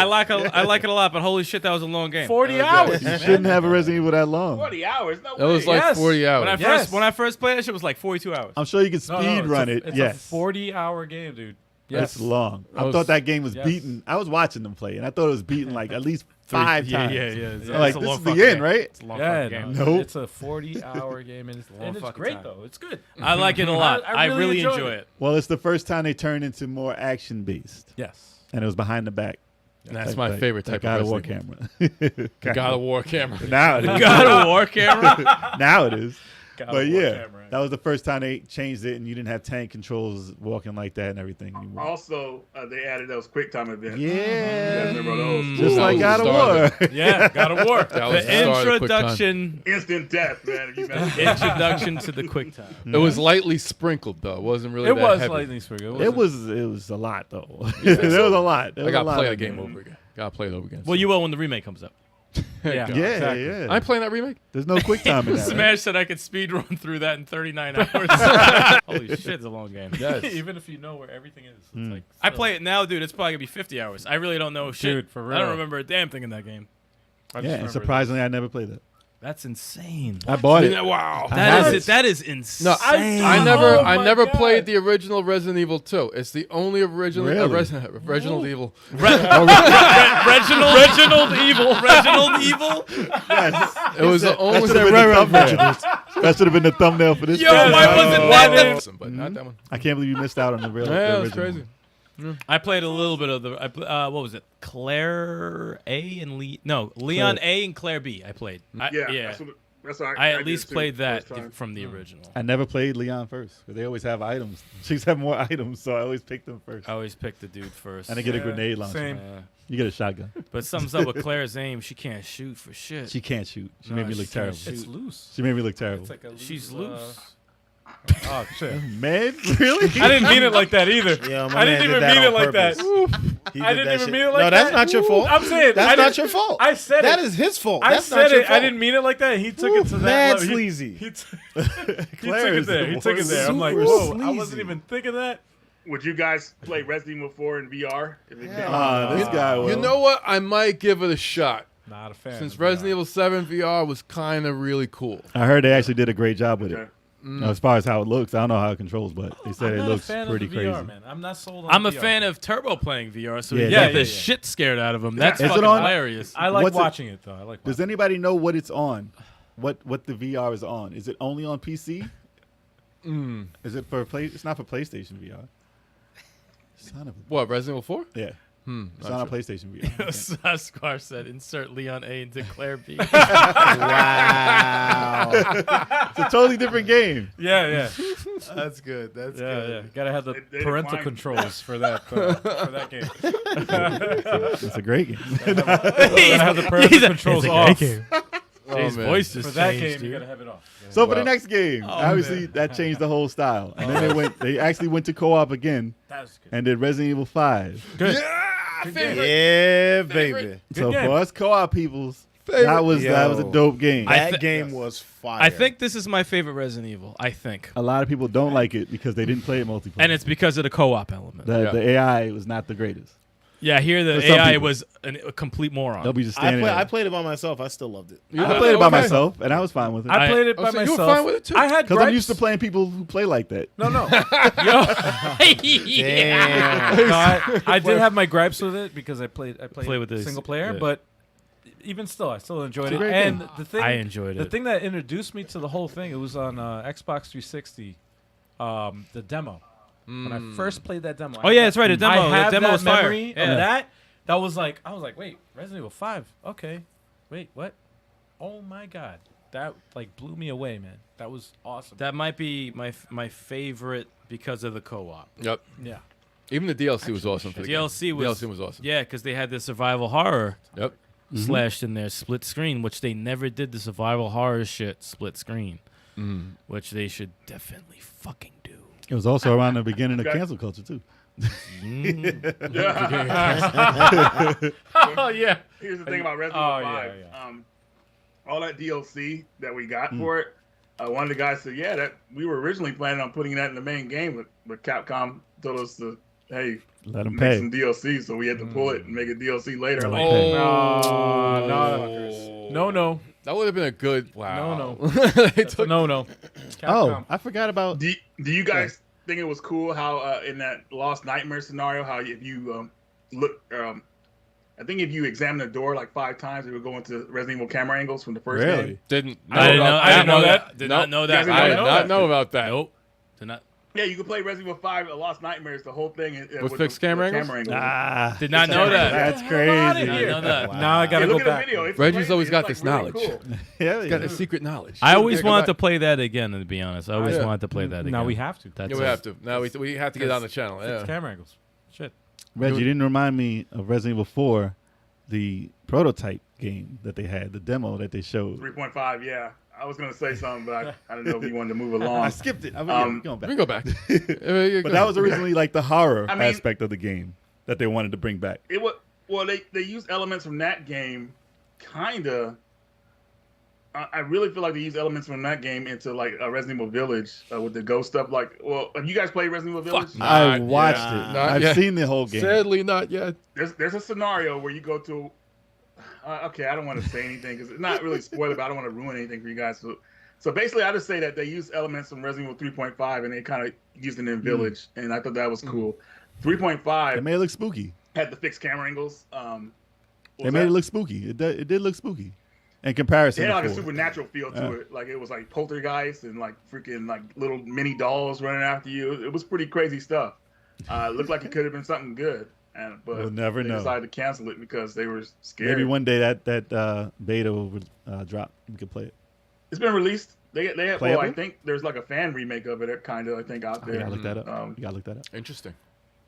I like it a lot, but holy shit, that was a long game. 40 hours. You shouldn't have a Resident Evil that long. 40 hours. No That was way. like Yes. 40 hours. When I first played that shit, was like 42 hours. I'm sure you can speed run it. It's Yes. a 40-hour game, dude. That's Yes. long. I was- thought that game was Yes. beaten. I was watching them play, and I thought it was beaten like at least 5 times. Yeah. Yeah. Like, It's a this long is the fucking end, game. right? It's a long Yeah, fucking game. no, Nope. it's a 40-hour game, and it's fucking great time. though. It's good. I like it a lot. I I really really enjoyed enjoy it. it. Well, it's the first time they turned into more action-based, Yes. and it was behind the back. And that's Like- my like- favorite like type of God of War Resident camera. God of War camera. Now it is. God of War camera. Now it is. God But of War yeah, camera. that was the first time they changed it, and you didn't have tank controls walking like that and everything anymore. Also, they added those quick time events. Yeah, You remember those? just That like was God the of start War. Yeah, God of War. That was The the start of quick time. introduction. Instant death, man. If you mess with Introduction to the quick time. It was lightly sprinkled though. It wasn't really It that was heavy. lightning sprinkled. It was a lot though. There was a lot. There I was a gotta lot play of the game them. over again. Gotta play it over again. Well, you will when the remake comes up. Yeah, Yeah, exactly. yeah. I'm playing that remake. There's no quick time in that. right? Smash said I could speed run through that in 39 hours. Holy shit, it's a long game. Yes. Even if you know where everything is, it's like I play it now, dude. It's probably gonna be 50 hours. I really don't know shit. Dude, for I don't real. remember a damn thing in that game. I just Yeah, and remember surprisingly, I never played that. That's insane. I bought it. Wow. I have it. That is insane. No, I Oh my never God. played the original Resident Evil 2. It's the only original Really? Reginald Evil. Reginald Evil. Reginald Evil. Yes. It was the That only. should have been the thumbnail. That should have been the thumbnail for this. Yo, thing. why wasn't that the Awesome, but not that one. I can't believe you missed out on the real. Yeah, the that's original. crazy. I played a little bit of the. What was it? Claire A and Leon A and Claire B. I played. Yeah. That's what I did at least too, played that first time. from the original. I never played Leon first because they always have items. She's have more items, so I always pick them first. I always picked the dude first. And I get a Yeah, grenade launcher. same. Yeah. You get a shotgun. But something's up with Claire's aim. She can't shoot for shit. She can't shoot. She No, made me she look can't terrible. shoot. It's loose. She made me look terrible. It's like a loose, She's loose. Oh shit! Man, really? I didn't mean it like that either. Yeah, my I man didn't did even that mean on it like that. purpose. He I did didn't that even shit. mean it like No, that. that's not your fault. I'm saying That's I not didn't- your fault. I said That it. is his fault. I That's said not your it. fault. I didn't mean it like that. He took it to that Mad level. sleazy. He took Claire it is there. the He took it worst. there. I'm like, Super whoa! I sleazy. wasn't even thinking that. Would you guys play Resident Evil 4 in VR? If it This guy will. You know what? I might give it a shot. Not a fan. Since of Resident VR. Evil 7 VR was kind of really cool. I heard they actually did a great job with Okay. it. As far as how it looks, I don't know how it controls, but they said I'm it not looks a fan pretty of the VR, crazy. man. I'm not sold on. I'm a VR. fan of Turbo playing VR, so Yeah, we yeah, get the yeah. shit scared out of him. That's Is it fucking on? hilarious. I like What's it- watching it though. I like. Does Watching anybody know what it's on? What the VR is on? Is it only on PC? Is it for play? It's not for PlayStation VR. Son of a What, Resident Evil 4? yeah. It's not on PlayStation VR. I think. Sasquatch said, "Insert Leon A into Claire B." Wow. It's a totally different game. Yeah, yeah, That's good. That's yeah, yeah. Gotta have the They parental declined. controls for that game. It's a great game. Gotta have the parental controls off. Jay's man. voice just For that changed, game, you dude. gotta have it off. So for Wow. the next game, obviously that changed the whole style. And then they actually went to co-op again That's good. and did Resident Evil 5. Good. Yeah, baby. So game. for us co-op peoples, that was a Yo. dope game. That game was fire. I think this is my favorite Resident Evil. I think. A lot of people don't like it because they didn't play it multiplayer. And it's because of the co-op element. the AI was not the greatest. Yeah, here the For some AI people. was a complete moron. They'll be just standing there. I played it by myself. I still loved it. I played it by myself, and I was fine with it. I played it by so you were myself. fine with it too? I had Because gripes. I'm used to playing people who play like that. No, no. Damn. No, I did have my gripes with it because I played Play with this, single player, yeah. but even still, I still enjoyed It's a it. great And game. the thing, I enjoyed the it. thing that introduced me to the whole thing, it was on Xbox 360, the demo. When I first played that demo. Oh, yeah, that's right, a demo. I The have demo that was fire. memory Yeah. of that. That was like, I was like, wait, Resident Evil 5. Okay, wait, what? Oh my God, that like blew me away, man. That was awesome. That might be my favorite because of the co-op. Yep. Yeah. Even the DLC was awesome. For the DLC game. was DLC was awesome. Yeah, because they had the survival horror Yep. slashed in their split screen, which they never did the survival horror shit split screen, which they should definitely fucking do. It was also around the beginning of Okay. cancel culture, too. Oh yeah. Here's the thing about Resident Oh, Evil yeah, 5. yeah. All that DLC that we got for it, one of the guys said, yeah, that we were originally planning on putting that in the main game, but Capcom told us to, hey, Let them make pay. some DLC, so we had to pull it and make a DLC later. Like, Like, No. That would have been a good. Wow. No. They That's a took- no. Oh, I forgot about... do you guys think it was cool how in that Lost Nightmare scenario, how if you look, I think if you examine the door like 5 times, it would go into Resident Evil camera angles from the first Really? game. Didn't. I didn't know that. Did Nope. not know that. You guys I didn't did know not that? know about that. Nope. Did not. Yeah, you could play Resident Evil 5, Lost Nightmares, the whole thing With fixed camera angles? Ah, Did not know that. that's outta crazy. Did not know that. Now I gotta Hey, look go at back. the video. It's Reggie's crazy. always It's, got like, this really knowledge. cool. Yeah, Got a secret knowledge. I always Yeah, go wanted back. to play that again. To be honest, I always Yeah. wanted to play that again. Now we have to. That's Yeah, we it. have to. Now we have to get on the channel. Fix Yeah. camera angles. Shit. Reggie, you didn't remind me of Resident Evil 4, the prototype game that they had, the demo that they showed. 3.5, yeah. I was going to say something, but I don't know if you wanted to move along. I skipped it. I'm going We back. can go back. But that was originally like the horror I mean- aspect of the game that they wanted to bring back. It was, well, they used elements from that game, kind of. I really feel like they used elements from that game into like a Resident Evil Village with the ghost stuff. Like, well, have you guys played Resident Evil Village? no. I Not watched yet. it. Not I've yet. seen the whole game. Sadly, not yet. There's a scenario where you go to. Okay, I don't want to say anything because it's not really spoiler, but I don't want to ruin anything for you guys. So basically, I just say that they used elements from Resident Evil 3.5 and they kind of used it in Village, and I thought that was cool. 3.5 They made it look spooky. had the fixed camera angles. They made it look spooky. It did look spooky. In comparison It to had like a 4. supernatural feel to it. Like it was like poltergeist and like freaking like little mini dolls running after you. It was pretty crazy stuff. It looked like it could have been something good, but We'll never they know. decided to cancel it because they were scared. Maybe one day that beta will drop. We could play it. It's been released. They have. Well, Playable? I think there's like a fan remake of it, kind of. I think out You there. gotta look that up. Um, You gotta look that up. Interesting.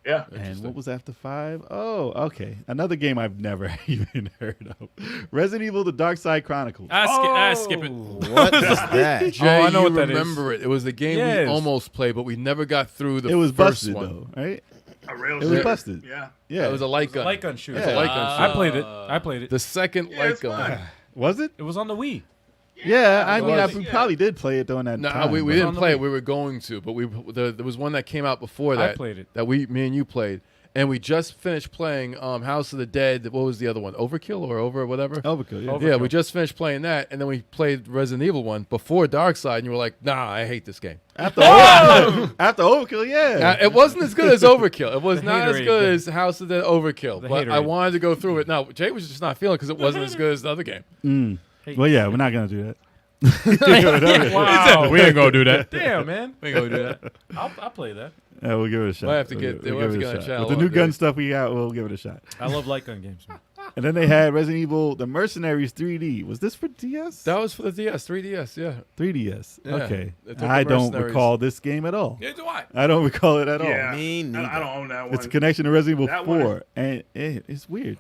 Yeah. And what was after 5? Oh, okay. Another game I've never even heard of. Resident Evil: The Dark Side Chronicles. I skip it. What is that? Jay, I know you what that is. remember it. It was the game Yes. we almost played, but we never got through the It was first busted one. though, right? A rail It was shooter. busted. Yeah. Yeah. It was a light gun. Light gun shooter. It's a light gun I shooter. played it. The second Yeah, light it's gun. fun. Was it? It was on the Wii. Yeah, I mean, was. we Yeah. probably did play it during that No, time. we but- didn't on the play it. Wii. We were going to, but there was one that came out before I that. played it. That me and you played, and we just finished playing House of the Dead. What was the other one? Overkill or over whatever? Overkill, yeah. Over- Yeah, we just finished playing that, and then we played Resident Evil 1 before Darkside, and you were like, "Nah, I hate this game." After Overkill, yeah. It wasn't as good as Overkill. It was not as haterade. good as House of the Overkill. The But I haterade. wanted to go through it. No, Jay was just not feeling because it wasn't as good as the other game. Well, yeah, we're not gonna do that. Wow. We ain't gonna do that. Damn, man. We ain't gonna do that. I'll play that. Yeah, we'll give it a shot. We'll have to get- We'll we'll have give to it get on a shot. channel With the new one gun day. stuff we got, we'll give it a shot. I love light gun games, man. And then they had Resident Evil: The Mercenaries 3D. Was this for DS? That was for the DS, 3DS, yeah. 3DS. Yeah, Okay. they took the I don't Mercenaries. recall this game at all. Neither do I. I don't recall it at all. Yeah. Me I neither. don't own that one. It's a connection to Resident Evil That one 4, and it's weird.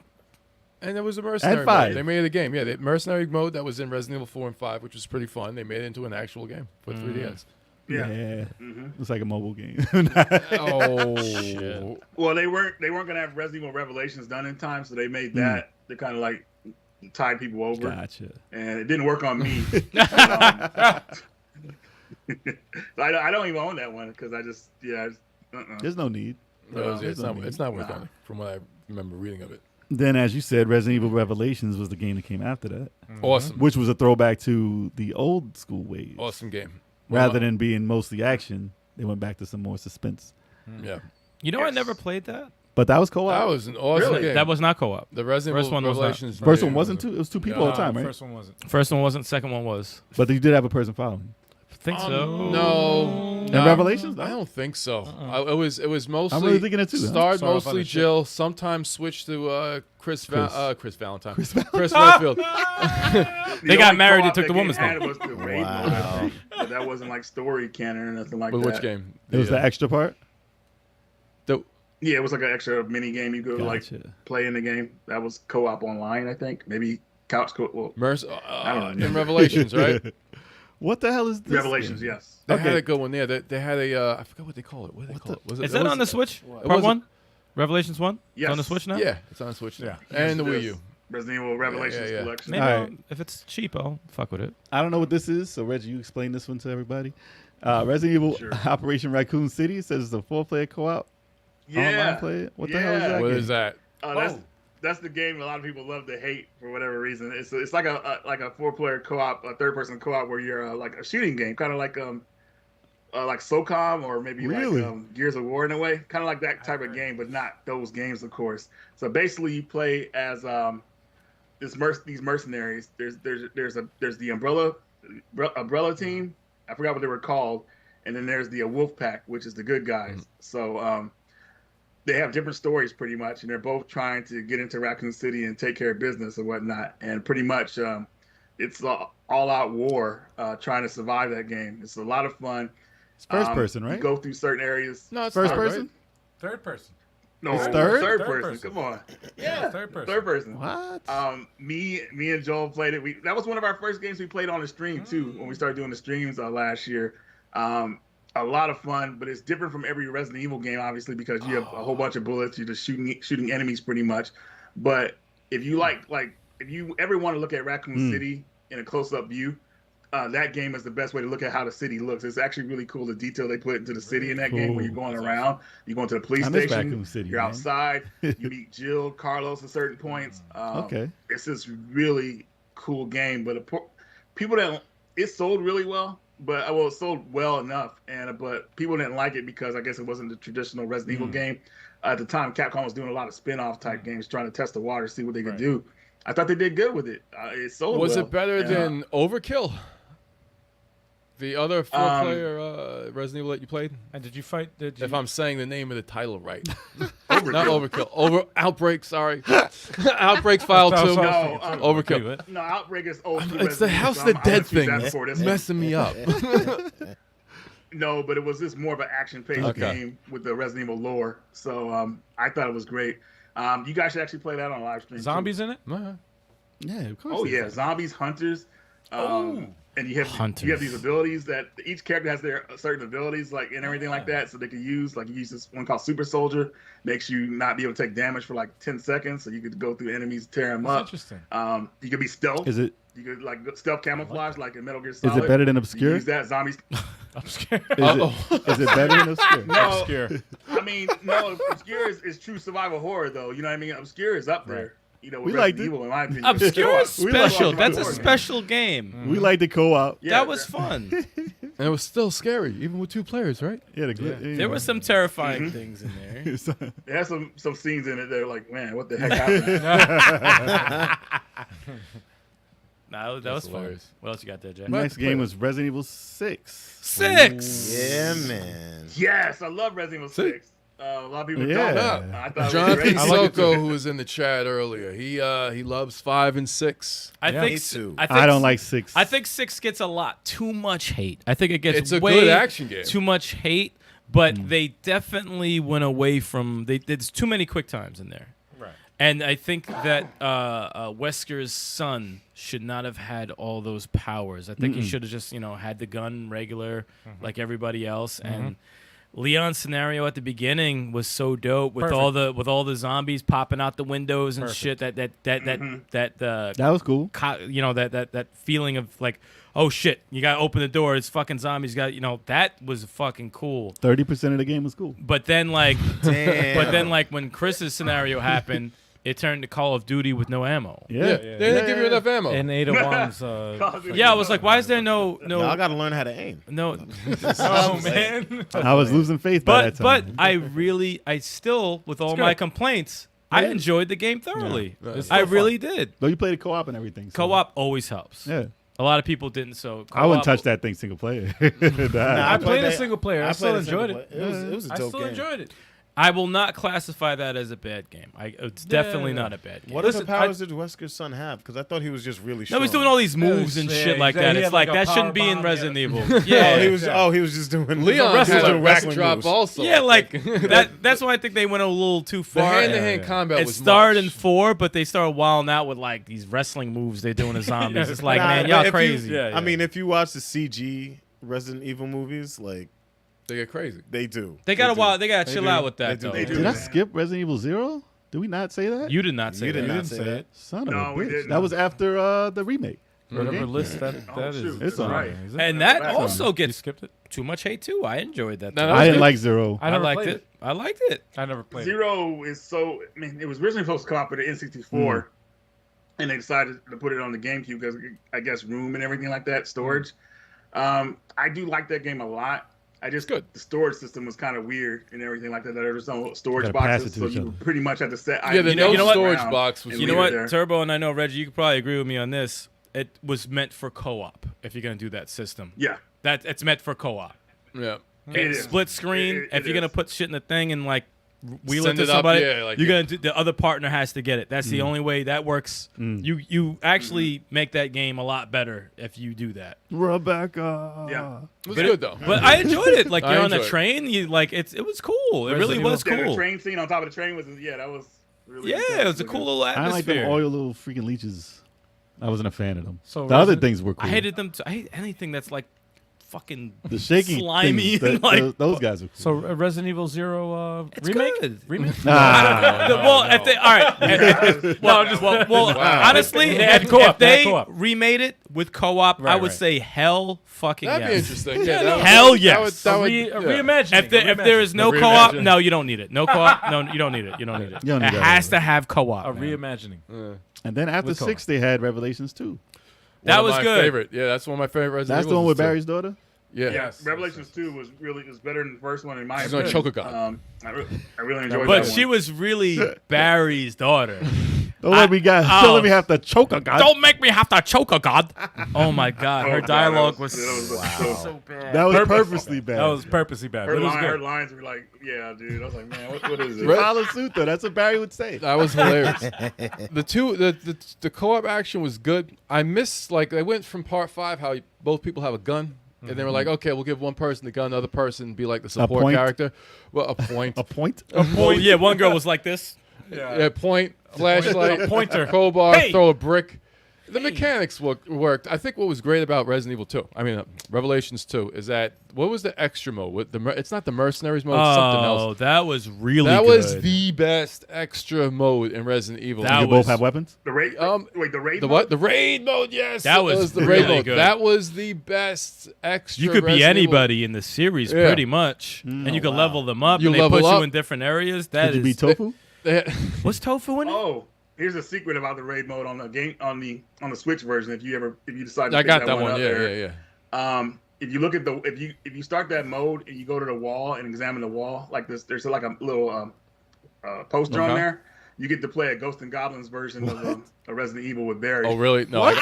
And there was a mercenary And 5. mode. They made a game. Yeah, the mercenary mode that was in Resident Evil 4 and 5, which was pretty fun. They made it into an actual game for 3DS. Yeah. It's like a mobile game. Oh shit! Well, they weren't gonna have Resident Evil Revelations done in time, so they made that to kind of like tide people over. Gotcha. And it didn't work on me. I don't even own that one because I just There's no need. No, there's no need. it's not worth it from what I remember reading of it. Then, as you said, Resident Evil Revelations was the game that came after that, Awesome, which was a throwback to the old school ways. awesome game. Rather than being mostly action, they went back to some more suspense. Yeah, You know, I never played that. But that was co-op. that was an awesome Really? game. That was not co-op. the Resident First Evil one was not. Revelations. First one game wasn't two. It was two people at a time, right? First one wasn't. First one wasn't. Second one was. But you did have a person following. I think so. No, In Revelations? I don't think so. It was mostly. I'm really thinking it too. Huh? Starred Sorry if I mostly understood. Jill. Sometimes switched to Chris Valentine. Chris Redfield. They got married and took the woman's name. Was the raid mode, I think. But that wasn't like story canon or nothing like But that. which game? It was the extra part? Yeah, it was like an extra mini game you could like Gotcha. play in the game. That was co-op online, I think. Maybe couch co. Well, don't know. in Revelations, right? What the hell is this? Revelations, game? yes. They Okay. had a good one there. They had a I forgot what they call it. What do they call it? Was it? Is it that was- on the Switch? Part wasn't- 1? Revelations 1? Yes. On the Switch now? Yeah, it's on Switch. Yeah. And the Yes, Wii yes. U. Resident Evil Revelations yeah. collection. Maybe All right. if it's cheap, I'll fuck with it. I don't know what this is, so Reggie, you explain this one to everybody. Resident Evil Sure. Operation Raccoon City says it's a 4-player co-op. Online Yeah. play? What the hell is that? What game? is that? That's the game a lot of people love to hate for whatever reason. It's like a 4-player co-op, a third-person co-op where you're like a shooting game, kind of like SOCOM or maybe Really? like Gears of War in a way, kind of like that type of game, but not those games, of course. So basically, you play as these mercenaries. There's the umbrella team. I forgot what they were called, and then there's the Wolf Pack, which is the good guys. So they have different stories pretty much, and they're both trying to get into Raccoon City and take care of business and whatnot. And pretty much it's all-out war trying to survive that game. It's a lot of fun. It's first person, You right? go through certain areas. No, it's First not, person? right? Third person. No, It's third? Third Third person. person. Come on. Yeah, third person. Third person. What? Me and Joel played it. That was one of our first games we played on the stream too when we started doing the streams last year. A lot of fun, but it's different from every Resident Evil game, obviously, because you have a whole bunch of bullets. You're just shooting enemies pretty much. But if you if you ever want to look at Raccoon City in a close-up view, that game is the best way to look at how the city looks. It's actually really cool the detail they put into the city in that game where you're going around. You're going to the police I miss station. Raccoon City, You're man. outside. You meet Jill, Carlos at certain points. Okay. It's this really cool game, but it sold really well. But it sold well enough, but people didn't like it because I guess it wasn't the traditional Resident Evil game. At the time, Capcom was doing a lot of spin-off type games, trying to test the water, see what they could do. I thought they did good with it. It sold Was well. it better And, than Overkill? The other 4-player Resident Evil that you played? And did you fight? If I'm saying the name of the title right. Overkill? Not Overkill. Outbreak, sorry. Outbreak File 2. No, Overkill. No, Outbreak is old. It's the House of the Dead thing. It's Messing me up. No, but it was just more of an action-paced game with the Resident Evil lore. So I thought it was great. You guys should actually play that on live stream. Zombies in it? Yeah, of course. Oh it's yeah, that. zombies, hunters. And you have these abilities that each character has their certain abilities, like and everything like that. So they can use you use this one called Super Soldier, makes you not be able to take damage for like 10 seconds, so you could go through enemies, tear them up. Interesting. You could be stealth. Is it You could like stealth camouflage, like in Metal Gear is Solid. it better than You Obscure? use that zombies. I'm scared. Is it better than Obscure? No, Obscure. I mean, no. Obscure is true survival horror, though. You know what I mean? Obscure is up there. You know, with We liked Resident Evil, in my opinion. Obscure is We like special. it. That's a Mm. special game. We like the co-op. Yeah, That was fun. And it was still scary, even with 2 players, right? Yeah, There were some terrifying things in there. It has some scenes in it that are like, man, what the heck happened? Nah, that was fun. hilarious. What else you got there, Jack? Next game was Resident Evil 6. 6. Yeah, man. Yes, I love Resident Evil 6. A lot of people Yeah. don't. I thought it was Jonathan great. Soko, who was in the chat earlier, he loves 5 and 6. I Yeah. think. Me too. I don't like 6. I think 6 gets a lot too much hate. I think it gets It's a way good action game. too much hate, but they definitely went away from. There's too many quick times in there. Right. And I think that Wesker's son should not have had all those powers. I think he should have just, had the gun regular like everybody else. And Leon's scenario at the beginning was so dope with all the zombies popping out the windows and shit. That was cool. That feeling of like, oh shit, you gotta open the door. It's fucking zombies. That was fucking cool. 30% of the game was cool. But then like when Chris's scenario happened, it turned to Call of Duty with no ammo. They didn't give you enough ammo. And Ada Wong's. Yeah, I was like, why is there no? I got to learn how to aim. No. Oh man. I was losing faith by that time. But I still, with all my complaints, I enjoyed the game thoroughly. Yeah. I really did. Though you played a co-op and everything. So. Co-op always helps. Yeah. A lot of people didn't, so I wouldn't touch that thing single player. I played a single player. I still played a enjoyed single it. player. It was a dope game. I still enjoyed it. I will not classify that as a bad game. It's definitely not a bad game. What other powers did Wesker's son have? Because I thought he was just really strong. No, he's doing all these moves and shit like that. It's like that shouldn't be in Resident Evil. Yeah, he was just doing Leon had a backdrop moves. also. Yeah, like that's why I think they went a little too The far. hand-to-hand combat It was started in much. 4, but they started wilding out with like these wrestling moves they're doing to zombies. It's like, Nah, man, but y'all if you- crazy. I mean, if you watch the CG Resident Evil movies, like They get crazy. they do. They gotta chill out with that They though. do. Did I skip Resident Evil 0? Did we not say that? You did not say You that. did You not didn't say say that. it. Son of No, a we bitch. didn't. That was after the remake. Whatever list that Oh, is. shoot. It's all right. Is it? And that Back also You gets skipped it. too much hate too. I enjoyed that. No, too. that I was didn't good. like Zero. I never liked played it. I liked it. I never played it. Zero is so. I mean, it was originally supposed to come out for the N64, and they decided to put it on the GameCube because I guess room and everything like that, storage. I do like that game a lot. I just Good. The storage system was kind of weird and everything like that. There was no storage Gotta pass boxes, it to so each you other. pretty much had to set. Yeah, the no you know what? storage around box was and You leave know it what, there. Turbo, and I know Reggie, you could probably agree with me on this. It was meant for co-op. If you're gonna do that system, Yeah, it's meant for co-op. Yeah. it is. Split screen. It if you're gonna is. put shit in the thing and like wheel Send it it to up, somebody, yeah, like you're it. gonna do, the other partner has to get it. That's the only way that works. You actually make that game a lot better if you do that. Rebecca. Yeah. It was good though. But I enjoyed it. Like I you're on a enjoyed it. train. You like it was cool. It really was Yeah, the cool. train scene on top of the train was that was really Yeah, intense. it was a cool little I like atmosphere. them oil little freaking leeches. I wasn't a fan of them. So The other Resident- things were cool. I hated them. I hate anything that's like fucking the shaky slimy. things, and, like, those guys are cool. So Resident Resident Evil 0 It's remake? good. Remake? Well, if they all right, honestly, They had if co-op, they they had co-op. remade it with co-op, I Right, would right. say hell fucking That'd be yes. interesting. Yeah, that would- Hell that yes. would- that would- A yeah. reimagining. If there is no A co-op, reimagine. no, you don't need it. No co-op, no, you don't need it. You don't need it. You don't It need that has either. to have co-op. a man. reimagining. And then after With 6, they had Revelations 2. That One of was my good. Favorite. Yeah, that's one of my favorite Resident That's the Evils one with too. Barry's daughter? Yeah. Yes. Revelations 2 was better than the first one in my She's on opinion. Chocogon. I really enjoyed But that she one. was really Barry's daughter. Don't let me have to choke a guy. Don't make me have to choke a god. Oh my god, her God, dialogue that was so- so bad. That was purposely bad. That was purposely bad. Her, But it was her good. lines were like, yeah, dude. I was like, man, what is this? Right. Follow suit though. That's what Barry would say. That was hilarious. The co-op action was good. I miss like they went from part 5 how both people have a gun. And they were like, okay, we'll give one person the gun, the other person be like the support point? character. Well, a point. A point? Well, yeah, one girl was like this. Yeah, point, flashlight, pointer. crowbar, Hey! throw a brick. The mechanics worked. I think what was great about Resident Evil 2, Revelations 2, is that what was the extra mode? It's not the Mercenaries mode, it's something Oh, else. that was really That good. was the best extra mode in Resident Evil. That You was- both have weapons? The raid? Wait, the raid? The mode? what? The raid mode, yes. That was the really raid mode. good. That was the best extra. You could be Resident Evil. anybody in the series, Yeah. pretty much, and you could level them up. You and they level put you up. in different areas. That Could you is be Tofu? what's tofu in it? Oh, here's a secret about the raid mode on the game on the Switch version. If you decide to I pick got that one. up Yeah, there. yeah, yeah. If you look at if you start that mode and you go to the wall and examine the wall like this, there's like a little poster on Okay. there. You get to play a Ghost and Goblins version of Resident Evil with Barry. Oh, really? No, I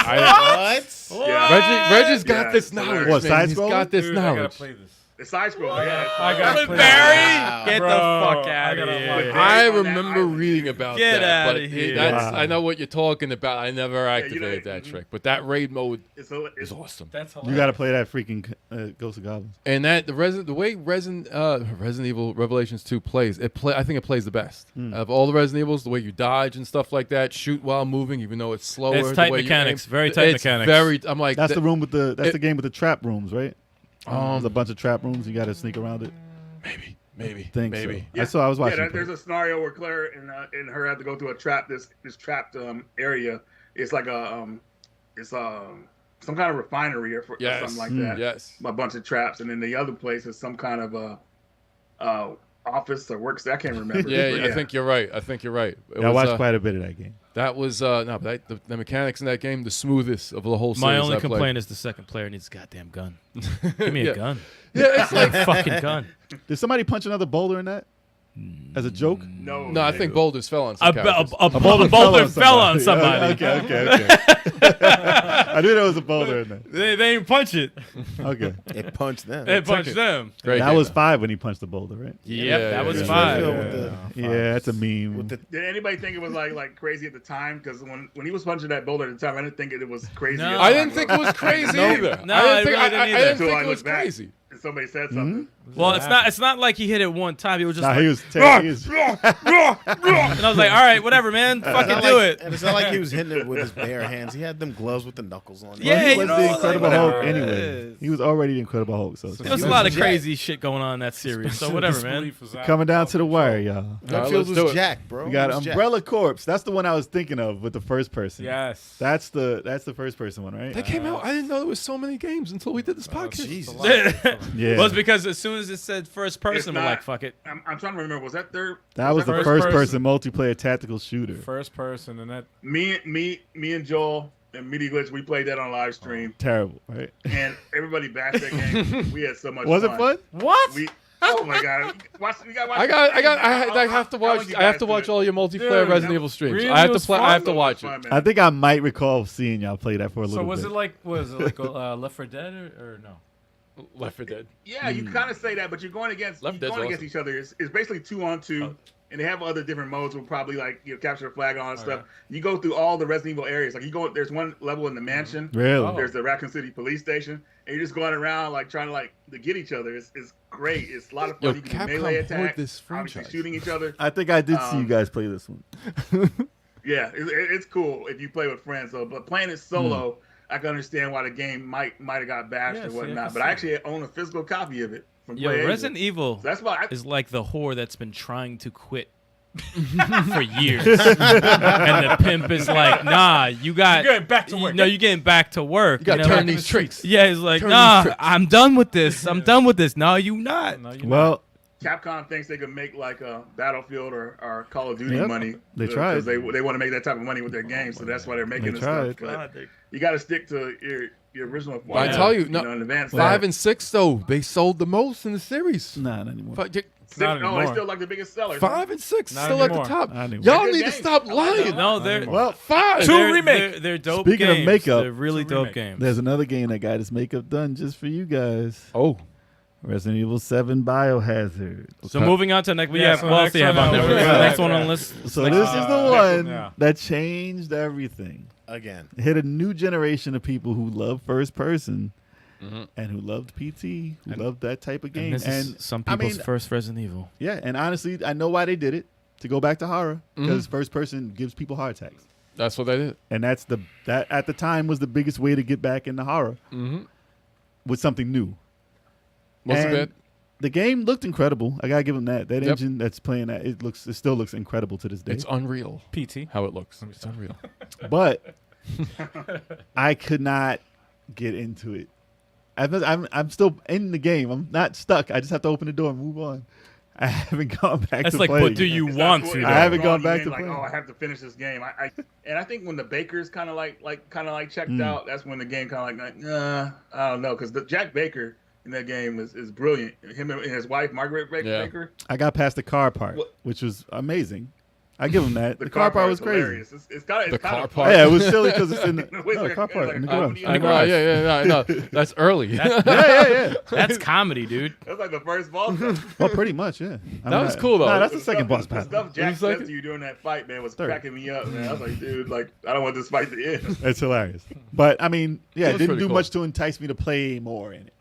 What? Yeah. Reggie's got Yeah, this so knowledge. there- What, man. side He's scroller? got this Dude, I gotta knowledge. play this. The side scroller, yeah. I got With played Barry? that. Get Bro, the fuck I out of gotta here. like- I on that remember island. reading about Get that, outta but here. that's, Wow. I know what you're talking about. I never you activated know, that mhm. trick, but that raid mode It's is awesome. That's hilarious. You got to play that freaking Ghost of Goblins. And that the way Resident Evil Revelations 2 plays, I think it plays the best of all the Resident Evils. The way you dodge and stuff like that, shoot while moving, even though it's slower. It's the tight way you mechanics, aim. very tight It's mechanics. Very. I'm like That's that- the room with the. That's it- the game with the trap rooms, right? There's a bunch of trap rooms. You got to sneak around it. Maybe. Think Maybe. so. I was watching. Yeah, there's a scenario where Claire and her have to go through a trap. This trapped area. It's like some kind of refinery or something like that. Yes. A bunch of traps, and then the other place is some kind of office or works. I can't remember. Yeah, But I think you're right. It I was, watched quite a bit of that game. That was no, but the mechanics in that game, the smoothest of the whole series. My only I played. complaint is the second player needs a goddamn gun. Give me Yeah. a gun. Yeah, it's like Fucking gun. Did somebody punch another boulder in that? As a joke? No, I think boulders fell on A some characters. boulder fell on somebody. Okay. I knew there was a boulder in that. They didn't punch it. Okay. It punched them. They punched them. Great That game, was though. 5 when he punched the boulder, right? Yep, Yeah, that was yeah, five. Yeah, with the- Yeah, that's a meme. with the Did anybody think it was like crazy at the time? Because when he was punching that boulder at the time, I didn't think it was crazy. No. at the I time. didn't think it was crazy either. No, I I didn't think, really didn't I either. didn't Until think I it was looked back. crazy. And somebody said something. Well, it's not like he hit it one time. He was just Nah, like, he was he was- and I was like, all right, whatever, man, It's fucking not do like- it. And it's not like he was hitting it with his bare hands. He had them gloves with the knuckles on. Yeah, he you was know, the like, Incredible whatever Hulk it anyway. is. He was already the Incredible Hulk. So There was a lot of crazy shit going on in that series. So whatever, man. coming down to the wire, y'all. Redfield let's do was it. Jack, bro. We got He was Jack. Umbrella Corpse. That's the one I was thinking of with the first person. Yes. That's the first person one, right? That came out. I didn't know there was so many games until we did this podcast. Jesus. Yeah. Well, it's because as soon as it said first person, we're not- like, fuck it. I'm trying to remember. Was that third? That was the First first person. person multiplayer tactical shooter. First person, and that Me and Joel and Meaty Glitch. We played that on live stream, Terrible, right? and everybody bashed that game. We had so much. Was it fun. fun? What? We. Oh my god! We gotta watch I have to watch. I have to watch all your multiplayer Dude, Resident that Evil streams. really I have to was play. fun. I have to watch it. I think I might recall seeing y'all play that for a So little was bit. it like Left 4 Dead or no? Left 4 Dead. Yeah, you kind of say that, but you're going against Left Dead's awesome. each other. It's basically 2-on-2, and they have other different modes. Will probably like capture a flag and all that stuff. You go through all the Resident Evil areas. Like you go, there's one level in the mansion. Really? There's the Raccoon City police station, and you're just going around like trying to get each other. It's great. It's a lot of fun. Yo, You can Capcom do melee hoard attacks, this obviously franchise. shooting each other. I think I did see you guys play this one. Yeah, it's cool if you play with friends though. But playing it solo, I can understand why the game might have got bashed Yeah, or see, I whatnot. can but see I it. actually own a physical copy of it from Yo, PlayAsia. Resident Evil So that's why is like the whore that's been trying to quit for years, and the pimp is like, nah, you got You're getting back to work. No, you're getting back to work. You got to know, turn like- these tricks. Yeah, he's like, Turn nah, these tricks. I'm done with this. I'm done with this. No, you not. No, you're Well, Capcom thinks they could make like a Battlefield or Call of Duty Yep. money. They tried. because they want to make that type of money with their games, so that's why they're making They this tried. stuff. But you got to stick to your original. I format, tell you, no, in advance. 5 and 6 though, they sold the most in the series. nah, not anymore. Not it's anymore. still like the biggest seller. 5 and 6 Not still at the anymore. top. Not anymore. Y'all They're need good to games. stop I like lying. them. No, they're Well, 5. Two they're- remake. They're dope Speaking of games. makeup, they're really Two dope remake. games. There's another game that got its makeup done just for you guys. Oh, Resident Evil 7 Biohazard. So moving on to next, we Yeah, have so what else next do you have one, on there? yeah. The next one on the list. So this is the one yeah. that changed everything. Again. Hit a new generation of people who love first person and who loved PT, who loved that type of game. And this is some people's first Resident Evil. Yeah, and honestly, I know why they did it, to go back to horror, because first person gives people heart attacks. that's what they did. And that at the time was the biggest way to get back into horror with something new. Wasn't And bad. The game looked incredible. I gotta give them that. That Yep. engine that's playing that, it still looks incredible to this day. It's unreal PT. how it looks. It's unreal. But I could not get into it. I'm still in the game. I'm not stuck. I just have to open the door and move on. I haven't gone back That's to like, play. but do you It's not want cool. to? It's I though? haven't not gone wrong. back You to like, play. oh, I have to finish this game. And I think when the Bakers kind of like checked out, that's when the game kind of like, nah, I don't know, because the Jack Baker in that game is brilliant. Him and his wife Margaret Baker. I got past the car part, What? which was amazing. I give him that. The car part was crazy. hilarious. It's kind The of car fun. part. Yeah, it was silly because it's in the, Wait, no, the like- car part like in the a garage. comedy I in the know, garage. yeah, I know. That's early. Yeah. That's comedy, dude. That's like the first boss. The Well, pretty much, yeah. That was cool, though. Nah, that's the stuff- second boss The battle. stuff Jack was like- said to you during that fight, man, was Third. cracking me up, man. I was like, dude, like, I don't want this fight to end. It's hilarious. But I mean, yeah, It it was didn't pretty do cool. much to entice me to play more in it.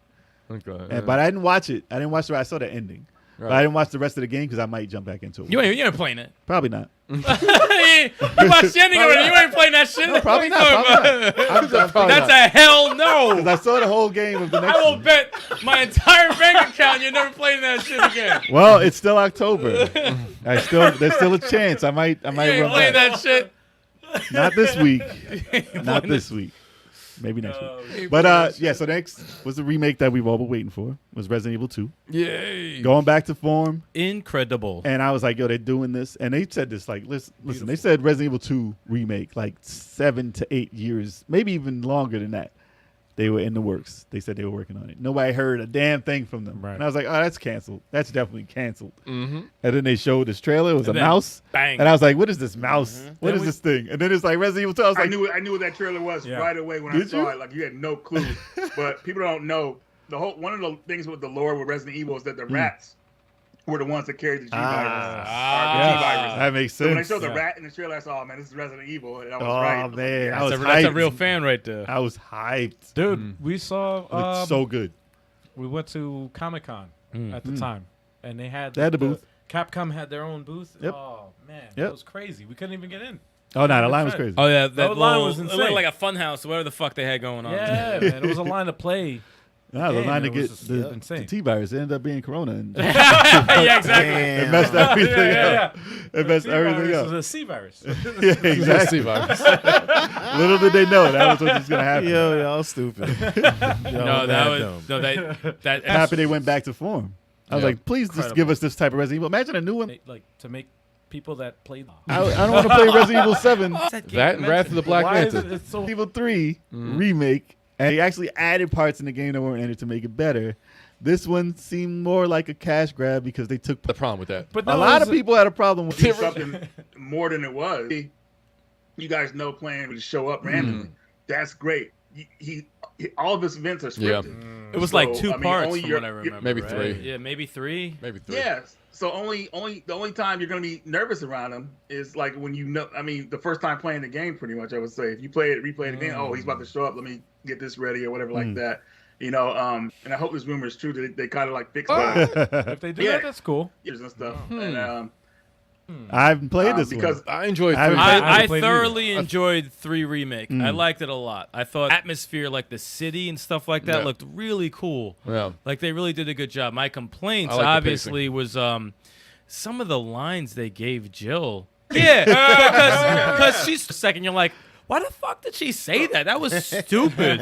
Okay, And, but I didn't watch it. I didn't watch the. I saw the ending. But I didn't watch the rest of the game because I might jump back into it. You ain't playing it. Probably not. You watched the ending already. You ain't playing that shit. No, probably What are you not. talking Probably about? not. That's a hell Because no. I saw the whole game of the next I will one. bet my entire bank account you're never playing that shit again. Well, it's still October. There's still a chance. I might You ain't run playing back. that shit. Not this week. Not this week. Maybe next week. But yeah, so next was the remake that we've all been waiting for. Was Resident Evil 2. Yay. Going back to form. Incredible. And I was like, yo, they're doing this. And they said this, like, listen, they said Resident Evil 2 remake, like 7 to 8 years, maybe even longer than that. They were in the works. They said they were working on it. Nobody heard a damn thing from them. Right. And I was like, oh, that's canceled. That's definitely canceled. Mm-hmm. And then they showed this trailer. It was And a then mouse. bang. And I was like, what is this mouse? What Then is this thing? And then it's like Resident Evil 2. I was I like, knew what that trailer was Yeah. right away when I Did saw you? it. Like, you had no clue. But people don't know. One of the things with the lore with Resident Evil is that the rats were the ones that carried the G virus. yeah. G virus. That makes So when they sense. showed the Yeah. rat in the trailer, I saw, oh, man, this is Resident Evil. And I was Oh, right. I was like, man. yeah. I was That's a hyped. real fan right there. I was hyped. Dude, we saw. Looked so good. We went to Comic-Con at the time, and they had They had the booth. Capcom had their own booth. Yep. Oh man, Yep. it was crazy. We couldn't even get in. Oh, no, the line was Right. crazy. Oh yeah, The that line little, was it insane. looked like a fun house, whatever the fuck they had going on. Yeah, man, it was a line to play. Nah, the game, line to it was get just the insane. T-virus. It ended up being Corona. And yeah, exactly. it messed everything Yeah. up. It messed everything It up. was a C virus. Yeah, exactly. Little did they know that was what was going to happen. Yo, y'all stupid. No, that was no that Happy they went back to form. I was Yeah. like, please just Incredible. give us this type of Resident Evil. Imagine a new one. Like to make people that played. I don't want to play Resident Evil 7. That and Wrath of the Black Why is Lantern. it so? Evil 3 remake, and they actually added parts in the game that weren't in it to make it better. This one seemed more like a cash grab because they took. The problem with that. But A lot of people had a problem with do it. something more than it was. You guys know playing to show up randomly. That's great. He all of his events are Yeah. scripted. It was like So, two I mean, parts only from your- what I remember. Maybe right? three. Yeah, maybe three. Maybe 3. Yes. So the only time you're gonna be nervous around him is like when you know. I mean, the first time playing the game, pretty much. I would say if you replay it again. Oh, he's about to show up. Let me get this ready or whatever like that. You know. And I hope this rumor is true that they kind of like fix the If they do Yeah. that, that's cool. ears and stuff. And I haven't played this because one. I enjoyed I 3. haven't I played thoroughly enjoyed 3 Remake. I liked it a lot. I thought atmosphere, like the city and stuff like that, Yeah. looked really cool. Yeah. Like they really did a good job. My complaints, I like the obviously, was some of the lines they gave Jill. Yeah, because she's second. You're like, why the fuck did she say that? That was stupid.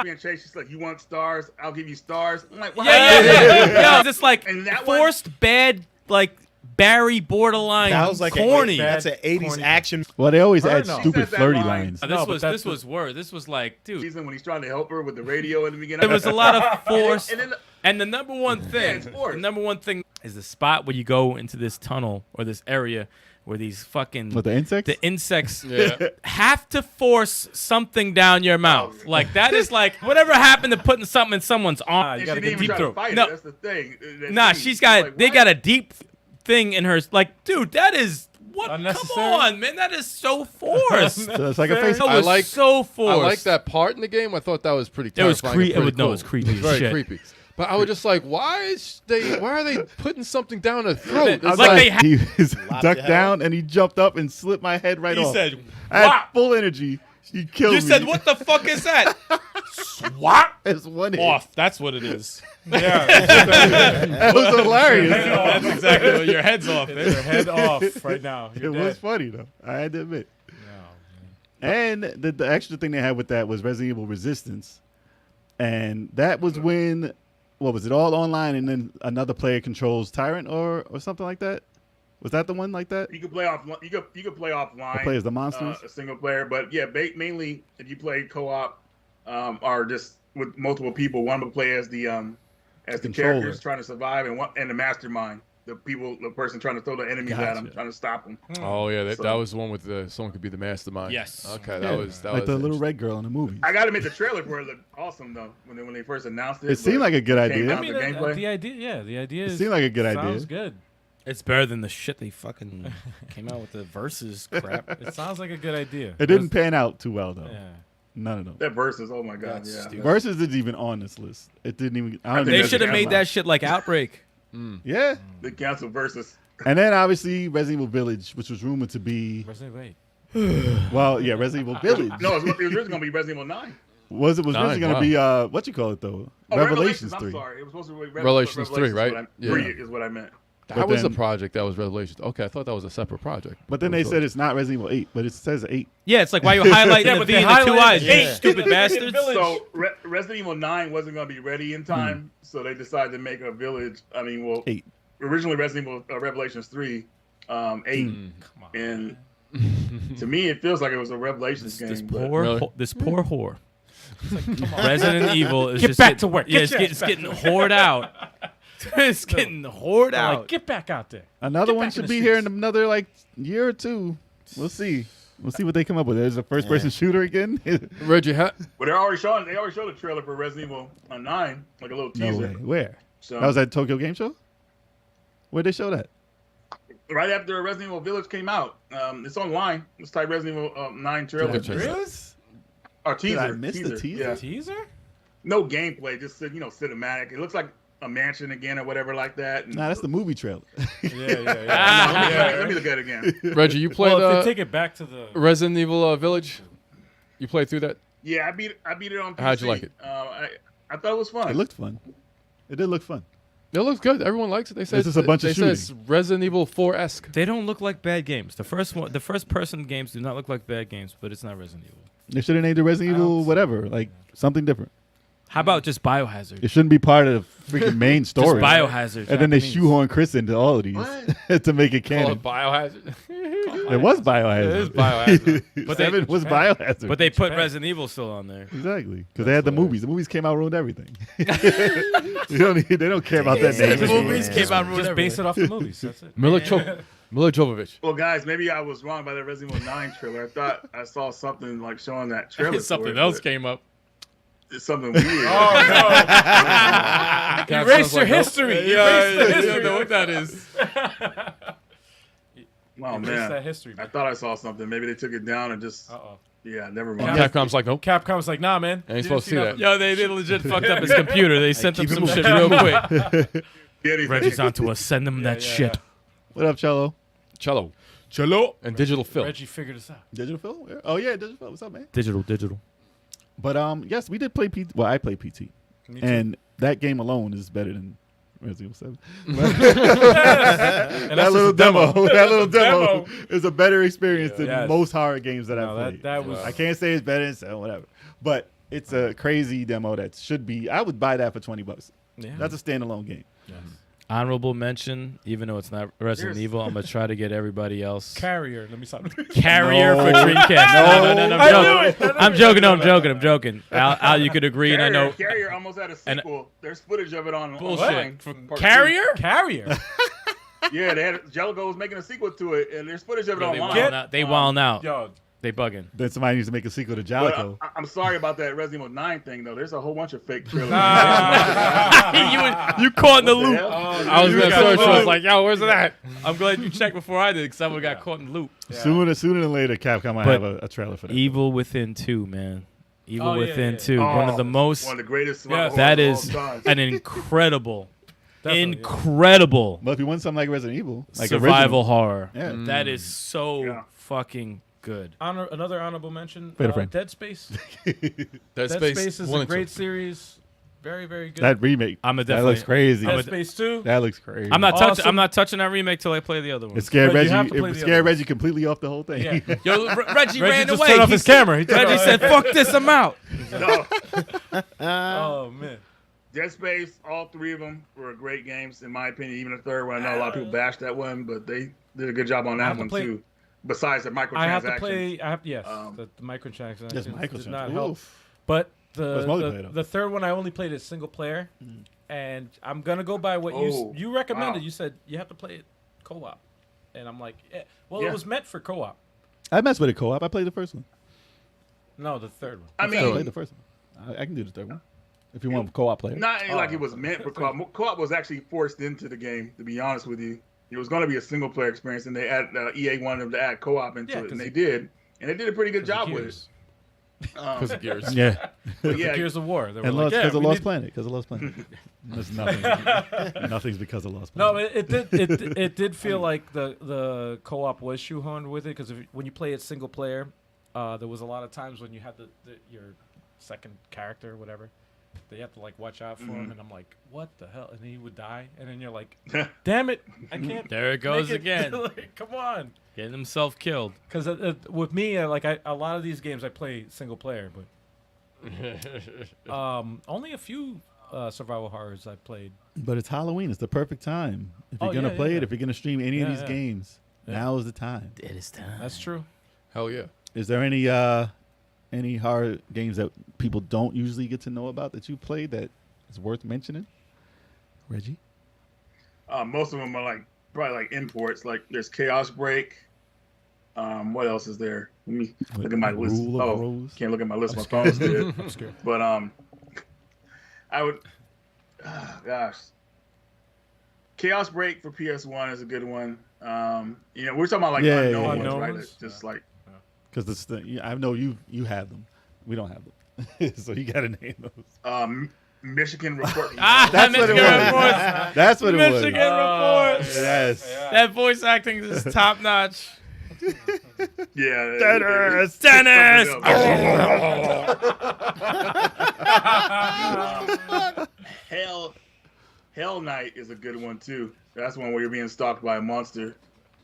being chased, she's like, "You want stars? I'll give you stars." I'm like, "What?" Yeah. It's like And that one- forced bad, like Barry borderline That was like corny. That's an 80s corny. action. Well, they always add no. stupid He says that flirty line. lines. This No, but was that's this was worse. This was like, dude, Season when he's trying to help her with the radio in the beginning. there was a lot of force. And then And the number one thing, it's forced. the number one thing is the spot where you go into this tunnel or this area where these fucking With the insects? the insects Yeah. have to force something down your mouth. Like that is like whatever happened to putting something in someone's arm. You and gotta she get didn't even deep try to throat. fight No. it. That's the thing. That Nah, scene. she's got Like, they what? got a deep thing in her. Like, dude, that is what? Come Unnecessary? on, man, that is so forced. So it's like a face. That I was like- so forced. I like that part in the game. I thought that was pretty It was terrifying. and pretty no, it cool. was creepy It was as very shit. creepy. But I was just like, why are they putting something down her throat? It's It's like like, they ha- he was Lopped ducked your down and he jumped up and slipped my head right He off. said, I had "Whop." full energy. He killed You me. said, what the fuck is that? Swap It's one hit. off. That's what it is. That was hilarious. That's exactly what your head's off. Your head off right now. It You're was dead. funny though. I had to admit. And the extra thing they had with that was Resident Evil Resistance, and that was when what was it all online, and then another player controls Tyrant or something like that. Was that the one like that? You could play off. You could play offline. Play as the monsters. A single player, but yeah, mainly if you play co-op, or just with multiple people, one would play as the controller. characters trying to survive, and the mastermind the person trying to throw the enemies at him, Gotcha. trying to stop him. Oh yeah, that So- was the one with someone could be the mastermind. Yes. Okay, Yeah, that was like the little red girl in the movie. I got to admit, the trailer for it looked awesome though when they first announced it. It seemed but like a good came idea. out I mean, the gameplay. the idea It is seemed like a good sounds idea. good. It's better than the shit they fucking came out with the versus crap. It sounds like a good idea. It didn't pan out too well though. Yeah. None of them. That versus, oh my god, That's yeah. stupid. Versus isn't even on this list. It didn't even. I don't think They even should have Yeah. made that shit like Outbreak. Yeah. The cancel versus. And then obviously Resident Evil Village, which was rumored to be Resident Evil 8. well, yeah, Resident Evil Village. No, it was originally going to be Resident Evil 9. Was Nine, originally going to be what you call it though? Oh, Revelations I'm 3. sorry. It was supposed to be Revelations 3, right? Yeah. 3 is what I meant. That But was the then- project that was Revelations. Okay, I thought that was a separate project. But then they said it's not Resident Evil 8, but it says 8. Yeah, it's like why you highlighting Yeah, the but V they and the two highlighted eyes, the you eight. stupid bastards. Village. So Resident Evil 9 wasn't going to be ready in time, so they decided to make a village. I mean, well, 8. originally Resident Evil Revelations 3, 8. Come on. And to me, it feels like it was a Revelations This game. but- poor, Really? this poor whore. Resident Evil is Get just back getting- to work. Yeah, Get your it's ass getting whored out. It's getting whored They're out. like, get back out there. Another Get one back in should the be here in streets. another like year or two. We'll see. We'll see what they come up with. There's a first person shooter again. Reggie, But they already showed a trailer for Resident Evil 9, like a little No teaser. way. Where? So That was at Tokyo Game Show? Where'd they show that? right after Resident Evil Village came out. It's online. Let's type Resident Evil 9 trailer. Did I check Really? Or teaser. I miss the teaser? Yeah. Teaser? No gameplay, just cinematic. It looks like a mansion again or whatever like that. And Nah, that's the movie trailer. let me look at it again. Reggie, you played Well, if they take it back to the Resident Evil Village. You played through that? Yeah, I beat it on PC. How'd you like it? I thought it was fun. It looked fun. It did look fun. It looks good. Everyone likes it. They say It's just a bunch of they say it's Resident Evil 4-esque. They don't look like bad games. The first person games do not look like bad games, but it's not Resident Evil. They should have named it Resident Evil whatever, like something different. How about just Biohazard? It shouldn't be part of the freaking main Just story. Biohazard. And then they Japanese. shoehorn Chris into all of these to make it Call canon. it Biohazard. It was Biohazard. It is Biohazard. But they- 7 was Biohazard. But they put Resident Evil still on there. Exactly, because they had the movies. The movies came out and ruined everything. They don't care about that name. The movies came out and just base it off the movies. That's it. Mila Jovovich. Well, guys, maybe I was wrong by that Resident Evil 9 trailer. I thought I saw something like showing that trailer. Something for it, else but came up. It's something weird. Erase your history. Erase the history. You know what that is. Oh Erase man, that history. I thought I saw something. Maybe they took it down and just Uh-oh. yeah, never mind. Capcom's like, nope. Capcom's like, nah, man. Ain't supposed to see that. nothing. Yo, they legit fucked up his computer. They sent him keep some it shit real quick. Anything. Reggie's onto us. Send him that shit. What up, Cello? Cello. And Digital Film. Reggie figured us out. Digital Film? Oh yeah, Digital Film. What's up, man? Digital. But yes, we did play PT. Well, I played PT, Me too. and that game alone is better than Resident Evil 7. And That little demo, that little Demo. demo is a better experience than Yes. most horror games that No, I've played. that was. I can't say it's better than 7, whatever, but it's a crazy demo that should be. I would buy that for $20. Yeah. That's a standalone game. Yes. Honorable mention, even though it's not Resident Yes. Evil, I'm gonna try to get everybody else. Carrier. Let me stop. Carrier for No. Dreamcast. No, I I'm knew joking. it. I'm joking. Al, you could agree, and I know. Carrier almost had a sequel. There's footage of it on Bullshit. online. Part Carrier? Carrier. 2. Yeah, they had Jellico was making a sequel to it, and there's footage of it They online. wildin' out. They wildin' out. Yo, They bugging. Then somebody needs to make a sequel to But Jalico. I'm sorry about that Resident Evil 9 thing though. There's a whole bunch of fake trailers. you caught in the loop. hell? I was You going to got search. I was both. like, yo, where's it at? I'm glad you checked before I did, because I would have got caught in the loop. Sooner than later, Capcom might But have a trailer for that. Evil Within 2, man. Evil Oh, yeah, Within yeah. 2. One of the most. One of the greatest. Yes. That of all is time. an incredible, Definitely, incredible But if you want something like Resident Evil, like survival original, horror. yeah. That is so Yeah. fucking good. another honorable mention. Wait a friend. Dead Space. Dead Dead Space is 1 a and 2. great series. Very, very good. That remake, I'm a that looks definitely. crazy. Dead Space 2. That looks crazy. I'm not touching. Awesome. I'm not touching that remake till I play the other one. It scared But you have Reggie. to play It the scared other Reggie completely off the whole thing. Yeah. Yo, Reggie ran just away. turned off He his said- camera. He turned Reggie off- said, "Fuck this, I'm out." No. Oh man. Dead Space, all 3 of them were great games in my opinion. Even the third one, I know a lot of people bashed that one, but they did a good job on I that have to one play- too. Besides the microtransactions. I have to play. Yes, Um, the microtransactions Just did microtransactions. not help. Oof. But But it's multiplayer, though. the third one, I only played it single player, and I'm gonna go by what you recommended. Wow. You said you have to play it co-op, and I'm like, well, Yeah. it was meant for co-op. I messed with it co-op. I played the first one. No, the third one. I I played mean, the first one. I can do the third one if you want co-op player. not like it was meant for co-op. Co-op was actually forced into the game, to be honest with you. It was going to be a single-player experience, and they EA wanted them to add co-op into it, and they did. And they did a pretty good job with it. Because of Gears. Yeah, But yeah, Gears of War. They were and like, because yeah, of we Lost need- Planet. Because of Lost Planet. There's nothing. Nothing's because of Lost No, Planet. it did feel like the co-op was shoehorned with it because when you play it single player, there was a lot of times when you had your second character or whatever, that you have to like watch out for him, and I'm like, what the hell? And he would die, and then you're like, damn it, I can't. There it goes make again. Like, come on. Getting himself killed. Because with me, a lot of these games I play single player, but only a few survival horrors I've played. But it's Halloween. It's the perfect time. If you're Oh, gonna yeah, play yeah, it, yeah. if you're gonna stream any of Yeah, these yeah. games, Yeah. now is the time. It is time. That's true. Hell yeah. Is there any horror games that people don't usually get to know about that you played that is worth mentioning? Reggie? most of them are probably like imports. Like there's Chaos Break. What else is there? Let me look at my list. Rule of Oh, Rose? can't look at my list. My phone's dead. I'm scared. But I would. Gosh, Chaos Break for PS1 is a good one. We're talking about like Yeah, unknown yeah, ones, unknown right? ones? Just like Because I know you have them. We don't have them. So you got to name those. Michigan Report. That's what it Michigan was. Reports. That's what it was. Michigan Reports. Yes. That voice acting is top notch. Yeah, Dennis! Dennis! Hell Night is a good one too. That's one where you're being stalked by a monster,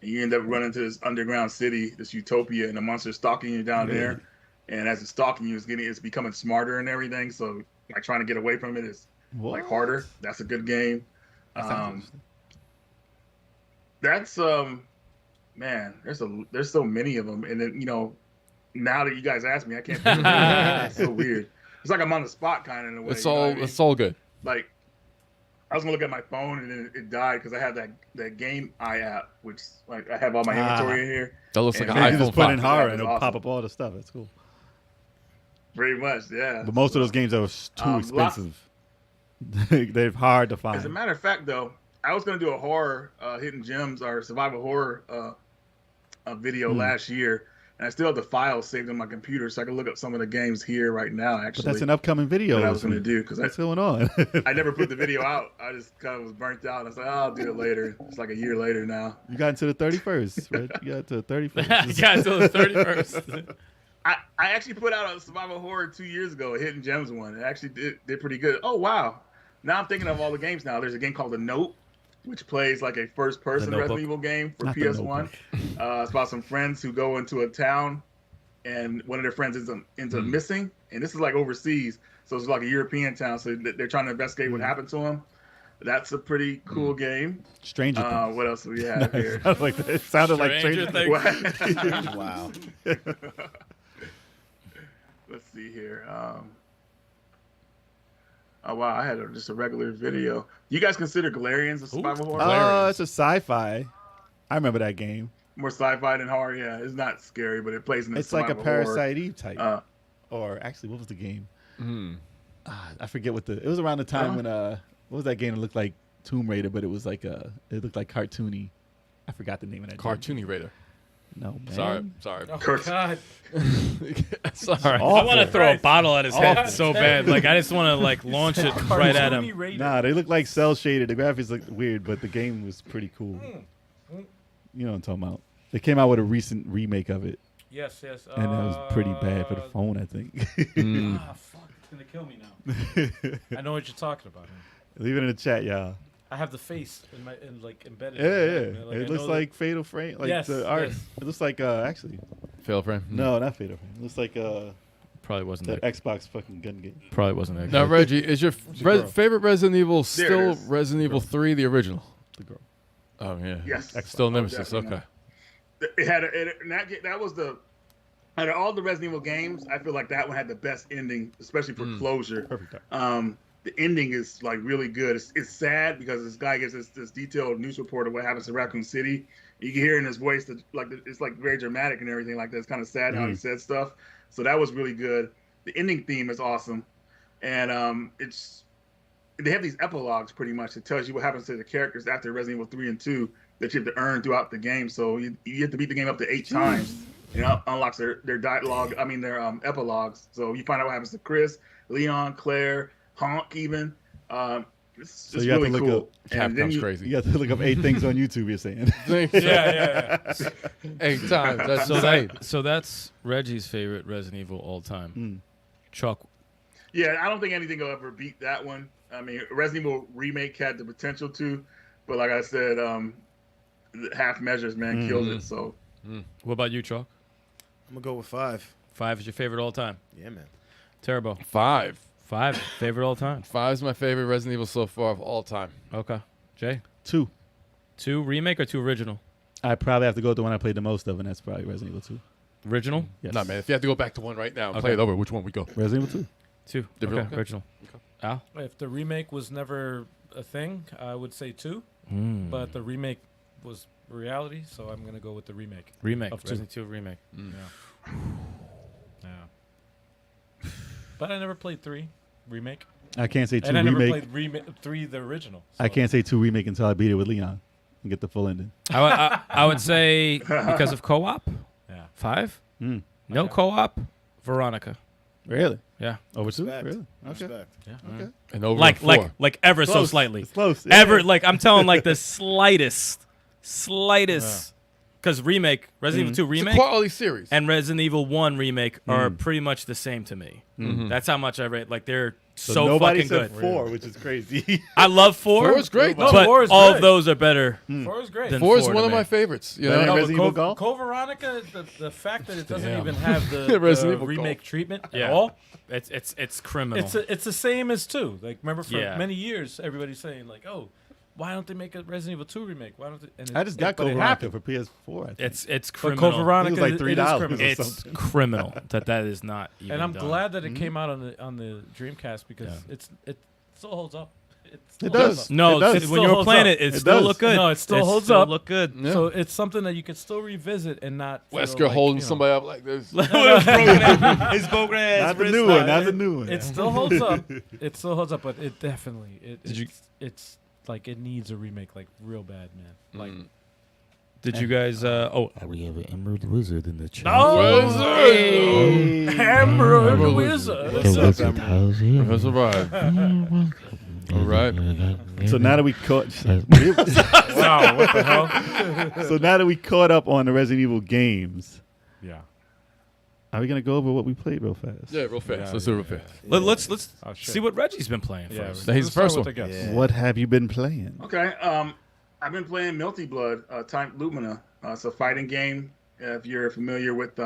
and you end up running to this underground city, this utopia, and the monster's stalking you down there. And as it's stalking you, it's becoming smarter and everything. So like trying to get away from it is like harder. That's a good game. That sounds That's man, there's so many of them, and then now that you guys ask me, I can't think of it. It's so weird. It's like I'm on the spot kind of in a way. It's you know all what I mean? it's all good. Like I was gonna look at my phone and then it died because I have that game app, which like I have all my inventory in here. That looks like And an man, You iPhone just put in 5. horror That and was it'll pop awesome. up all the stuff. That's cool. Pretty much, yeah. But most of those games are too expensive. They're hard to find. As a matter of fact, though, I was gonna do a horror hidden gems or survival horror a video last year, and I still have the files saved on my computer, so I can look up some of the games here right now. Actually, But that's an upcoming video. that I was gonna do because What's going on? I never put the video out. I just kind of was burnt out. I was like, oh, I'll do it later. It's like a year later now. You got into the 31st, right? You got to the 31st. Got until the 31st. I actually put out a survival horror 2 years ago, a hidden gems one. It actually did pretty good. Oh wow! Now I'm thinking of all the games. Now there's a game called The Note, which plays like a first-person The Notebook. Resident Evil game for Not The PS1. It's about some friends who go into a town, and one of their friends ends up missing. And this is like overseas, so it's like a European town. So they're trying to investigate what happened to him. That's a pretty cool game. Stranger Things. What else do we have here? It sounded like Stranger Stranger Things. Things. What? Wow. Let's see here. Oh wow, I had just a regular video. You guys consider Galarians a survival horror? Oh, it's a sci-fi. I remember that game. More sci-fi than horror. Yeah, it's not scary, but it plays in the It's like a survival horror. Parasite Eve type. Uh, Or actually, what was the game? Hmm. I forget what it was around the time when what was that game that looked like Tomb Raider, but it was like it looked like cartoony. I forgot the name of that. game. Cartoony Raider. No, man. Sorry. Oh, Kurt- God. Sorry. I want to throw a Christ. bottle at his head Awful. so bad. Like I just want to like launch it right at Cartoony him. Raider. Nah, they look like cell shaded. The graphics looked weird, but the game was pretty cool. You know what I'm talking about? They came out with a recent remake of it, Yes. and that was pretty bad for the phone, I think. Ah, fuck. It's going to kill me now. I know what you're talking about. Man. Leave it in the chat, y'all. I have the face embedded. Yeah, in my yeah. head, man. It I looks know like Fatal Frame. Like Yes, the art. yes. It looks like actually. Fail frame. No, not Fatal Frame. It looks like Probably wasn't the that. Xbox fucking gun game. Probably wasn't that. Now, good. Reggie, is your girl. favorite Resident Evil There it still is. Resident Evil 3, the original? The girl. Oh yeah. Yes. Still Nemesis. definitely Okay. It had that was the out of all the Resident Evil games, I feel like that one had the best ending, especially for closure. Perfect. the ending is like really good. It's sad because this guy gets this detailed news report of what happens in Raccoon City. You can hear in his voice that like it's like very dramatic and everything like that. It's kind of sad how he said stuff. So that was really good. The ending theme is awesome, and they have these epilogues pretty much that tells you what happens to the characters after Resident Evil 3 and 2 that you have to earn throughout the game. So you have to beat the game up to 8 times. You know, unlocks their dialogue. I mean their epilogues. So you find out what happens to Chris, Leon, Claire, Honk even. It's you have really to look cool. up. And then Capcom's you, crazy. You have to look up 8 things on YouTube. You're saying. Yeah. 8 times. That's So insane. so that's Reggie's favorite Resident Evil all time. Chuck. yeah, I don't think anything will ever beat that one. I mean, Resident Evil Remake had the potential to, but like I said, the half measures, man, kills it. So What about you, Chuck? I'm gonna go with 5. 5 is your favorite all time. Yeah, man. Turbo. 5. 5 favorite all time. 5 is my favorite Resident Evil so far of all time. Okay. Jay. 2. 2 remake or 2 original? I probably have to go with the one I played the most of, and that's probably Resident Evil 2. Original. Yes. Nah, man. If you have to go back to one right now and Okay. play it over, which one we go? Resident Evil 2. 2. The Okay. original? Original. Al. If the remake was never a thing, I would say 2. But the remake was reality, so I'm gonna go with the remake. Remake. Of 2. Resident Evil remake. Yeah. But I never played 3 remake, I can't say 2 and I never remake. played 3 the original. I so- can't say 2 remake until I beat it with Leon and get the full ending. I would say because of co-op. Yeah. 5. Mm. No Okay. co-op. Veronica. Really? Yeah. Over 2? Respect. Really? Okay. Respect. Okay. And over Like 4. ever so Close. slightly. It's close. Ever Yeah. like I'm telling like the slightest. Because remake Resident Evil 2 It's a remake quality series. and Resident Evil 1 remake are pretty much the same to me. That's how much I rate. Like they're so nobody fucking said good. 4, which is crazy. I love 4. 4 is great. No, but 4 is all great. of those are better. 4 is great. Then 4 is 4 one to of me. my favorites. You Better know? than No, Resident but Evil Golf? Code Veronica, the fact that it doesn't Damn. even have the Resident Evil remake Golf. treatment Yeah. at all. It's criminal. It's the same as 2. Like remember for Yeah. many years everybody's saying like, oh, why don't they make a Resident Evil 2 remake? Why don't they? And I just got but it Code Veronica happened. for PS4. I think. it's But criminal. Code Veronica, like it is $3 or criminal. It's criminal that is not even And I'm done. glad that it came out on the Dreamcast because it still holds up. It does. No, It does. when It you still were holds playing up. it, it It still does. looked good. No, it still It holds still up. look good. Yeah. So it's something that you can still revisit and not. feel Wesker like, holding you know, somebody up like this. His broken ass. Not the wrist. new one. Not the new one. It still holds up. It still holds up, but it definitely you- it's like it needs a remake like real bad, man. Like Did you guys? We have an Emerald Wizard in the chat. Emerald Wizard. Professor Ryan. All right. So now that we caught, Wow, what the hell? so now that we caught up on the Resident Evil games, Yeah. are we gonna go over what we played real fast? Yeah, real fast. Yeah, Let's do it real fast. Let's Oh, shit. see what Reggie's been playing Yeah, first. He's the first let's one. start with the guess. What have you been playing? Okay, I've been playing Melty Blood, Time Lumina. It's a fighting game. If you're familiar with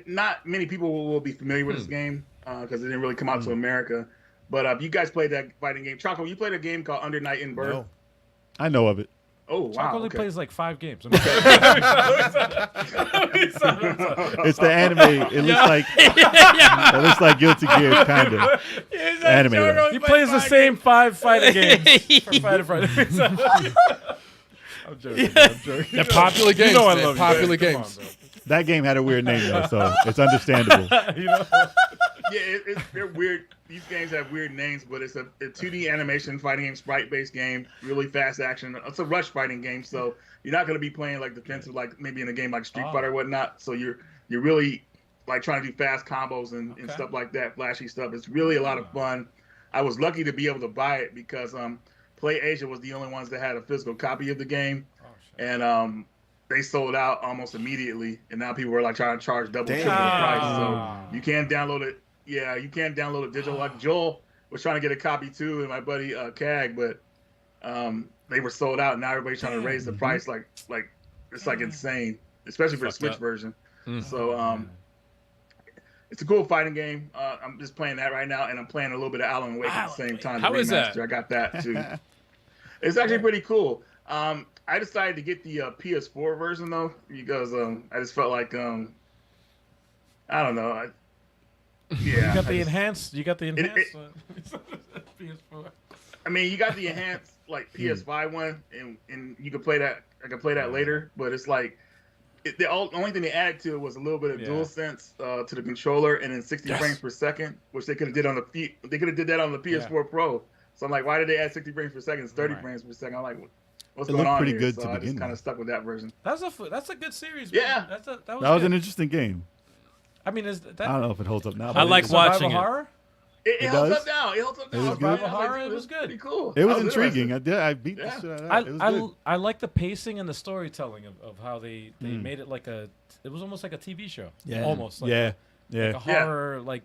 not many people will be familiar with this game because it didn't really come out to America. But if you guys played that fighting game, Choco, you played a game called Under Night in Birth. No. I know of it. Oh wow! Chuck only okay. plays like 5 games. It's the anime. It looks like Guilty Gear, kind of. Anime. though. He plays the same 5 fighting games for Fighter Friday. I'm joking. They're popular games. You know I man. love you, Popular man. Come games. on, That game had a weird name though, so it's understandable. bro. You know? Yeah, they're weird. These games have weird names, but it's a 2D animation fighting game, sprite-based game, really fast action. It's a rush fighting game, so you're not going to be playing like defensive, like maybe in a game like Street Fighter or whatnot. So you're really like trying to do fast combos and stuff like that, flashy stuff. It's really a lot of fun. I was lucky to be able to buy it because Play Asia was the only ones that had a physical copy of the game, and they sold out almost immediately. And now people are like trying to charge double, triple the price. So you can't download it. Yeah, you can't download it digital. Like Joel was trying to get a copy too, and my buddy Cag, but they were sold out. Now everybody's trying to raise the price like it's like insane, especially for the Switch version. So it's a cool fighting game. I'm just playing that right now, and I'm playing a little bit of Alan Wake at the same time. How the is that? remaster. I got that too. It's actually pretty cool. I decided to get the PS4 version though because I just felt like I don't know. You got the enhanced. You got the enhanced. PS4. I mean, you got the enhanced like PS5 one, and you can play that. I can play that later, but it's like the only thing they added to it was a little bit of DualSense to the controller, and then 60 frames per second, which they could have did on the they could have did that on the PS4 Pro. So I'm like, why did they add 60 frames per second? It's 30 frames per second. I'm like, what's going on pretty here? good So to I begin just kind of with. stuck with that version. That's a good series. Man. Yeah. That was good. an interesting game. I mean, is that? I don't know if it holds up now. I but like survival watching it. horror? It holds up now. It holds up now. was good. Survival horror. It was good. Pretty cool. It was I intriguing. interested. I beat the shit out of it. It was good. I like the pacing and the storytelling of how they made it like it was almost like a TV show. Yeah. Almost. Like yeah. Like a horror, like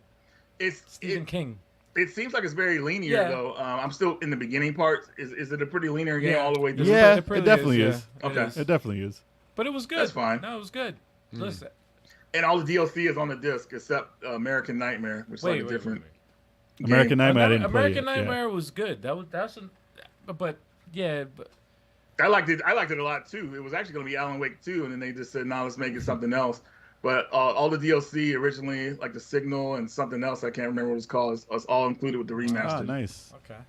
It's Stephen King. It seems like it's very linear though. I'm still in the beginning part. Is it a pretty linear game all the way through? Yeah, It really it definitely is, is. yeah. Okay. It definitely is. But it was good. That's fine. No, it was good. Listen. And all the DLC is on the disc except American Nightmare, which is like a different. game. American Nightmare, I didn't play American it, Nightmare was good. That's but I liked it. I liked it a lot too. It was actually going to be Alan Wake 2, and then they just said, "No, let's make it something else." But all the DLC originally, like the Signal and something else, I can't remember what it was called, is all included with the remaster. Oh, nice. Okay.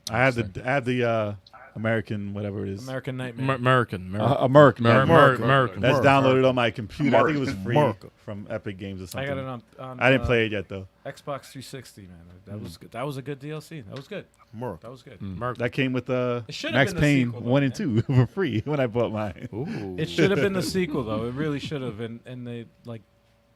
I had the American whatever it is. American Nightmare. American. American. American. That's downloaded on my computer. I think it was free America. from Epic Games or I something. got it on I didn't play it yet though. Xbox 360, man. That was good. That was a good DLC. That was good. America. That was good. That came with should've Max been the Payne sequel, though, 1 and 2 for free when I bought mine. Ooh. It should have been the sequel though. It really should have. And they like.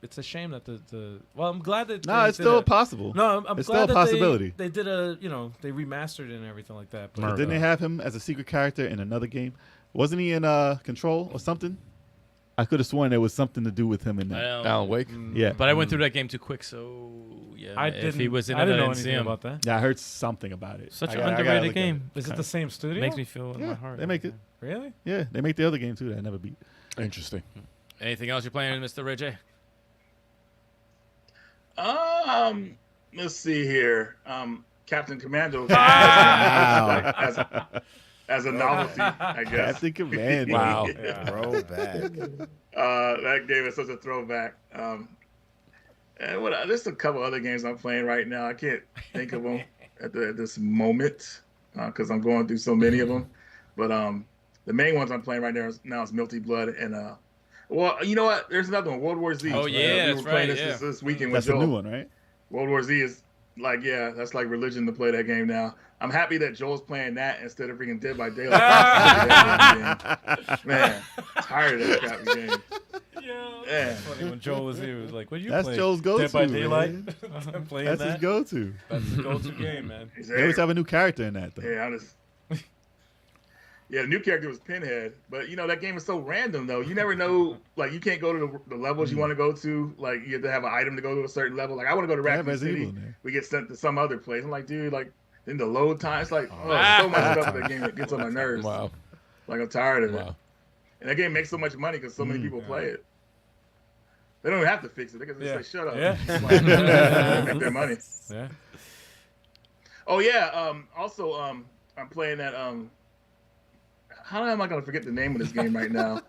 It's a shame that the. Well, I'm glad that. No, they it's did still a- possible. No, I'm It's glad still a that possibility. They did they remastered it and everything like that. But Didn't they have him as a secret character in another game? Wasn't he in Control or something? I could have sworn there was something to do with him in that. Alan Wake. Yeah, But I went through that game too quick, so yeah. I if didn't. he was in I it, didn't know see anything him. about that. yeah, I heard something about it. Such I an gotta underrated look at game. Is it the same studio? Makes me feel in my Yeah, heart. they make it. Really? Yeah, they make the other game too that I never beat. Interesting. Anything else you're playing, Mr. Reggie? Let's see here. Captain Commando as a novelty, I guess. Captain Commando. Wow. Throwback. That game is such a throwback. And there's a couple other games I'm playing right now. I can't think of them at this moment because I'm going through so many of them. But the main ones I'm playing right now is Milty Blood and well, you know what? There's another one, World War Z. Oh, yeah, we that's were playing right, this weekend That's with the Joel. new one, right? World War Z is like, yeah, that's like religion to play that game now. I'm happy that Joel's playing that instead of freaking Dead by Daylight. Man, tired of that crappy game. Yeah. Yeah. Funny when Joel was here, he was like, "What you That's playing? Joel's go-to, Dead by man. Daylight." I'm playing That's that. his go-to. That's his go-to game, man. They always have a new character in that, though. Yeah, I just. Yeah, the new character was Pinhead, but that game is so random though. You never know, like you can't go to the levels you want to go to. Like you have to have an item to go to a certain level. Like I want to go to They have Raccoon Resident City, Evil in there. we get sent to some other place. I'm like, dude, like in the load time, it's like so much stuff in that game that gets on my nerves. Wow. Like I'm tired of it. Wow. And that game makes so much money because so many people play it. They don't even have to fix it. They can just say, "Shut up." Yeah. It's like, make their money. Yeah. Oh yeah. Also, I'm playing that. How am I gonna forget the name of this game right now?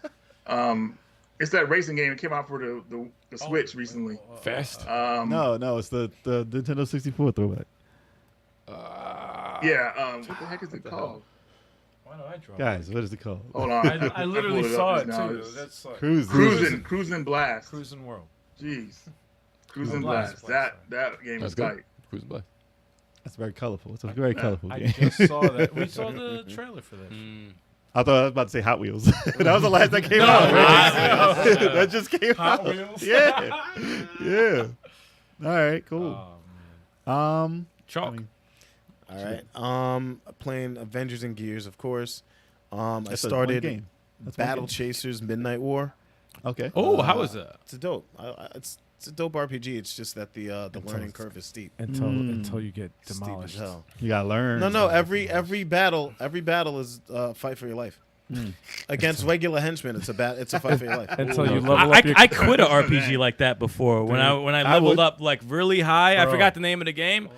It's that racing game. It came out for the Switch recently. Fast. No, it's the Nintendo 64 throwback. Yeah. What the heck is it called? Why do I draw? Guys, what is it called? Hold on. I literally pulled saw up it just now. too. It's That's like Cruising. Blast. Cruising World. Jeez. Cruising Blast. Blast. That game That's was good. tight. Cruising Blast. That's very colorful. It's a very colorful I game. just saw that. We saw the trailer for that. I thought I was about to say Hot Wheels. That was the last that came out. That just came Hot out. Wheels. Yeah. Yeah. All right, cool. Oh, man. Chalk. I mean, All right. Playing Avengers and Gears, of course. I that's one started game. That's one Battle game. Chasers Midnight War. Okay. Oh, how was that? It's a dope. It's a dope RPG. It's just that the learning curve is steep. Until you get Steep as demolished. hell. You gotta learn. No. Every battle is fight for your life. Against regular henchmen, it's a fight for your life. Until you level up your I quit an RPG like that before. When I leveled would. up like really high, I Bro. forgot the name of the game.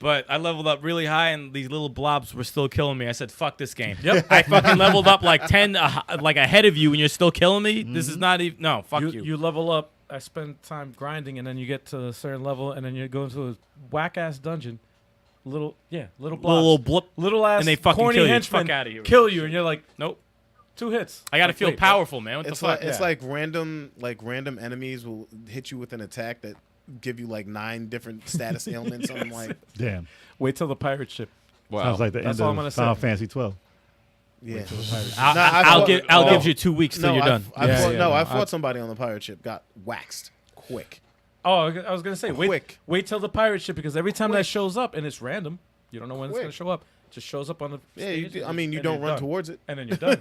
But I leveled up really high, and these little blobs were still killing me. I said, "Fuck this game." Yep. I fucking leveled up like 10, like ahead of you, and you're still killing me. This is not even. No, fuck you. You level up. I spend time grinding, and then you get to a certain level, and then you go into a whack ass dungeon, little little blobs, blip, little ass, and they fucking corny kill you. henchmen Fuck outta here. kill you, and you're like, Nope. 2 hits. I gotta Like, feel wait, powerful, man. What the It's fuck? like it's like random enemies will hit you with an attack that give you like 9 different status ailments. I'm like, Damn. Wait till the pirate ship. Wow. Sounds like the That's end all I'm gonna of Final say. Fantasy 12. yeah. I'll give you 2 weeks till you're done. I fought somebody on the pirate ship, got waxed quick. Oh, I was gonna say, Quick. wait till the pirate ship, because every time that shows up, and it's random, you don't know when it's gonna Quick. show up. It just shows up on the Yeah, stage. you and don't run done. towards it. and then you're done.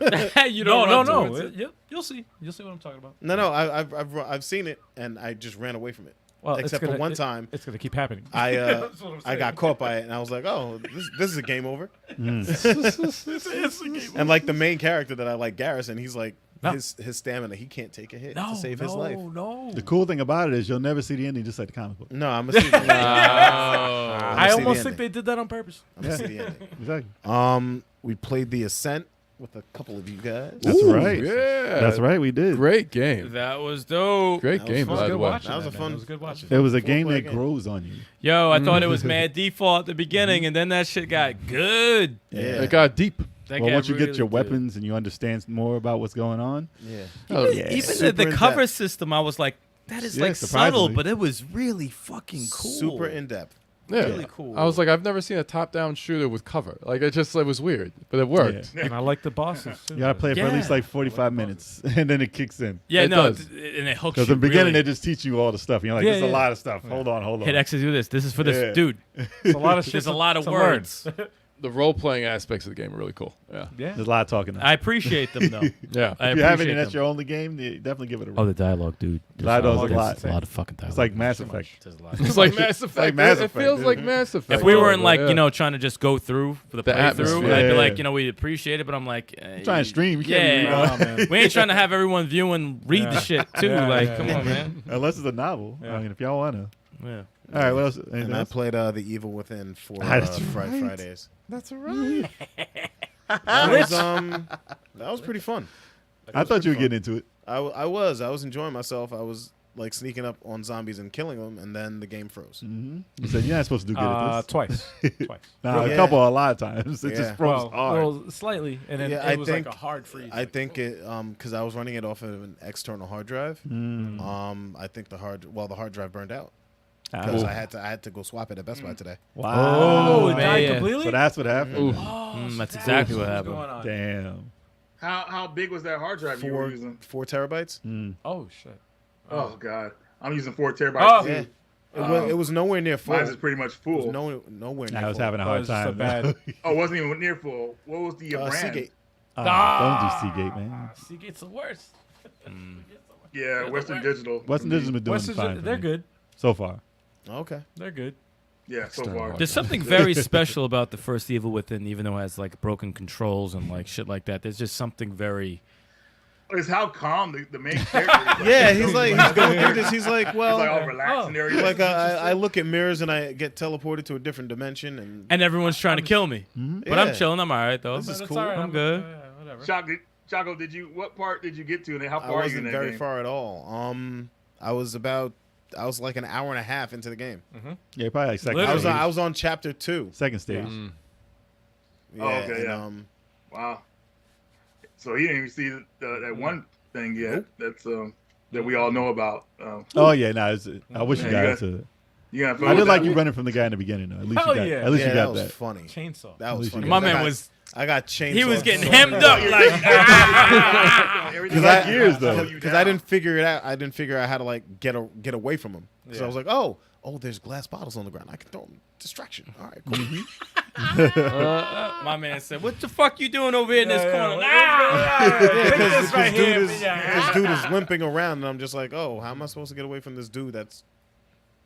You don't run towards it. You'll see. You'll see what I'm talking about. No, I've seen it and I just ran away from it. Well, Except for one time, it's gonna keep happening. I That's what I'm I saying. got caught by it and I was like, oh, this is a game over. And like the main character that I like, Garrison, he's like No. his stamina, he can't take a hit no, to save his life. No. The cool thing about it is you'll never see the ending, just like the comic book. No, I'm gonna see. I see almost the think they did that on purpose. I'm gonna see the ending. Exactly. We played The Ascent with a couple of you guys. That's right. Yeah. That's right. We did. Great game. That was dope. Great That was game, fun. by Good the way. watching That was a man. fun- That was good watching. It was a game Full-play that game. grows on you. Yo, I thought it was mad default at the beginning, and then that shit got good. Yeah. It got deep. That Well, got once you get really your good. weapons and you understand more about what's going on, Yeah. Oh, Even Super the in cover depth. system, I was like, that is Yeah, like subtle, surprisingly. but it was really fucking cool. Super in depth. yeah. Really cool. I was like, I've never seen a top-down shooter with cover. Like, it was weird, but it worked. And I like the bosses too. you gotta play it for at Yeah. least like 45 minutes, and then it kicks in. yeah, It no, does. and it hooks Because you. in the beginning really. they just teach you all the stuff. You're like, Yeah, there's a yeah. lot of stuff. Hold on. Hit X to do this. This is for this Yeah. dude. It's a lot of shit. There's a lot of to words. learn. The role-playing aspects of the game are really cool. Yeah. Yeah. There's a lot of talking. Now. I appreciate them though. Yeah. I if you have it appreciate and that's them. your only game, you definitely give it a run. Oh, the dialogue, dude. Dialogue's a lot. There's a lot of fucking dialogue. It's like Mass Effect. There's a lot. It's like Mass Effect. like Mass It Effect, feels dude. like Mass Effect. If we weren't like, Yeah. trying to just go through for the The playthrough, atmosphere. I'd be Yeah. like, we appreciate it, but I'm like, trying to stream. You Yeah, can't read it. we ain't trying to have everyone viewing, read the Yeah. shit too. Yeah, like, yeah, come yeah. on, man. Unless it's a novel. Yeah. I mean, if y'all wanna. Yeah. All right. What else? Anything And I else? played The Evil Within for That's Fridays. That's right. That was pretty fun. I thought you were getting into it. I was enjoying myself. I was like sneaking up on zombies and killing them, and then the game froze. You said you're not supposed to do good at this. Twice. Nah, Yeah. a lot of times. It Yeah. just froze hard. Well, slightly, and then Yeah, it I was think- like a hard freeze. I think it because I was running it off of an external hard drive. I think the hard drive burned out because I had to go swap it at Best Buy today. Oh, it man. died Yeah. completely. So that's what happened. Ooh. That's exactly what What's happened. going on? Damn. How big was that hard drive you were using? 4 terabytes. Oh shit. Oh god, I'm using 4 terabytes Oh. too. Yeah. It was nowhere near full. Mine's is pretty much It was full. nowhere near I was full. having a Oh, hard it's just a time. bad- Oh, it wasn't even near full. What was the brand? Seagate. Don't do Seagate, man. Seagate's the worst. Yeah, Western Digital. Western Digital's been doing Western, fine. for they're me good. so far. Okay. They're good. Yeah, so far. There's something very special about the first Evil Within, even though it has like broken controls and like shit like that. There's just something very. It's how calm the main character is. Yeah, he's going through this. He's like, He's well, like all relaxed and everything. like I look at mirrors and I get teleported to a different dimension, and And everyone's trying to kill me. But I'm Yeah. chilling. I'm all right, though. This is That's cool. all right, I'm good. Whatever. Choco, what part did you get to, and how I far are you in wasn't that very game? far at all. I was like an hour and a half into the game. Yeah, probably like second. Literally. stage. I was on chapter 2. Second stage. Yeah, Oh, okay, and, yeah. Wow. So he didn't even see that one thing yet. That's that we all know about. Oh yeah, no. I wish you Yeah, got you into it. You got I did like you running from the guy in the beginning though. At least Hell you got. yeah. At least yeah, you that got was that. funny. Chainsaw. That was least you funny. My got man was. I got chainsaw. He was getting so hemmed many up times. like. Because like years, though. Because I didn't figure it out. I didn't figure out how to like get away from him. So I was like, oh, there's glass bottles on the ground. I can throw them. Distraction. All right, cool. My man said, "What the fuck you doing over here in this corner?" Because right here. this dude is limping around, and I'm just like, oh, how am I supposed to get away from this dude that's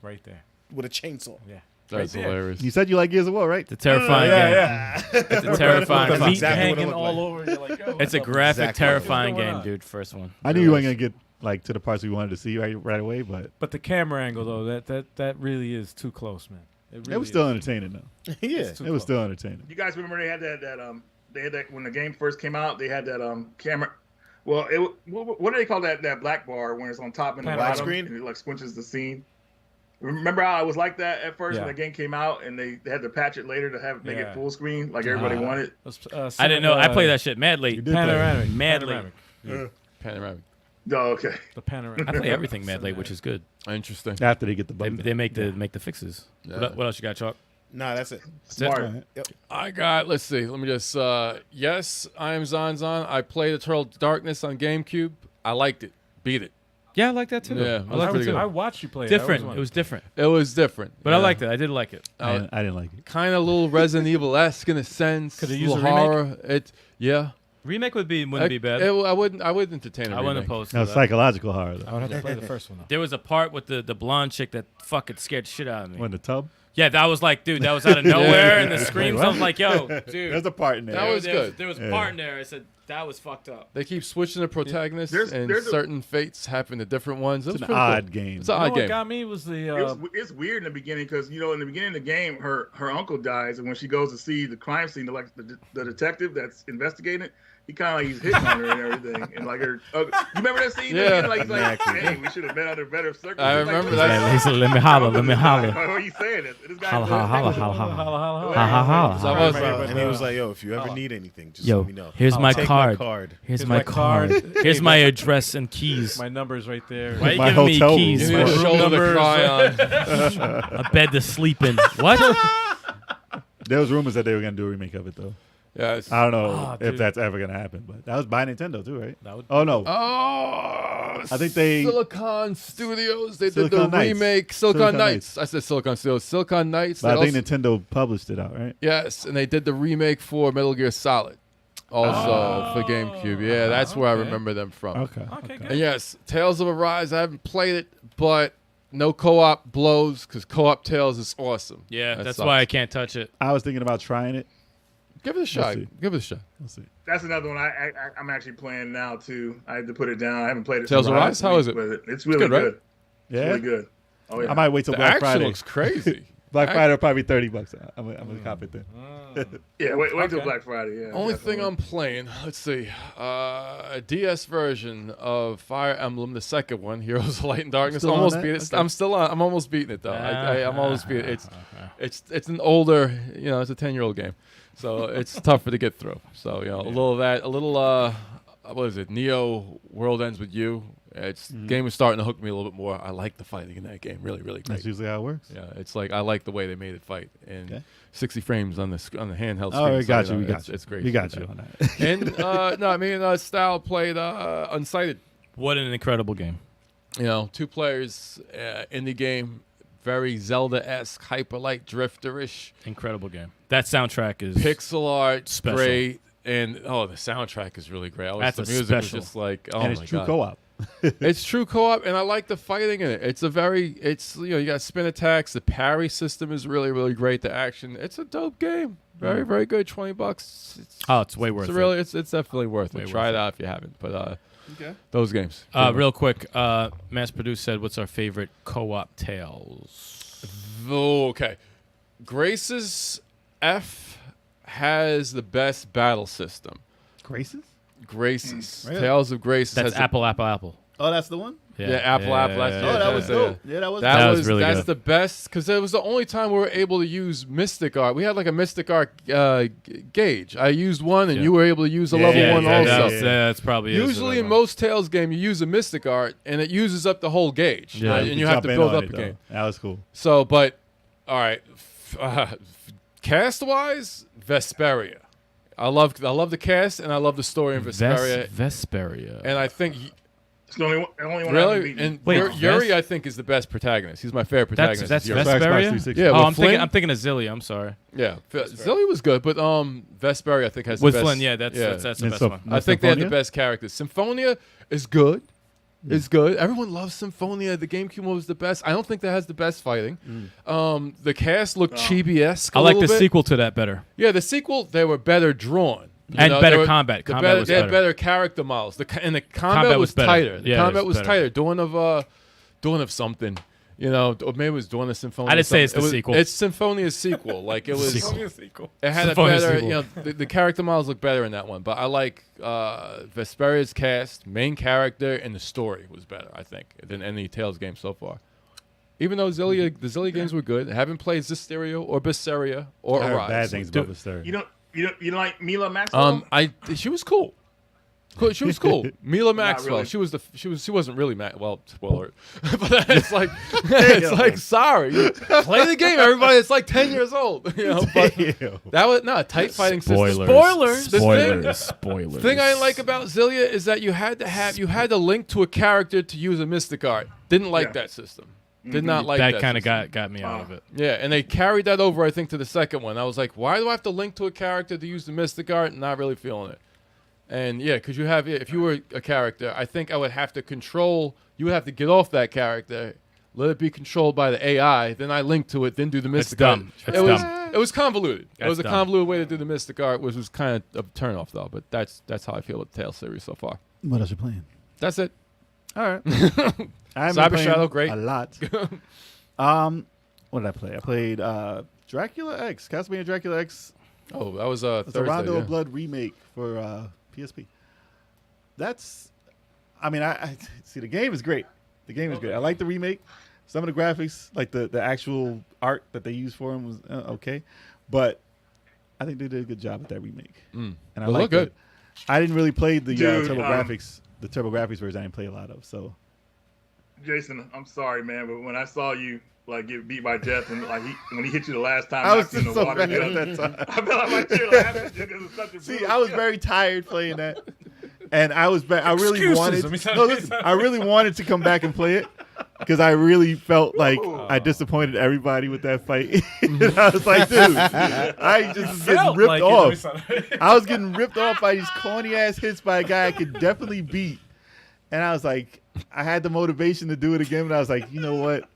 Right there. with a chainsaw? Yeah. That's Right there. hilarious. You said you like Gears of War, right? It's a terrifying game. It's a terrifying That's The game. meat exactly what it hanging looked all like. over. You're like, yo, It's a what's up? graphic, Exactly. terrifying What's going game, on? dude. First one. I knew you weren't gonna get like to the parts we wanted to see right away, but But the camera angle though, that really is too close, man. it really was still is. entertaining though. Yeah. It's too It was close. still entertaining. You guys remember they had that when the game first came out, they had that camera. Well, what do they call that black bar when it's on top and the Black bottom screen? and it like squinches the scene? Remember how I was like that at first Yeah. when the game came out, and they had to patch it later to make it full screen like everybody wanted. I didn't know. I played that shit mad late. You did play it. Panoramic. Mad panoramic. Panoramic. Oh, okay. The panoramic. I play everything mad late, which is good. Interesting. After they get the They, bug. they make the fixes. Yeah. What else you got, Chalk? Nah, that's it. Smart. I got, let's see. Let me just, yes, I am Zanzan. I played Eternal Darkness on GameCube. I liked it. Beat it. Yeah, I like that too. Yeah, I like pretty it good. I watched you play Different. it. I It was different, It was different. but I liked it. I did like it. I didn't like it. Kind of a little Resident Evil-esque in a sense. Could it a use little a remake? horror. Yeah. Remake wouldn't be bad. I wouldn't entertain a I wouldn't remake. oppose to No, that. psychological horror. I Though. would have to play the first one. Though. There was a part with the blonde chick that fucking scared the shit out of me. When the tub. Yeah, that was like, dude, that was out of nowhere, and the screams. I was like, yo, There's dude. a part in there. That was good. There was a Yeah. part in there. I said that was fucked up. They keep switching the protagonists, There's and a- certain fates happen to different ones. It was It's an pretty cool. odd game. It's an You know odd what game. got me was the It's weird in the beginning because in the beginning of the game, her uncle dies, and when she goes to see the crime scene, the detective that's investigating it, he kind of like he's hitting on her and everything, and like her. You remember that scene? Yeah. Like, he's like, hey, we should have met under better circumstances. I Like, remember what that. the He said, let me holler, let me holler. Why are you saying this? This guy. Holla, holla, holla, holla, holla. holla. Ha ha ha. So I was, And he was like, "Yo, if you ever need anything, just Yo, let me know. here's my Take card. My card. Here's Here's my my card. card. Here's my address and keys. My number's right there. Why are you My giving me hotel keys? you room. need a room shoulder to numbers. cry on. A bed to sleep in. What? There was rumors that they were gonna do a remake of it though. Yes. I don't know Oh, if dude. that's ever gonna happen, but that was by Nintendo too, right? That would- Oh no, Oh, I think they- Silicon Studios. They did Silicon the Knights. remake Silicon Silicon Knights. I said Silicon Studios. Silicon Knights. but I they think Nintendo published it out, right? yes, and they did the remake for Metal Gear Solid, also for GameCube. Yeah, that's where I okay. remember them from. Okay. Okay, And good. yes, Tales of Arise. I haven't played it, but no co-op blows because co-op Tales is awesome. Yeah, That that's sucks. why I can't touch it. I was thinking about trying it. Give it a shot. see. Give it a shot. Let's see. That's another one I'm actually playing now too. I had to put it down. I haven't played it. Tales since of Rise? last How week, is it? But it's really good, right? good. It's Yeah, really good. Oh yeah. I might wait till The Black action Friday. looks crazy. Black Act- Friday will probably be $30. I'm gonna cop it then. Yeah, wait till Okay. Black Friday. Yeah. Only definitely. thing I'm playing, let's see, a DS version of Fire Emblem, the second one, Heroes of Light and Darkness. Still on Almost that? beat it. Okay. I'm still on. I'm almost beating it though. I'm almost beating it. It's an older, it's a 10-year-old game, so it's tougher to get through. So a little of that, a little what is it? Neo World Ends with You. Game is starting to hook me a little bit more. I like the fighting in that game. Really, really great. That's usually how it works. Yeah, it's like I like the way they made it fight and Okay. 60 frames on the handheld screen. Oh, we so, got you. We got it's, you. It's great. We got you on that. And no, me and Stal played Unsighted. What an incredible game. 2 players, indie game, very Zelda-esque, hyper-light drifter-ish, Incredible game. That soundtrack is pixel art, Special. great, and the soundtrack is really great. That's The a music special. was just like, oh And it's my true God. co-op. It's true co-op, and I like the fighting in it. You got spin attacks. The parry system is really, really great. The action, it's a dope game. Very, very good. $20. it's way worth it. It's definitely worth Way it. worth Try it it. out if you haven't. But Okay. those games. Real quick, Mass Produce said, "What's our favorite co-op tales?" Okay. Grace's F has the best battle system. Graces? Grace's Really? Tales of Grace That's has the- Apple. Oh, that's the one? Yeah, Apple. That's Oh, that was yeah. dope. Yeah, that was That That was was really that's good. the best because it was the only time we were able to use Mystic Art. We had like a Mystic Art gauge. I used one, and Yeah. you were able to use a Yeah, level yeah, one yeah, also. That's probably Usually in most Tales game, you use a Mystic Art, and it uses up the whole gauge, Yeah. and you have to build up the game. That was cool. So, but all right, cast wise, Vesperia. I love the cast, and I love the story in Vesperia, Vesperia. and I think. It's the only one I haven't Really, beaten. and Wait, Yuri, Ves- I think is the best protagonist. He's my favorite protagonist. that's is Yuri. Xbox Vesperia. 360. Yeah, Oh, with I'm thinking. Flynn? I'm thinking of Zilly. I'm sorry. Yeah, Zilly was good, but Vesperia I think has With the best. Flynn, yeah, that's the And best so- one. I think they had the Symphonia? best characters. Symphonia is good. Is good. Everyone loves Symphonia. The GameCube one was the best. I don't think that has the best fighting. The cast looked chibi-esque. I a like the little bit. sequel to that better. Yeah, the sequel they were better drawn. And they better were- combat. the Combat was they had better. better character models. The combat was better. tighter. The Yeah, it combat was was better. tighter. Dawn of something. Or maybe it was Dawn of Symphonia. I didn't say it's the It was- sequel. It's Symphonia's sequel. Like it was. Sequel. It had a Symphonia's better, sequel. the character models look better in that one. But I like Vesperia's cast, main character, and the story was better, I think, than any Tales game so far. Even though the Zillia games were good, I haven't played Zisteria or Berseria or I heard Arise. bad things about this story. You don't like Mila Maxwell? She was cool. She was cool. Mila Maxwell. really. She wasn't really well, spoiler. But it's like sorry. Play the game, everybody. It's like 10 years old. You know, but that was a tight fighting system. Spoilers. The thing I like about Zillia is that you had to link to a character to use a mystic art. Didn't like that system. Did not like that. That kind of system. got me out of it. Yeah, and they carried that over, I think, to the second one. I was like, why do I have to link to a character to use the mystic art? Not really feeling it. And yeah, because if you were a character, I think I would have to control. You would have to get off that character, let it be controlled by the AI. Then I link to it, then do the mystic art. It was convoluted. It was a convoluted way to do the mystic art, which was kind of a turnoff though. But that's how I feel with the Tales series so far. What else you playing? That's it. All right. I've Cyber been playing Shadow, great. A lot. What did I play? I played Dracula X, Castlevania Dracula X. Oh, that was It's Thursday. a Rondo Yeah. of Blood remake for PSP. I see the game is great. The game is great. I like the remake. Some of the graphics, like the actual art that they used for him, was okay, but I think they did a good job with that remake. And I It like looked good. it. I didn't really play the Dude, TurboGrafx. The TurboGrafx version I didn't play a lot of. So Jason, I'm sorry, man, but when I saw you like get beat by Jeff and like when he hit you the last time, I was knocked you in so the water, bad you at know, that time. I felt like my tear laughing because it was such a See, brutal I was kill. very tired playing that, and I was. I really Excuses. wanted. Let me tell No, you listen. something. I really wanted to come back and play it because I really felt like I disappointed everybody with that fight. And I was like, dude, I just was getting Felt ripped like off. it. I was getting ripped off by these corny ass hits by a guy I could definitely beat, and I was like, I had the motivation to do it again, but I was like, you know what?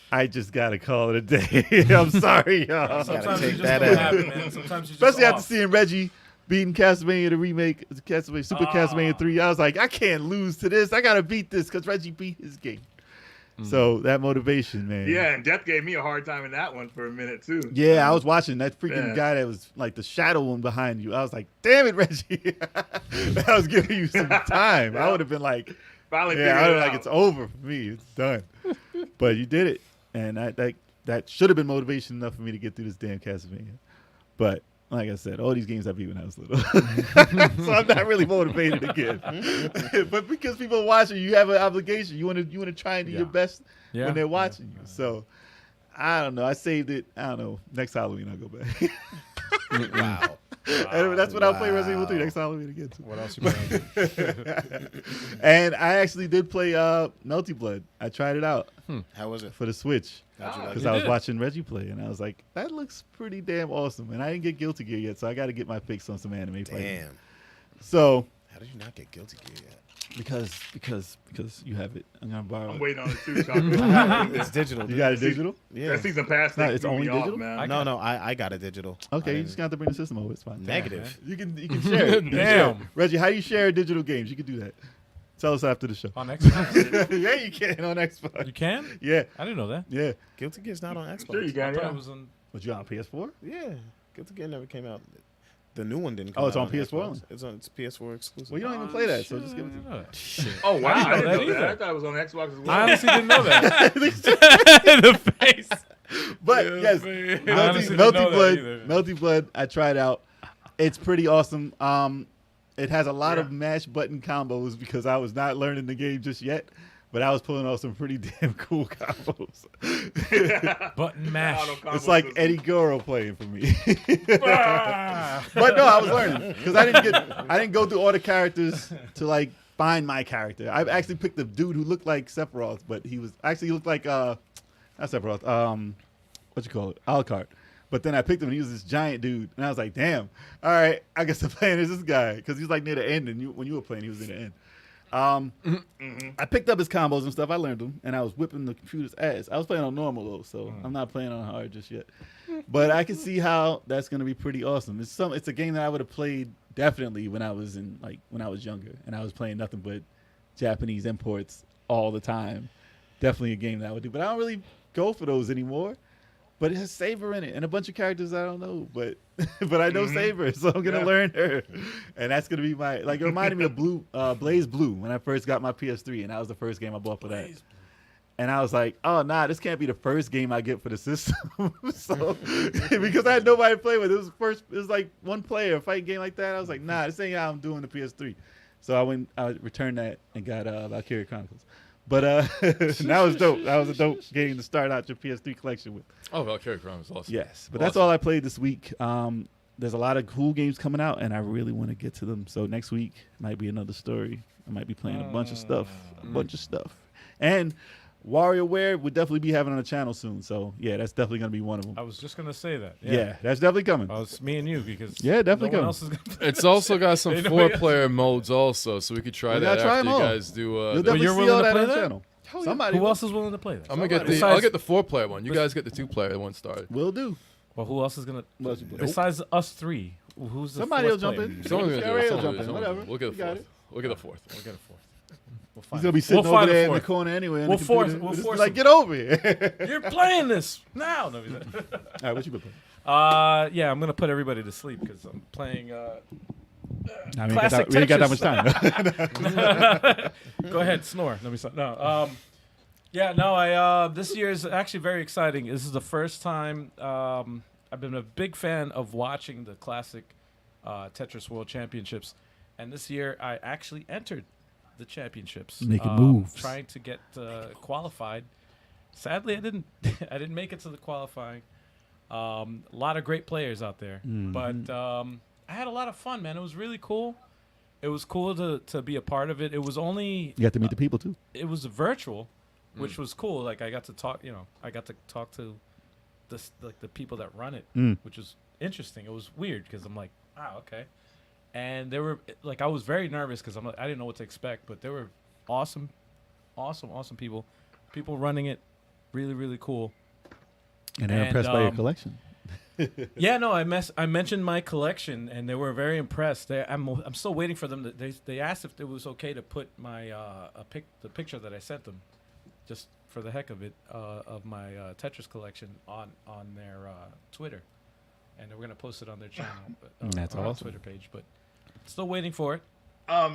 I just gotta call it a day. I'm sorry, y'all. Sometimes take you just that don't out. have it, man. Sometimes you just Especially after off. seeing Reggie beating Castlevania the remake, Castlevania Super Castlevania 3. I was like, I can't lose to this. I gotta beat this because Reggie beat his game. So that motivation, man. Yeah, and Jeff gave me a hard time in that one for a minute too. Yeah, I was watching that freaking Yeah. guy that was like the shadow one behind you. I was like, damn it, Reggie. I was giving you some time. I would have been like, Finally, yeah, I figured was it like, out. it's over for me. It's done. But you did it. And that should have been motivation enough for me to get through this damn Castlevania. But like I said, all these games I beat when I was little. So I'm not really motivated again. But because people are watching, you have an obligation. You want to try and do your best when they're watching you. So I don't know. I saved it. I don't know. Next Halloween I'll go back. Wow. And that's when I'll play Resident Evil 3 next Halloween again. Too. What else you playing? And I actually did play Melty Blood. I tried it out How was it? for the Switch. How'd you like Because it? I was watching Reggie play, and I was like, that looks pretty damn awesome. And I didn't get Guilty Gear yet, so I got to get my fix on some anime fighting. Damn. So, How did you not get Guilty Gear yet? because you have it. I'm going to borrow I'm it. waiting on it too. Chocolate. It's digital. You got it digital? Yeah. That season pass thing it's threw only me off, digital? man. No, I got it digital. Okay, I you didn't- just got to bring the system over. It's fine. Negative. You can share it. You can share it. Reggie, how do you share digital games? You can do that. Tell us after the show. On Xbox? Yeah, you can on Xbox. You can? Yeah, I didn't know that. yeah. Guilty Gear's not on Xbox. Sure you I can, thought yeah. it was on. But you on PS4? Yeah. Guilty Gear never came out. The new one didn't come Oh, out. it's on PS4 Xbox. only? It's PS4 exclusive. Well, you don't even play that, so just give it to me. Shit. Oh wow, I I didn't know didn't know that that. I either. thought it was on Xbox as well. I honestly didn't know that. The face. But yes, I honestly didn't know Melty that Blood. either. Melty Blood. I tried out. It's pretty awesome. It has a lot of mash button combos because I was not learning the game just yet, but I was pulling off some pretty damn cool combos. Button mash. It's like Eddie Guerrero playing for me. Ah. But no, I was learning because I didn't go through all the characters to like find my character. I actually picked a dude who looked like Sephiroth, but he looked like not Sephiroth. What you call it? Alucard. But then I picked him and he was this giant dude, and I was like, damn. All right, I guess I'm playing as this guy because he's like near the end, and when you were playing, he was near the end. I picked up his combos and stuff. I learned them, and I was whipping the computer's ass. I was playing on normal though, so I'm not playing on hard just yet. But I can see how that's gonna be pretty awesome. It's a game that I would have played definitely when I was younger, and I was playing nothing but Japanese imports all the time. Definitely a game that I would do, but I don't really go for those anymore. But it has Saber in it and a bunch of characters I don't know, but I know Saber, so I'm gonna learn her, and that's gonna be it reminded me of Blaze Blue when I first got my PS3, and that was the first game I bought for that. And I was like, oh, nah, this can't be the first game I get for the system. So, because I had nobody to play with. It was like one player, a fighting game like that. I was like, nah, this ain't how I'm doing the PS3. So I returned that and got Valkyria Chronicles. But that was dope. That was a dope game to start out your PS3 collection with. Oh, Valkyria Chronicles was awesome. Yes, but that's all I played this week. There's a lot of cool games coming out, and I really want to get to them. So next week might be another story. I might be playing a bunch of stuff. And WarioWare would definitely be having on the channel soon. So, yeah, that's definitely going to be one of them. I was just going to say that. Yeah, that's definitely coming. Oh, it's me and you because definitely no one coming. else is gonna It's also got some 4-player modes also, so we could try that try after them you all. guys do. You'll But definitely you're see willing all to that play on the that? channel. Somebody Who will. else is willing to play that? I'm gonna get Besides- I'll get the 4-player one. You guys get the 2-player one started. Will do. Well, who else is going Nope. to? Besides us three, who's the Somebody will fourth jump player? in. Someone's gonna do Ariel it. jump Someone in, will do it. whatever. We'll get You the got fourth. it. We'll get the fourth. We'll get a fourth. We'll He's find going to be it. sitting We'll over find a there in the fourth. corner anyway. on We'll the force- computer. we'll Just force like, him. get over here. You're playing this now. No, he's not. All right, what you been playing? Yeah, I'm gonna put everybody to sleep because I'm playing. I mean, Classic we ain't got that Tetris. much time. Go ahead, snore. Let me stop. No. Yeah, no. I this year is actually very exciting. This is the first time I've been a big fan of watching the classic Tetris World Championships, and this year I actually entered the championships. Making moves. Trying to get qualified. Sadly, I didn't. I didn't make it to the qualifying. A lot of great players out there, but I had a lot of fun, man. It was really cool. It was cool to be a part of it. It was only You got to meet the people, too. it was virtual, which was cool. Like I got to talk, I got to talk to the people that run it, which was interesting. It was weird because I'm like, wow, okay. And they were like, I was very nervous because I didn't know what to expect, but they were awesome people. People running it, really, really cool. And they're impressed by your collection. Yeah, no, I mentioned my collection, and they were very impressed. I'm still waiting for them. They asked if it was okay to put my the picture that I sent them, just for the heck of it, of my Tetris collection on their Twitter, and we're gonna post it on their channel. That's on our awesome. Twitter page, but still waiting for it. But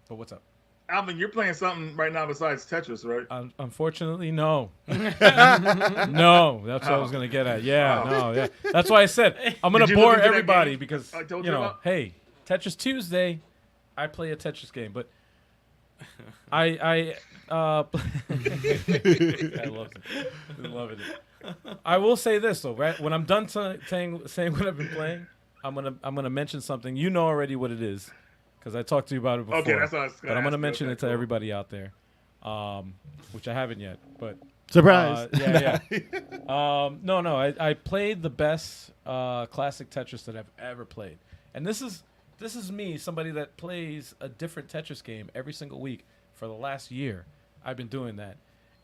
what's up? Alvin, you're playing something right now besides Tetris, right? Unfortunately, no. No, that's what I was gonna get at. Yeah, no, yeah. That's why I said I'm gonna Did you look bore into that everybody game because I told you about? hey, Tetris Tuesday, I play a Tetris game, but I love it. I love it. I will say this though, right? When I'm done saying what I've been playing, I'm gonna mention something. You know already what it is. Because I talked to you about it before. Okay, that's what I was gonna But I'm going to ask you. mention Okay, it to cool. everybody out there, which I haven't yet. But Surprise. yeah. No. I played the best classic Tetris that I've ever played. And this is me, somebody that plays a different Tetris game every single week for the last year. I've been doing that.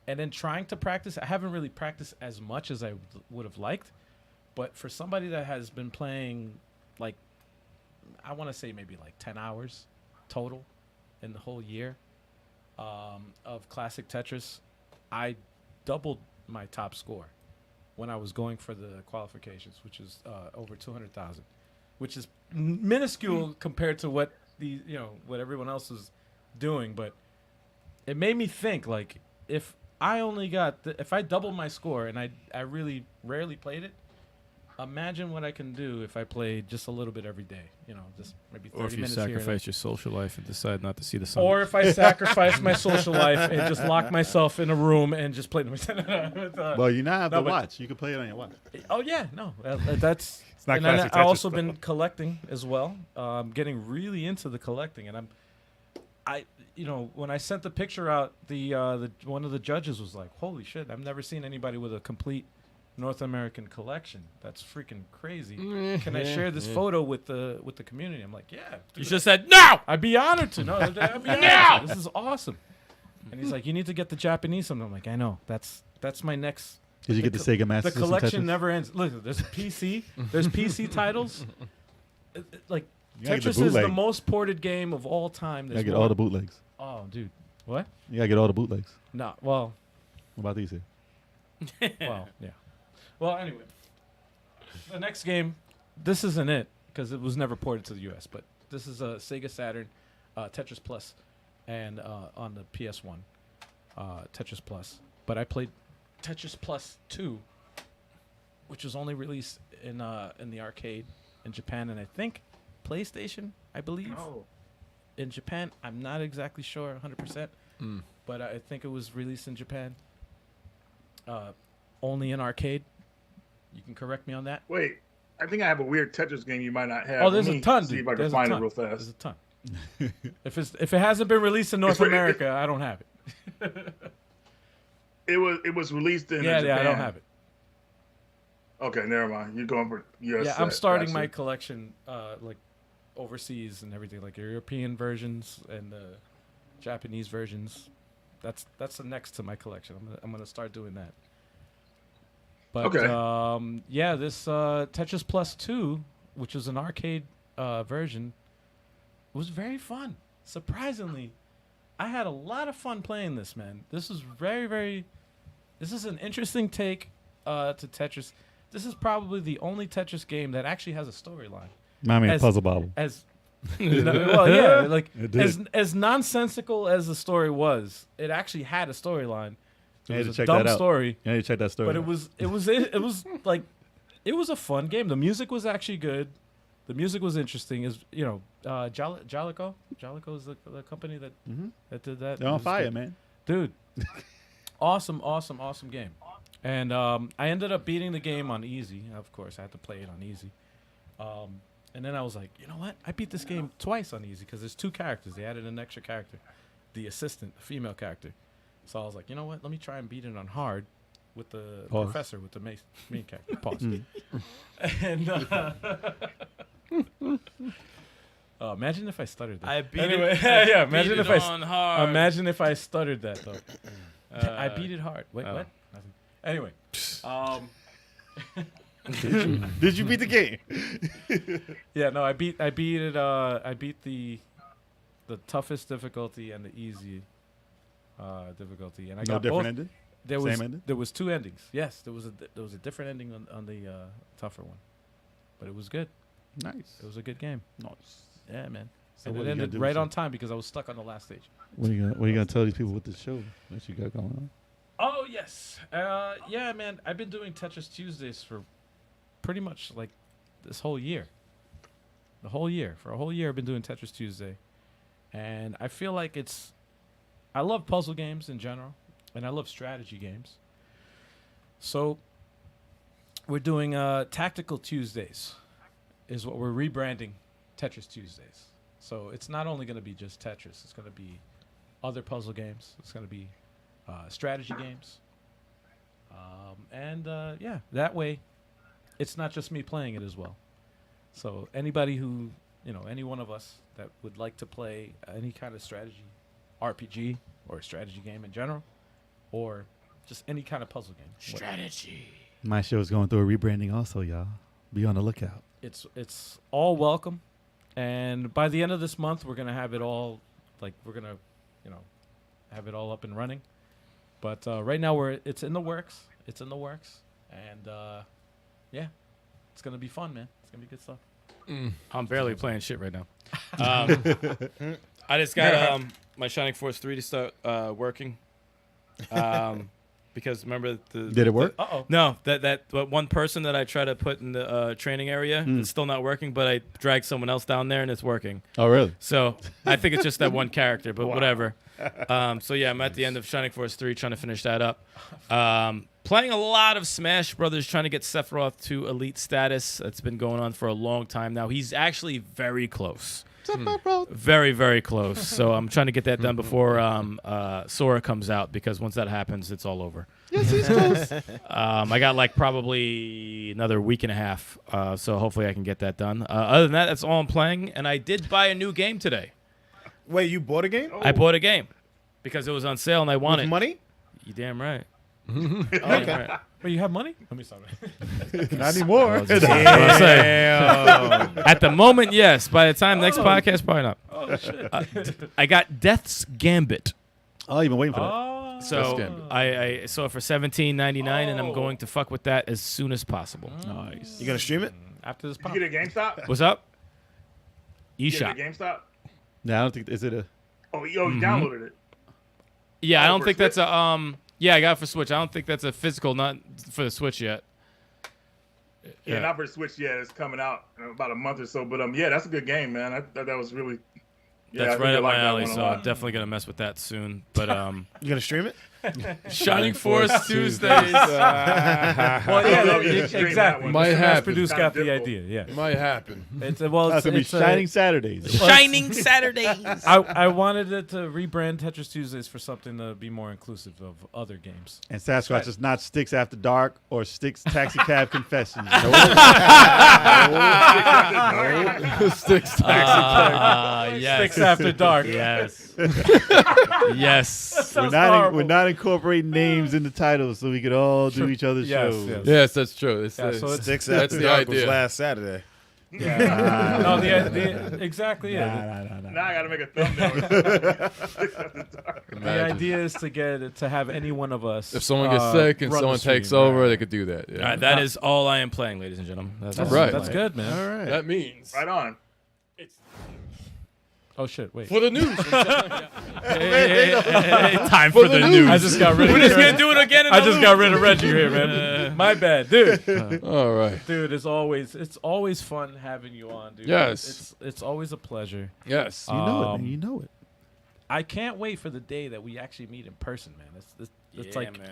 And then trying to practice. I haven't really practiced as much as I would have liked. But for somebody that has been playing, like, I want to say maybe like 10 hours total in the whole year of classic Tetris, I doubled my top score when I was going for the qualifications, which is over 200,000, which is minuscule compared to what what everyone else is doing. But it made me think, like, if I only got if I doubled my score and I really rarely played it, imagine what I can do if I played just a little bit every day. Just maybe 30 Or if you minutes here. sacrifice your social life and decide not to see the sun. Or if I sacrifice my social life and just lock myself in a room and just play. Well, you now have no, the but- watch. You can play it on your watch. Oh yeah, no, that's. It's not And then classic I Tetris, also though. been collecting as well. Getting really into the collecting, and when I sent the picture out, the one of the judges was like, "Holy shit! I've never seen anybody with a complete North American collection. That's freaking crazy. Can I share this photo with the community?" I'm like, "Yeah." You should have said no. I'd be honored to. No, I'd be honored to. This is awesome. And he's like, "You need to get the Japanese one." I'm like, "I know. That's my next." Did you get the Sega Master The System collection Tetris? never ends. Look, there's PC. There's PC titles. Like You gotta get the Tetris is the bootleg. most ported game of all time. You There's gotta get more. all the bootlegs. Oh, dude. What? You gotta get all the bootlegs. No. Well. What about these here? Well. Yeah. Well. Anyway. The next game. This isn't it because it was never ported to the U.S. But this is a Sega Saturn, Tetris Plus, and on the PS1, Tetris Plus. but I played Tetris Plus 2, which was only released in the arcade in Japan, and I think PlayStation, I believe. Oh. In Japan, I'm not exactly sure 100%, but I think it was released in Japan. Only in arcade. You can correct me on that. Wait, I think I have a weird Tetris game you might not have. Oh, there's Let a me ton, See dude. if I can There's a find it ton. real There's fast. a ton. If it hasn't been released in North America, I don't have it. It was released in Yeah, Japan. I don't have it. Okay, never mind. You're going for US. Yeah, I'm starting Gotcha. my collection like overseas and everything, like European versions and the Japanese versions. That's the next to my collection. I'm gonna start doing that. But Okay. yeah, this Tetris Plus 2, which is an arcade version, was very fun. Surprisingly, I had a lot of fun playing this, man. This is this is an interesting take to Tetris. This is probably the only Tetris game that actually has a storyline. Remind me of As- Puzzle Bobble. As well, yeah, like It did. as nonsensical as the story was, it actually had a storyline. You It need was to a check that dumb out. story, Yeah, you check that story. but out. it was like it was a fun game. The music was actually good. The music was interesting. Is Jalico is the company that that did that. They're It on was fire, good. man. Dude. awesome game. And I ended up beating the game on easy. Of course, I had to play it on easy. And then I was like, you know what? I beat this game twice on easy because there's 2 characters. They added an extra character, the assistant, the female character. So I was like, you know what? Let me try and beat it on hard with the Pause. professor, with the main character. Pause. And imagine if I stuttered that. I beat Anyway, it. yeah, Beat imagine it if I on hard. Imagine if I stuttered that though. I beat it hard. Wait, oh. what? Nothing. Anyway, Did you beat the game? yeah, no, I beat it. I beat the toughest difficulty and the easy difficulty, and I No got different both. ending? There Same was ending? there was 2 endings. Yes, there was a different ending on the tougher one, but it was good. Nice. It was a good game. Nice. Yeah, man. So And what it are you gonna ended do right with on time because I was stuck on the last stage. What are you gonna tell these people with the show that you got going on? Oh yes, yeah, man. I've been doing Tetris Tuesdays for pretty much like this whole year. For a whole year, I've been doing Tetris Tuesday, and I feel like I love puzzle games in general, and I love strategy games. So we're doing Tactical Tuesdays, is what we're rebranding Tetris Tuesdays. So it's not only going to be just Tetris; it's going to be other puzzle games. It's going to be strategy games, and yeah, that way, it's not just me playing it as well. So anybody who, any one of us that would like to play any kind of strategy, RPG or strategy game in general, or just any kind of puzzle game, Strategy. My show is going through a rebranding also, y'all. Be on the lookout. it's all welcome. And by the end of this month, we're gonna have it all, we're gonna, have it all up and running. But right now it's in the works. And yeah, it's gonna be fun, man. It's gonna be good stuff. I'm barely playing shit right now. I just got my Shining Force 3 to start working. Because remember Did it work? Uh-oh. No, that one person that I try to put in the training area, it's still not working, but I dragged someone else down there and it's working. Oh, really? So I think it's just that one character, but whatever. So yeah, I'm at the end of Shining Force 3 trying to finish that up. Playing a lot of Smash Brothers, trying to get Sephiroth to elite status. That's been going on for a long time now. He's actually very close. Very, very close. So I'm trying to get that done before Sora comes out, because once that happens, it's all over. Yes, he's close. I got probably another week and a half, so hopefully I can get that done. Other than that, that's all I'm playing. And I did buy a new game today. Wait, you bought a game? I bought a game because it was on sale and I With wanted it. money? You damn right. Okay. Wait, you have money? Let me stop it. Not anymore. At the moment, yes. By the time next podcast, probably not. Oh shit. I got Death's Gambit. Oh, you've been waiting for that. Oh. So I saw it for $17.99, and I'm going to fuck with that as soon as possible. Nice. You gonna stream it? After this Did pop. you get a GameStop? What's up? Did you eShop. get a GameStop? No, I don't think. Is it a. Oh, you downloaded it. Yeah, I Oh, don't for think that's a Yeah, I got it for Switch. I don't think that's a physical, not for the Switch yet. Yeah, not for Switch yet. It's coming out in about a month or so. But yeah, that's a good game, man. I thought that was really. Yeah, That's I think right I up like my that alley, one a so lot. I'm definitely gonna mess with that soon. But You gonna stream it? Shining Force Tuesdays. Well, yeah, I don't know if you can stream that exactly. one. Might Mass happen. Produce Kinda got the difficult. idea. Yeah. It might happen. It's That's gonna be Shining Saturdays. Shining Saturdays. I wanted it to rebrand Tetris Tuesdays for something to be more inclusive of other games. And Sasquatch is not Sticks After Dark or Sticks Taxi Cab Confessions. Sticks Yes. Sticks After Dark. Yes. Yes. We're not incorporating names in the titles so we could all do each other's Yes, shows. yes. Yes, that's true. It's, Yeah, so it's- Six That's After the Dark was idea. last Saturday. Yeah. No, exactly. Yeah. Nah. Now I gotta make a thumbnail. The idea is to have any one of us. if someone gets sick and run the someone takes stream, over, right. they could do that. Yeah. All right, that is all I am playing, ladies and gentlemen. That's right. That's good, man. All right. That means Right on. Oh shit! Wait. for the news. Time for the news. I just got rid of. We're just gonna do it again. I just got rid of Reggie here, man. My bad, dude. All right. Dude, it's always fun having you on, dude. Yes. It's always a pleasure. Yes. You know it, man. You know it. I can't wait for the day that we actually meet in person, man. It's like man.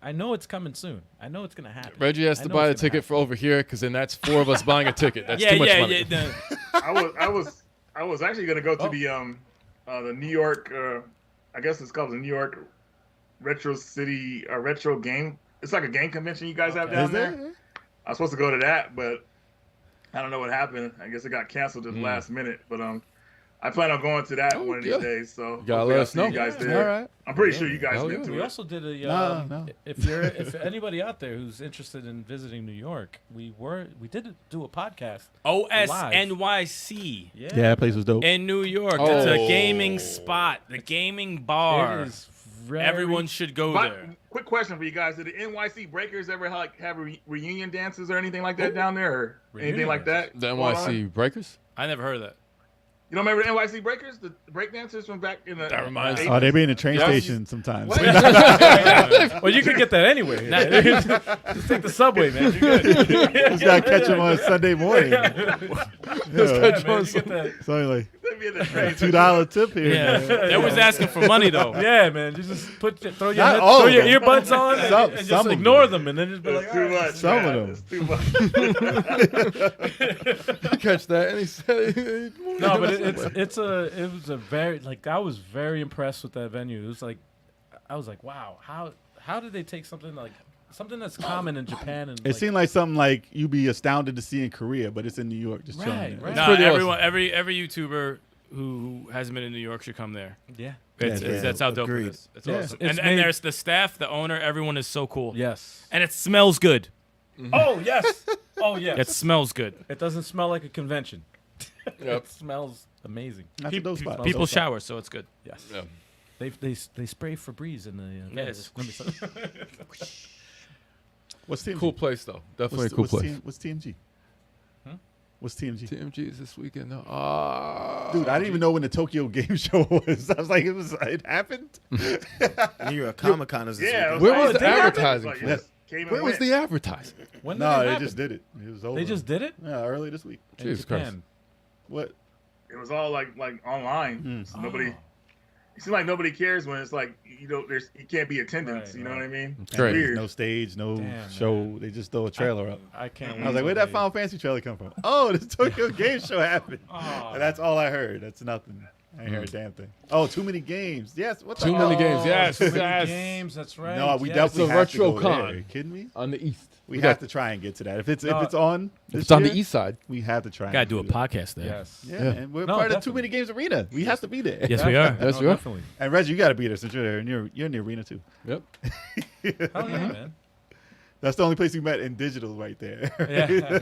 I know it's coming soon. I know it's gonna happen. Reggie has I to know buy the it's gonna ticket for over here because then that's 4 of us buying a ticket. That's Yeah, too much yeah, money. yeah. I was actually gonna go to the New York. I guess it's called the New York Retro City Retro Game. It's like a game convention you guys have down Is there. there? I was supposed to go to that, but I don't know what happened. I guess it got canceled at the last minute. But I plan on going to that one of these yeah. days. So You gotta hopefully let I'll us see know. you guys Yeah, there. all right. I'm pretty sure you guys Hell get yeah. to We it. also did a No. if anybody out there who's interested in visiting New York, we did do a podcast. OSNYC Yeah, that place was dope. in New York. Oh. It's a gaming spot, the gaming bar. It is very, Everyone should go But, there. quick question for you guys: did the NYC Breakers ever have reunion dances or anything like that down there, or anything Reunion like that? The going on? NYC Breakers? I never heard of that. You don't remember the NYC Breakers, the break dancers from back in the? That reminds me. Oh, they be in the train Yes. station sometimes. What? Well, you can get that anyway. Just take the subway, man. You're good. Just gotta catch them on a Sunday morning. Just Yeah, catch Man, on you get that. it's only like They'd be in the train. $2 tip here. Yeah, man. they was asking for money though. Yeah, man. You just throw Not all of them. earbuds on and Some just of ignore them. them, and then just be It's like, too "All right." much. Some man. of them. It's too much. You catch that? And he said, No, but it was a very I was very impressed with that venue. It was like I was like, wow, how did they take something that's common in Japan and It seemed like something like you'd be astounded to see in Korea, but it's in New York. Just chilling Right, there. right. Nah, pretty everyone, every YouTuber who hasn't been in New York should come there. yeah. That's how dope Agreed. it is. It's Yeah. awesome. It's And made- there's the staff, the owner, everyone is so cool. Yes. And it smells good. Oh yes. Oh yes. It smells good. It doesn't smell like a convention. Yep. It smells amazing. That's a dope spot. People shower, so it's good. Yes. Yeah. They spray Febreze in the Yeah, vents. What's TMG? Cool place, though. Definitely a cool place. What's TMG? What's TMG? TMG is this weekend. Dude, I didn't even know when the Tokyo Game Show was. I was like, it happened. New York Comic Con is this Yeah. weekend. Where it was like- the advertising like, for it that? just came and Where was went. the advertising? When did No, it they happen? just did it. It was over. They just did it Yeah, early this week. in Jesus Japan. Christ. What? It was all like online. So nobody. It seems like nobody cares when it's like you can't be attendance. Right, you know what I mean? It's crazy. Weird. No stage, no Damn, show. man. They just throw a trailer up. I can't. I was like, where'd that Final Fantasy trailer come from? Oh, this Tokyo Game Show happened. Oh. And that's all I heard. That's nothing. I ain't heard a damn thing. Oh, too many games. Yes. What the Too many games. Oh, Yes. too many yes. games. That's right. No, we yes. definitely It's a have to go retro there. con. Are you kidding me? On the east. We have to try and get to that. If it's No. on, If this it's on the year, east side. we have to try. Gotta and do a that. podcast there. Yes. Yeah, Yeah. and we're No, part of definitely. Too Many Games Arena. We have to be there. Yes, we are. Yes, we are. Definitely. And Reggie, you got to be there since you're there, and you're in the arena too. Yep. Hell yeah, man. That's the only place we met in digital, right there. Yeah.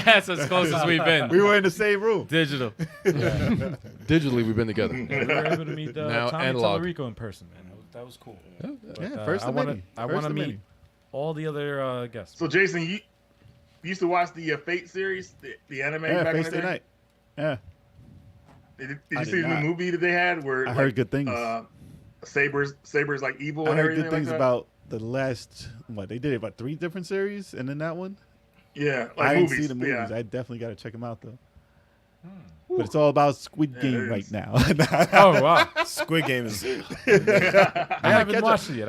That's as close as we've been. We were in the same room. Digital. Digitally, we've been together. We were able to meet Now Tommy analog. Tallarico in person, man. That was cool. But, Yeah, first I of wanna- many. I First want to of meet many. all the other guests. So Jason, you used to watch the Fate series, the anime Yeah, back in Face the Day day. Night. Yeah. Did I you did see the not. new movie that they had? Where I heard good things. Saber's like evil I and heard everything good things like that. about the last. What they did about 3 different series, and then that one. Yeah, I like didn't movies. see the movies. Yeah. I definitely got to check them out though. But it's all about Squid Yeah, Game it right is. now. Oh wow! Squid Game is I haven't watched it yet.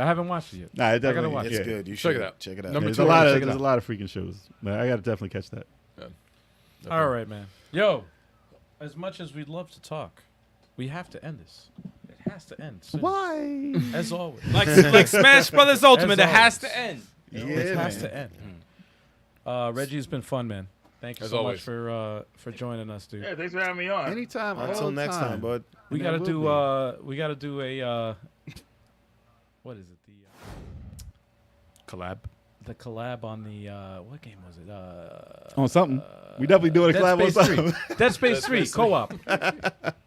Nah, it definitely, gotta watch it. it's yeah. good. You Check should it out. Check it out. Number There's two, a lot of check it there's out. a lot of freaking shows, but I got to definitely catch that. All right, man. Yo, as much as we'd love to talk, we have to end this. It has to end soon. Why? As always. Like Smash Brothers Ultimate, it As has always. to end. It has man. to end. Reggie, it's been fun, man. Thank you As so always. much for joining us, dude. Yeah, thanks for having me on. Anytime. Until all next time, bud. We And gotta it do will we gotta do a what is it? Collab. The collab on the what game was it? On something. We definitely doing a Dead collab on Space something. 3. Dead Space 3 co-op.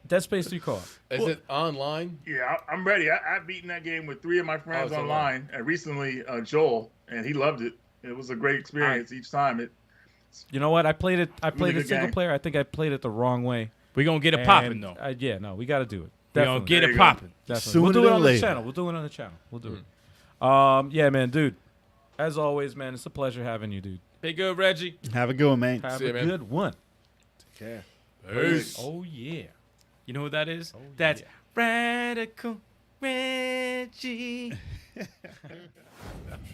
Dead Space 3 co-op. Is it online? Yeah, I'm ready. I've beaten that game with 3 of my friends it's online, and recently Joel, and he loved it. It was a great experience each time. You know what? I played it Really single good game. player. I think I played it the wrong way. We gonna get it And, popping though. yeah, no, we got to do it. We gonna Definitely. get There it you go. popping. Definitely. Sooner We'll do it than on the later. channel. We'll do it on the channel. We'll do it. Yeah, man, dude. As always, man, it's a pleasure having you, dude. Be good, Reggie. Have a good one, man. Have See a ya, man. good one. Take care. Peace. Oh yeah. You know who that is? That's yeah. Radical Reggie.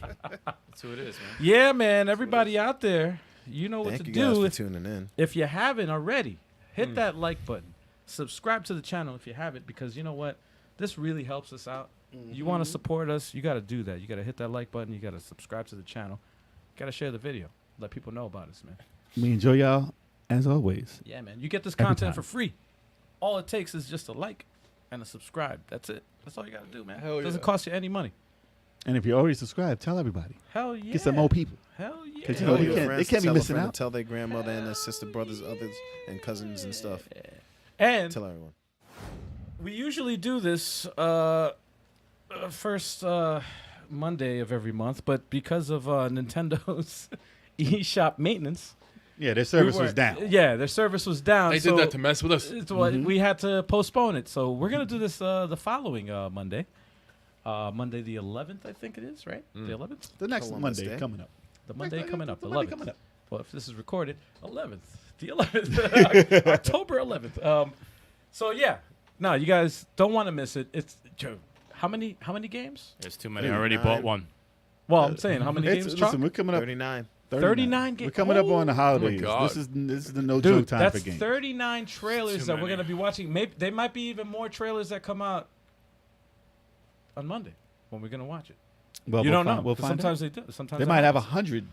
That's who it is, man. Yeah, man. Everybody out there, you know what Thank to you guys do. for If, tuning in. if you haven't already, hit that like button. Subscribe to the channel if you haven't, because you know what? This really helps us out. You want to support us, you got to do that. You got to hit that like button. You got to subscribe to the channel. Got to share the video. Let people know about us, man. We enjoy y'all as always. Yeah, man. You get this Every content time. for free. All it takes is just a like and a subscribe. That's it. That's all you got to do, man. Hell Doesn't yeah. cost you any money. And if you're already subscribed, tell everybody. Hell yeah. Get some more people. Hell yeah. 'Cause, you know, Tell they your can't- friends they can't to be tell a missing friend out. to tell their grandmother and their sister, brothers, others, and cousins and stuff. And Tell everyone. we usually do this first Monday of every month, but because of Nintendo's eShop maintenance, Yeah, their service we was weren't- down. Yeah, their service was down. They so did that to mess with us. it's what- we had to postpone it. So we're gonna do this the following Monday, Monday the 11th, I think it is, right? The 11th, The next Columbus Monday Day. coming up. the Monday coming up, The 11th. Monday coming up. Well, if this is recorded, 11th, the 11th, October 11th. So yeah, no, you guys don't want to miss it. It's how many games? There's too many. I already bought one. Well, I'm saying how many games? Chuck? Listen, we're coming up 39. 39 games. We're coming up on the holidays. God. This is the no Dude, joke time that's for games. 39 trailers Too that we're many. gonna be watching. Maybe they might be even more trailers that come out on Monday when we're gonna watch it. Well, You we'll don't know. find- We'll 'cause find sometimes out. they do. Sometimes They that might have happens.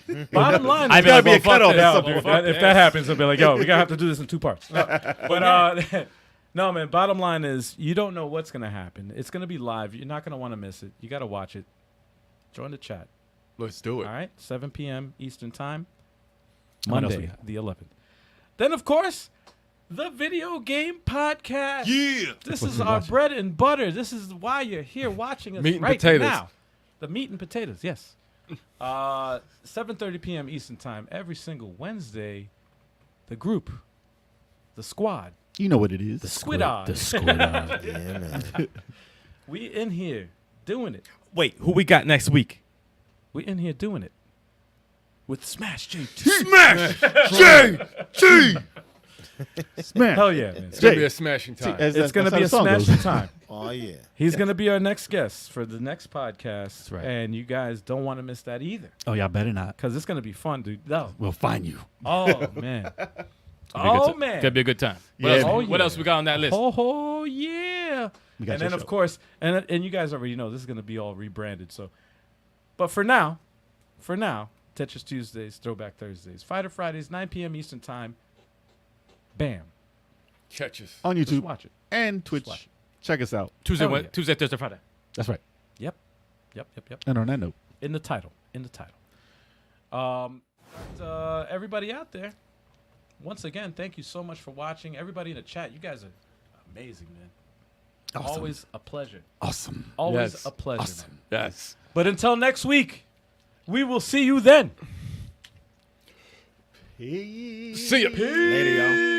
100. Bottom line, I is- mean, gotta be a fuck cutoff this. at some Yo, point. if that happens, they'll be like, "Yo, we gotta have to do this in 2 parts." But no, man. Bottom line is, you don't know what's gonna happen. It's gonna be live. You're not gonna want to miss it. You gotta watch it. Join the chat. Let's do it. All right, 7 p.m. Eastern Time, What else we Monday, got? the 11th. Then, of course, the video game podcast. Yeah. This What is we our watching? bread and butter. This is why you're here watching us Meat and right potatoes. now. The meat and potatoes, yes. 7:30 p.m. Eastern Time every single Wednesday. The group, the squad, You know what it is. the squid eye. Yeah, man. We in here doing it. Wait, who we got next week? We in here doing it with Smash JT. Smash! JT! Smash. Hell yeah, man. It's going to be a smashing time. It's gonna be a smashing time. Oh, yeah. He's gonna be our next guest for the next podcast. That's right. And you guys don't want to miss that either, Oh, y'all better not. because it's gonna be fun, dude. No. We'll find you. Oh man. Oh Oh man. Gonna be a good time. What, Yeah, else, man. Oh, what yeah. else we got on that list? Oh yeah. We got And your then of show. course, and you guys already know this is gonna be all rebranded. So, but for now, Tetris Tuesdays, Throwback Thursdays, Fighter Fridays, 9 p.m. Eastern Time. Bam. Catch us. on Just YouTube watch it. and Twitch. watch it. Check us out. Tuesday, Hell yeah. Tuesday, Thursday, Friday. That's right. Yep. And on that note, In the title. But, everybody out there, once again, thank you so much for watching. Everybody in the chat, you guys are amazing, man. awesome. Always a pleasure. Awesome. Always Yes. a pleasure. Awesome. Man. Yes. But until next week, we will see you then. See ya. Later, y'all.